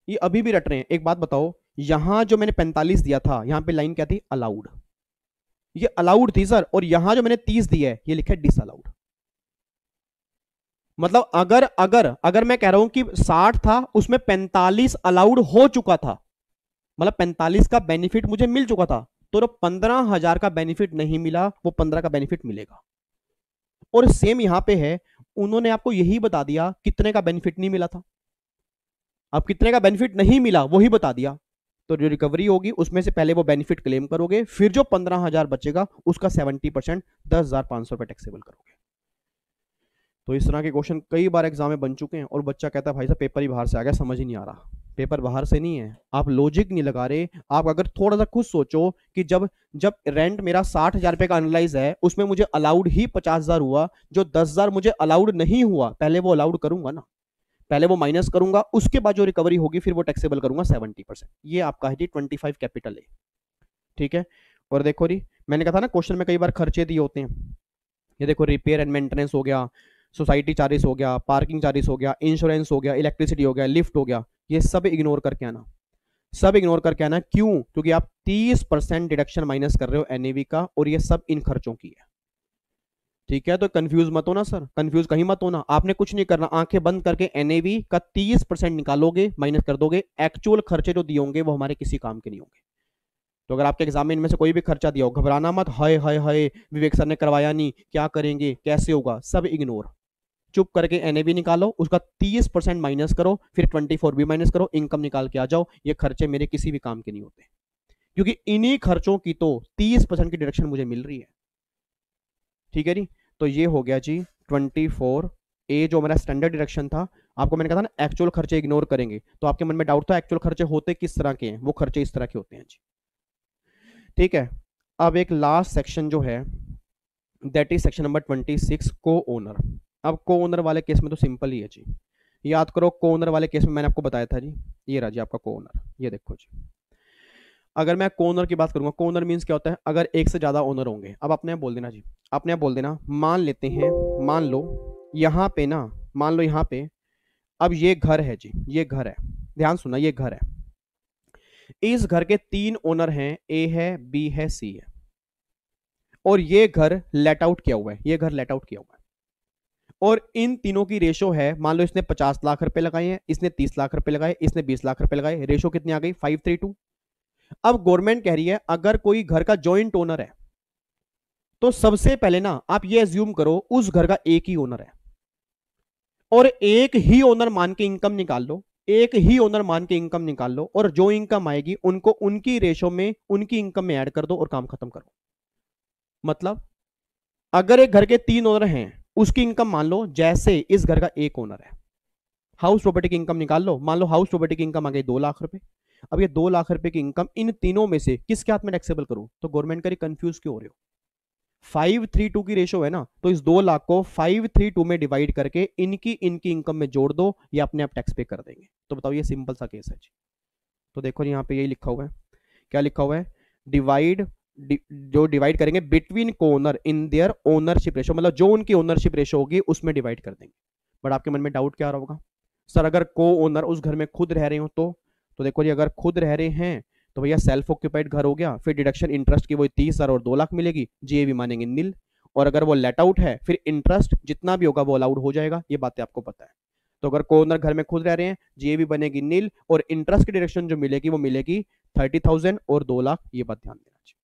ये अभी भी रट रहे हैं। एक बात बताओ, यहां जो मैंने 45 दिया था, यहां पे लाइन क्या थी? अलाउड, ये अलाउड थी सर, और यहां जो मैंने 30 दिया है, ये लिखा है डिसअलाउड। मतलब अगर अगर अगर मैं कह रहा हूं कि 60 था, उसमें 45 अलाउड हो चुका था, मतलब 45 का बेनिफिट मुझे मिल चुका था, तो 15,000 का बेनिफिट नहीं मिला, वो 15 का बेनिफिट मिलेगा। और सेम यहां पे है, उन्होंने आपको यही बता दिया कितने का बेनिफिट नहीं मिला था, अब कितने का बेनिफिट नहीं मिला वही बता दिया, तो जो रिकवरी होगी उसमें से पहले वो बेनिफिट क्लेम करोगे, फिर जो 15,000 बचेगा उसका 70%, 10,500 रुपए टैक्सेबल करोगे। तो इस तरह के क्वेश्चन कई बार एग्जाम में बन चुके हैं, और बच्चा कहता है भाई साहब पेपर ही बाहर से आ गया, समझ ही नहीं आ रहा। पेपर बाहर से नहीं है, आप लॉजिक नहीं लगा रहे। आप अगर थोड़ा सा खुद सोचो कि जब जब रेंट मेरा 60,000 रुपए का एनालाइज है, उसमें मुझे अलाउड ही 50,000 हुआ, जो 10,000 मुझे अलाउड नहीं हुआ, पहले वो अलाउड करूंगा ना, पहले वो माइनस करूंगा, उसके बाद जो रिकवरी होगी फिर वो टैक्सेबल करूंगा 70%। ये आपका है जी 25 कैपिटल है, ठीक है। और देखो जी, मैंने कहा था ना क्वेश्चन में कई बार खर्चे दिए होते हैं, ये देखो रिपेयर एंड मेंटेनेंस हो गया, सोसाइटी चार्जेस हो गया, पार्किंग चार्जेस हो गया, इंश्योरेंस हो गया, इलेक्ट्रिसिटी हो गया, लिफ्ट हो गया, ये सब इग्नोर करके आना, सब इग्नोर करके आना। क्यों? क्योंकि आप 30% डिडक्शन माइनस कर रहे हो एनएवी का, और ये सब इन खर्चों की है, ठीक है। तो कंफ्यूज मत होना सर, कंफ्यूज कहीं मत होना, आपने कुछ नहीं करना, आंखें बंद करके एनएवी का 30% निकालोगे, माइनस कर दोगे, एक्चुअल खर्चे जो दिए होंगे वो हमारे किसी काम के नहीं होंगे। तो अगर आपके एग्जाम में इनमें से कोई भी खर्चा दिया हो, घबराना मत, हाय हाय हाय विवेक सर ने करवाया नहीं, क्या करेंगे, कैसे होगा, सब इग्नोर, चुप करके एनएवी निकालो, उसका 30% माइनस करो, फिर 24 भी माइनस करो, इनकम निकाल के आ जाओ। ये खर्चे मेरे किसी भी काम के नहीं होते, क्योंकि इन्हीं खर्चों की तो 30% की डिडक्शन मुझे मिल रही है, ठीक है जी। तो ये हो गया जी 24 ए, जो हमारा स्टैंडर्ड डिडक्शन था। आपको मैंने कहा था ना एक्चुअल खर्चे इग्नोर करेंगे, तो आपके मन में डाउट था एक्चुअल खर्चे होते किस तरह के हैं, वो खर्चे इस तरह के होते हैं जी, ठीक है। अब एक लास्ट सेक्शन जो है, दैट इज सेक्शन नंबर 26, को ओनर। अब को ओनर वाले केस में तो सिंपल ही है जी, याद करो को ओनर वाले केस में मैंने आपको बताया था जी, ये रहा जी आपका को ओनर, ये देखो जी। अगर मैं को ओनर की बात करूंगा, को ओनर मीन्स क्या होता है? अगर एक से ज्यादा ओनर होंगे, अब अपने आप बोल देना जी, अपने आप बोल देना, मान लेते हैं, मान लो यहाँ पे ना, मान लो यहाँ पे, अब ये घर है जी, ये घर है, ध्यान सुनना, ये घर है, इस घर के 3 ओनर हैं, ए है, बी है, सी है, और ये घर लेट आउट किया हुआ है, ये घर लेट आउट किया हुआ है, और इन तीनों की रेशो है, मान लो इसने 50 लाख रुपए लगाए हैं, इसने 30 लाख रुपए लगाए, इसने 20 लाख रुपए लगाए, रेशो कितनी आ गई? 5:3:2। अब गवर्नमेंट कह रही है अगर कोई घर का जॉइंट ओनर है, तो सबसे पहले ना आप ये एज्यूम करो उस घर का एक ही ओनर है, और एक ही ओनर मान के इनकम निकाल लो, एक ही ओनर मान के इनकम निकाल लो, और जो इनकम आएगी उनको उनकी रेशो में उनकी इनकम में ऐड कर दो और काम खत्म करो। मतलब अगर एक घर के 3 ओनर हैं, उसकी इनकम मान लो जैसे इस घर का एक ओनर है, हाउस प्रॉपर्टी की इनकम निकाल लो, मान लो हाउस प्रॉपर्टी की इनकम आ गई 2 लाख रुपए। अब ये 2 लाख रुपए की इनकम इन तीनों में से किसके हाथ में टैक्सेबल करूं? तो गवर्नमेंट करी, कंफ्यूज क्यों हो रहे हो? 5:3 की रेशो है ना, तो इस 2 लाख को 5:3 में डिवाइड करके इनकी इनकी इनकम में जोड़ दो, ये अपने आप टैक्स पे कर देंगे। तो बताओ, ये सिंपल सा केस है जी। तो देखो यहाँ पे यही लिखा हुआ है, क्या लिखा हुआ है? डिवाइड, जो डिवाइड करेंगे बिटवीन को owner in their ownership ratio, मतलब जो उनकी ओनरशिप रेशो होगी उसमें डिवाइड कर देंगे। बट आपके मन में डाउट क्या आ रहा होगा, सर अगर को ओनर उस घर में खुद रह रहे हो तो देखो जी, अगर खुद रह रहे हैं तो भैया सेल्फ ऑक्यूपाइड घर हो गया, फिर डिडक्शन इंटरेस्ट की वही 30,000 और 2 लाख मिलेगी, जीए भी मानेंगे नील। और अगर वो लेट आउट है फिर इंटरेस्ट जितना भी होगा वो अलाउड हो जाएगा, ये बातें आपको पता है। तो अगर को ओनर घर में खुद रह रहे हैं, जीए भी बनेगी नील, और इंटरेस्ट की डिडक्शन जो मिलेगी वो मिलेगी 30,000 और 2 लाख, ये बात ध्यान देना चाहिए।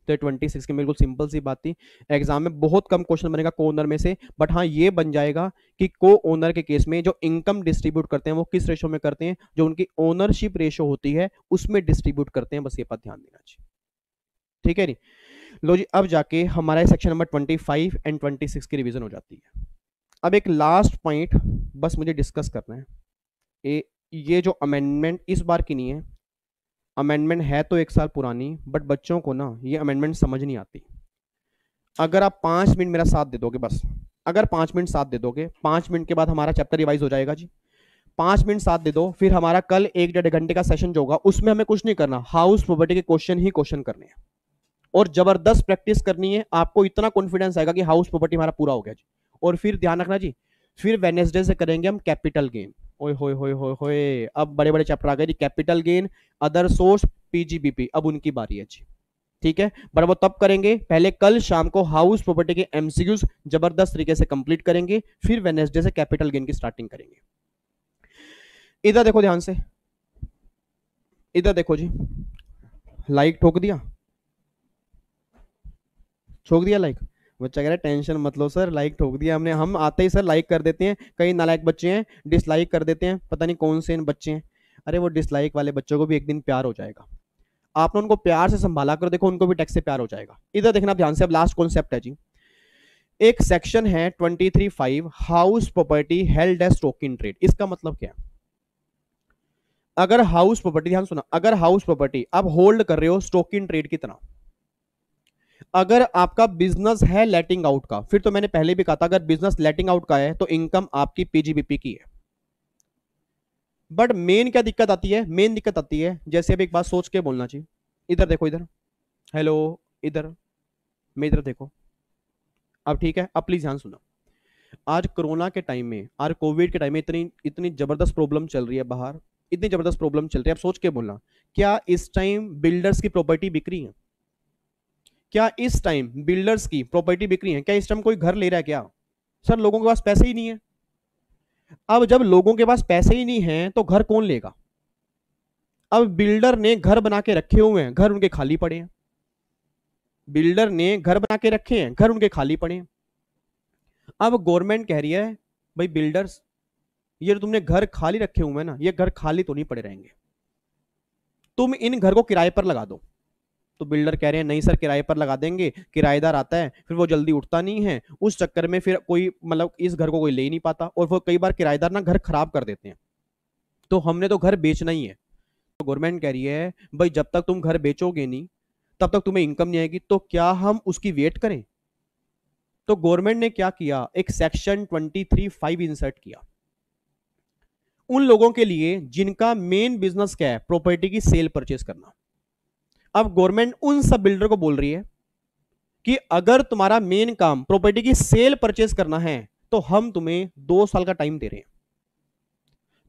तो 26 की बिल्कुल सिंपल सी बात थी। एग्जाम में बहुत कम क्वेश्चन बनेगा को ओनर में से, बट हाँ ये बन जाएगा कि को ओनर के केस में जो इनकम डिस्ट्रीब्यूट करते हैं वो किस रेशो में करते हैं, जो उनकी ओनरशिप रेशो होती है उसमें डिस्ट्रीब्यूट करते हैं, बस ये बात ध्यान देना चाहिए। ठीक है नी? लो जी, अब जाके हमारा सेक्शन नंबर 25 एंड 26 की रिवीजन हो जाती है। अब एक लास्ट पॉइंट बस मुझे डिस्कस करना है, ये जो अमेंडमेंट इस बार की नहीं है, अमेंडमेंट है तो 1 साल पुरानी, बट बच्चों को ना ये अमेंडमेंट समझ नहीं आती। अगर आप 5 मिनट मेरा साथ दे दोगे, बस अगर 5 मिनट साथ दे दोगे, 5 मिनट के बाद हमारा चैप्टर रिवाइज हो जाएगा जी। 5 मिनट साथ दे दो, फिर हमारा कल 1-1.5 घंटे का सेशन जो होगा उसमें हमें कुछ नहीं करना, हाउस प्रॉपर्टी के क्वेश्चन ही क्वेश्चन करने हैं और जबरदस्त प्रैक्टिस करनी है। आपको इतना कॉन्फिडेंस आएगा कि हाउस प्रॉपर्टी हमारा पूरा हो गया जी। और फिर ध्यान रखना जी, फिर वेडनेसडे से करेंगे हम कैपिटल गेन। ओए होए होए होए होए, अब बड़े बड़े चैप्टर आ गए जी, capital gain, other source, PGBP, अब उनकी बारी है जी। ठीक है, बट वो तब करेंगे, पहले कल शाम को हाउस प्रॉपर्टी के एमसीक्यूज जबरदस्त तरीके से कंप्लीट करेंगे, फिर वेडनेसडे से कैपिटल गेन की स्टार्टिंग करेंगे। इधर देखो ध्यान से, इधर देखो जी, लाइक ठोक दिया, ठोक दिया लाइक। बच्चा कह रहा है टेंशन मत लो सर, लाइक ठोक दिया हमने, हम आते ही सर लाइक कर देते हैं। कई नालायक बच्चे हैं डिसलाइक कर देते हैं, पता नहीं कौन से इन बच्चे हैं। अरे वो डिसलाइक वाले बच्चों को भी एक दिन प्यार हो जाएगा, आपने उनको प्यार से संभाला कर, देखो उनको भी टैक्स से प्यार हो जाएगा। इधर देखना ध्यान से, अब लास्ट कॉन्सेप्ट है जी। एक सेक्शन है 23(5) house property held as stock in trade. इसका मतलब क्या है? अगर हाउस प्रॉपर्टी, ध्यान सुना, अगर हाउस प्रॉपर्टी आप होल्ड कर रहे हो स्टॉक इन ट्रेड की तरह, अगर आपका बिजनेस है लेटिंग आउट का, फिर तो मैंने पहले भी कहा था अगर बिजनेस लेटिंग आउट का है तो इनकम आपकी पीजीबीपी की है। बट मेन क्या दिक्कत आती है? मेन दिक्कत आती है, जैसे अब एक बात सोच के बोलना चाहिए, इधर देखो, इधर, हेलो, इधर, मैं इधर देखो, अब ठीक है, अब प्लीज ध्यान सुनो। आज कोरोना के टाइम में, आज कोविड के टाइम में इतनी इतनी जबरदस्त प्रॉब्लम चल रही है बाहर, इतनी जबरदस्त प्रॉब्लम चल रही है, अब सोच के बोलना, क्या इस टाइम बिल्डर्स की प्रॉपर्टी बिक रही है? क्या इस टाइम बिल्डर्स की प्रॉपर्टी बिक रही है? क्या इस टाइम कोई घर ले रहा है क्या? सर लोगों के पास पैसे ही नहीं है। अब जब लोगों के पास पैसे ही नहीं है तो घर कौन लेगा? अब बिल्डर ने घर बना के रखे हुए हैं, घर उनके खाली पड़े हैं। बिल्डर ने घर बना के रखे हैं, घर उनके खाली पड़े हैं। अब गवर्नमेंट कह रही है भाई बिल्डर्स, ये तुमने घर खाली रखे हुए हैं ना, ये घर खाली तो नहीं पड़े रहेंगे, तुम इन घर को किराए पर लगा दो। तो बिल्डर कह रहे हैं नहीं सर, किराए पर लगा देंगे, किराएदार आता है फिर वो जल्दी उठता नहीं है, उस चक्कर में फिर कोई मतलब इस घर को कोई ले ही नहीं पाता, और वो कई बार किराएदार ना घर खराब कर देते हैं, तो हमने तो घर बेचना ही है। तो गवर्नमेंट कह रही है भाई जब तक तुम घर बेचोगे नहीं तब तक तुम्हें इनकम नहीं आएगी, तो क्या हम उसकी वेट करें? तो गवर्नमेंट ने क्या किया, एक सेक्शन 23(5) इंसर्ट किया उन लोगों के लिए जिनका मेन बिजनेस क्या है, प्रॉपर्टी की सेल परचेज करना। अब गवर्नमेंट उन सब बिल्डर को बोल रही है कि अगर तुम्हारा मेन काम प्रॉपर्टी की सेल परचेज करना है तो हम तुम्हें 2 साल का टाइम दे रहे हैं,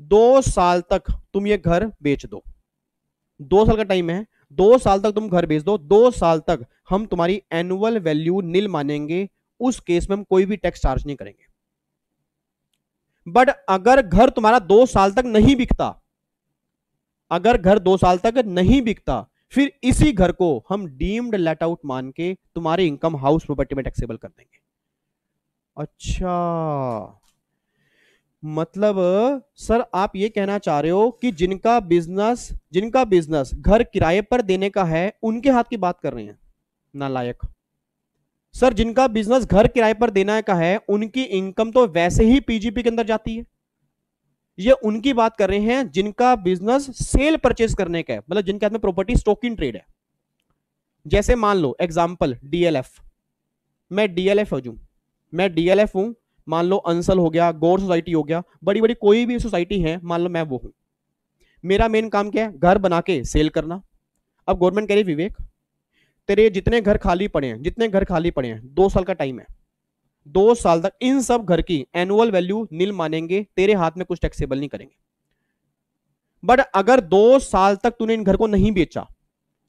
2 साल तक तुम ये घर बेच दो, 2 साल का टाइम है, 2 साल तक तुम घर बेच दो, 2 साल तक हम तुम्हारी एनुअल वैल्यू नील मानेंगे, उस केस में हम कोई भी टैक्स चार्ज नहीं करेंगे। बट अगर घर तुम्हारा 2 साल तक नहीं बिकता, अगर घर 2 साल तक नहीं बिकता, फिर इसी घर को हम डीम्ड लेट आउट मान के तुम्हारे इनकम हाउस प्रॉपर्टी में टैक्सेबल कर देंगे। अच्छा, मतलब सर आप ये कहना चाह रहे हो कि जिनका बिजनेस घर किराए पर देने का है उनके हाथ की बात कर रहे हैं? नालायक सर, जिनका बिजनेस घर किराए पर देना का है उनकी इनकम तो वैसे ही पीजीपी के अंदर जाती है। ये उनकी बात कर रहे हैं जिनका बिजनेस सेल परचेज करने का है, मतलब जिनके हाथ में प्रॉपर्टी स्टॉकिंग ट्रेड है। जैसे मान लो एग्जांपल डीएलएफ, मैं डीएलएफ हूं, मान लो अंसल हो गया, गौर सोसाइटी हो गया, बड़ी बड़ी कोई भी सोसाइटी है, मान लो मैं वो हूं। मेरा मेन काम क्या है? घर बना के सेल करना। अब गवर्नमेंट कह रही विवेक तेरे जितने घर खाली पड़े हैं 2 साल का टाइम है, 2 साल तक इन सब घर की एनुअल वैल्यू नील मानेंगे, तेरे हाथ में कुछ टैक्सेबल नहीं करेंगे। बट अगर 2 साल तक तूने इन घर को नहीं बेचा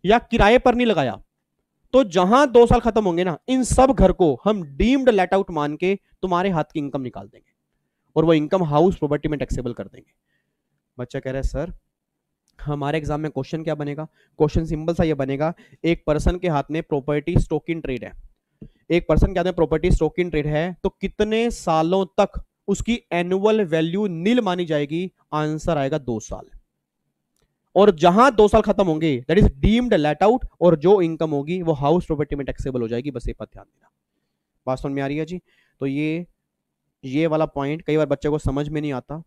या किराए पर नहीं लगाया, तो जहां 2 साल खत्म होंगे ना, इन सब घर को हम डीम्ड लेट आउट मान के तुम्हारे हाथ की इनकम निकाल देंगे और वो इनकम हाउस प्रॉपर्टी में टैक्सेबल कर देंगे। बच्चा कह रहा है सर हमारे एग्जाम में क्वेश्चन क्या बनेगा? क्वेश्चन सिंपल सा ये बनेगा, एक पर्सन के हाथ में प्रॉपर्टी स्टॉकिंग ट्रेड है, तो कितने सालों तक उसकी एनुअल वैल्यू नील मानी जाएगी? आंसर आएगा 2 साल। और जहां 2 साल खत्म होंगे that is deemed let out, और जो इनकम होगी वो हाउस प्रॉपर्टी में टैक्सेबल हो जाएगी। बस ये पर ध्यान देना। बात समझ में आ रही है जी? तो ये वाला पॉइंट कई बार बच्चे को समझ में नहीं आता,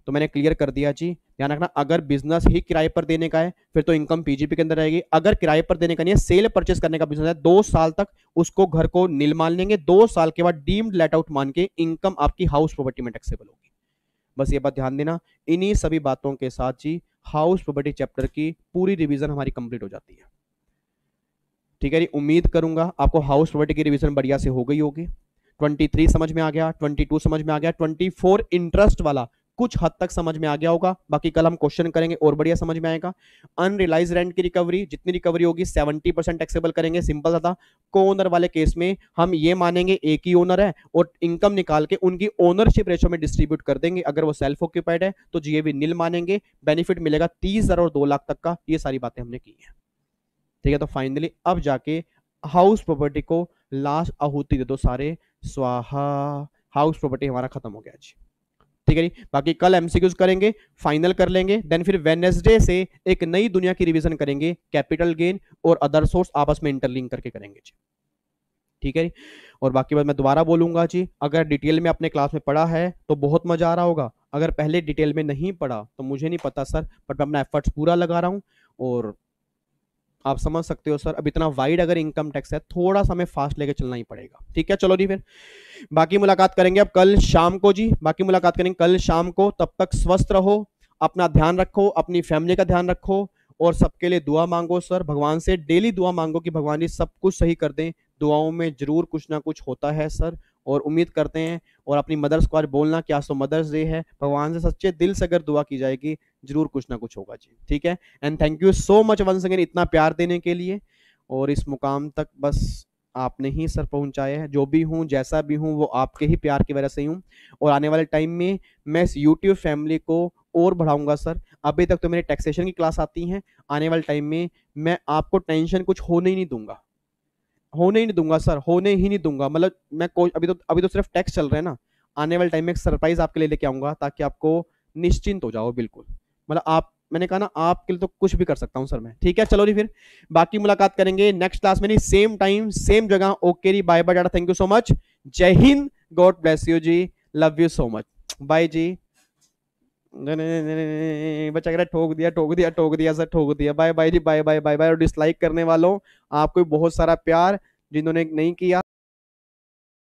तो मैंने क्लियर कर दिया जी। ध्यान रखना, अगर बिजनेस ही किराए पर देने का है फिर तो इनकम पीजीपी के अंदर रहेगी। अगर किराए पर देने का नहीं है, सेल परचेस करने का बिजनेस है, 2 साल तक उसको घर को नील मान लेंगे, 2 साल के बाद डीम्ड लेट आउट मान के इनकम आपकी हाउस प्रॉपर्टी में टैक्सेबल होगी। बस ये बात ध्यान देना। इन्हीं सभी बातों के साथ जी हाउस प्रॉपर्टी चैप्टर की पूरी रिवीजन हमारी कंप्लीट हो जाती है। ठीक है जी, उम्मीद करूंगा आपको हाउस प्रॉपर्टी की रिवीजन बढ़िया से हो गई होगी। 23 समझ में आ गया, 22 समझ में आ गया, 24 इंटरेस्ट वाला कुछ हद तक समझ में आ गया होगा। बाकी कल हम क्वेश्चन करेंगे और बढ़िया समझ में आएगा। अनरियलाइज रेंट की रिकवरी, जितनी रिकवरी होगी 70% टैक्सेबल करेंगे। सिंपल सा था। को ओनर वाले केस में हम ये मानेंगे एक ही ओनर है और इनकम निकाल के उनकी ओनरशिप रेशो में डिस्ट्रीब्यूट कर देंगे। अगर वो सेल्फ ऑक्यूपाइड है तो जीएवी नील मानेंगे, बेनिफिट मिलेगा 30,000 और 2 लाख तक का। ये सारी बातें हमने की है। ठीक है, तो फाइनली अब जाके हाउस प्रॉपर्टी को लास्ट आहुति दे दो सारे, स्वाहा। हाउस प्रॉपर्टी हमारा खत्म हो गया जी। ठीक है जी, बाकी कल एमसीक्यूज करेंगे, फाइनल कर लेंगे, देन फिर वेडनेसडे से एक नई दुनिया की रिवीजन करेंगे, कैपिटल गेन और अदर सोर्स आपस में इंटरलिंक करके करेंगे जी। ठीक है जी, और बाकी बात मैं दोबारा बोलूंगा जी, अगर डिटेल में अपने क्लास में पढ़ा है तो बहुत मजा आ रहा होगा, अगर पहले डिटेल में नहीं पढ़ा तो मुझे नहीं पता सर, बट मैं अपना एफर्ट्स पूरा लगा रहा हूँ और आप समझ सकते हो सर। अब इतना वाइड अगर इनकम टैक्स है, थोड़ा सा हमें फास्ट लेके चलना ही पड़ेगा। ठीक है, चलो जी, फिर बाकी मुलाकात करेंगे अब कल शाम को जी। बाकी मुलाकात करेंगे कल शाम को। तब तक स्वस्थ रहो, अपना ध्यान रखो, अपनी फैमिली का ध्यान रखो और सबके लिए दुआ मांगो सर। भगवान से डेली दुआ मांगो कि भगवान जी सब कुछ सही कर दें। दुआओं में जरूर कुछ ना कुछ होता है सर, और उम्मीद करते हैं। और अपनी मदर्स को आज बोलना कि आज तो मदर्स डे है, भगवान से सच्चे दिल से अगर दुआ की जाएगी जरूर कुछ ना कुछ होगा जी। ठीक है, and thank you so much once again इतना प्यार देने के लिए। और इस मुकाम तक बस आपने ही सर पहुंचाया है। जो भी हूँ, जैसा भी हूँ, वो आपके ही प्यार की वजह से हूँ। और आने वाले टाइम में मैं इस यूट्यूब फैमिली को और बढ़ाऊंगा सर। अभी तक तो मेरे टैक्सेशन की क्लास आती हैं, आने वाले टाइम में मैं आपको टेंशन कुछ होने ही नहीं दूंगा, होने ही नहीं दूंगा सर, होने ही नहीं दूंगा। मतलब मैं कोई अभी तो सिर्फ टैक्स चल रहे हैं ना, आने वाले टाइम में एक सरप्राइज आपके लिए लेके आऊंगा ताकि आपको निश्चिंत हो जाओ बिल्कुल। मतलब आप, मैंने कहा ना आपके लिए तो कुछ भी कर सकता हूं सर मैं। ठीक है, चलो जी, फिर बाकी मुलाकात करेंगे नेक्स्ट क्लास में, नहीं सेम टाइम सेम जगह। ओके जी, bye bye tata, thank you so much, जय हिंद, गॉड ब्लेस यू जी, love you so much, bye जी। बच्चा कह रहा ठोक दिया सर, ठोक दिया। बाय बाय जी, बाय बाय बाय बाय। और डिसलाइक करने वालों आपको बहुत सारा प्यार, जिन्होंने नहीं किया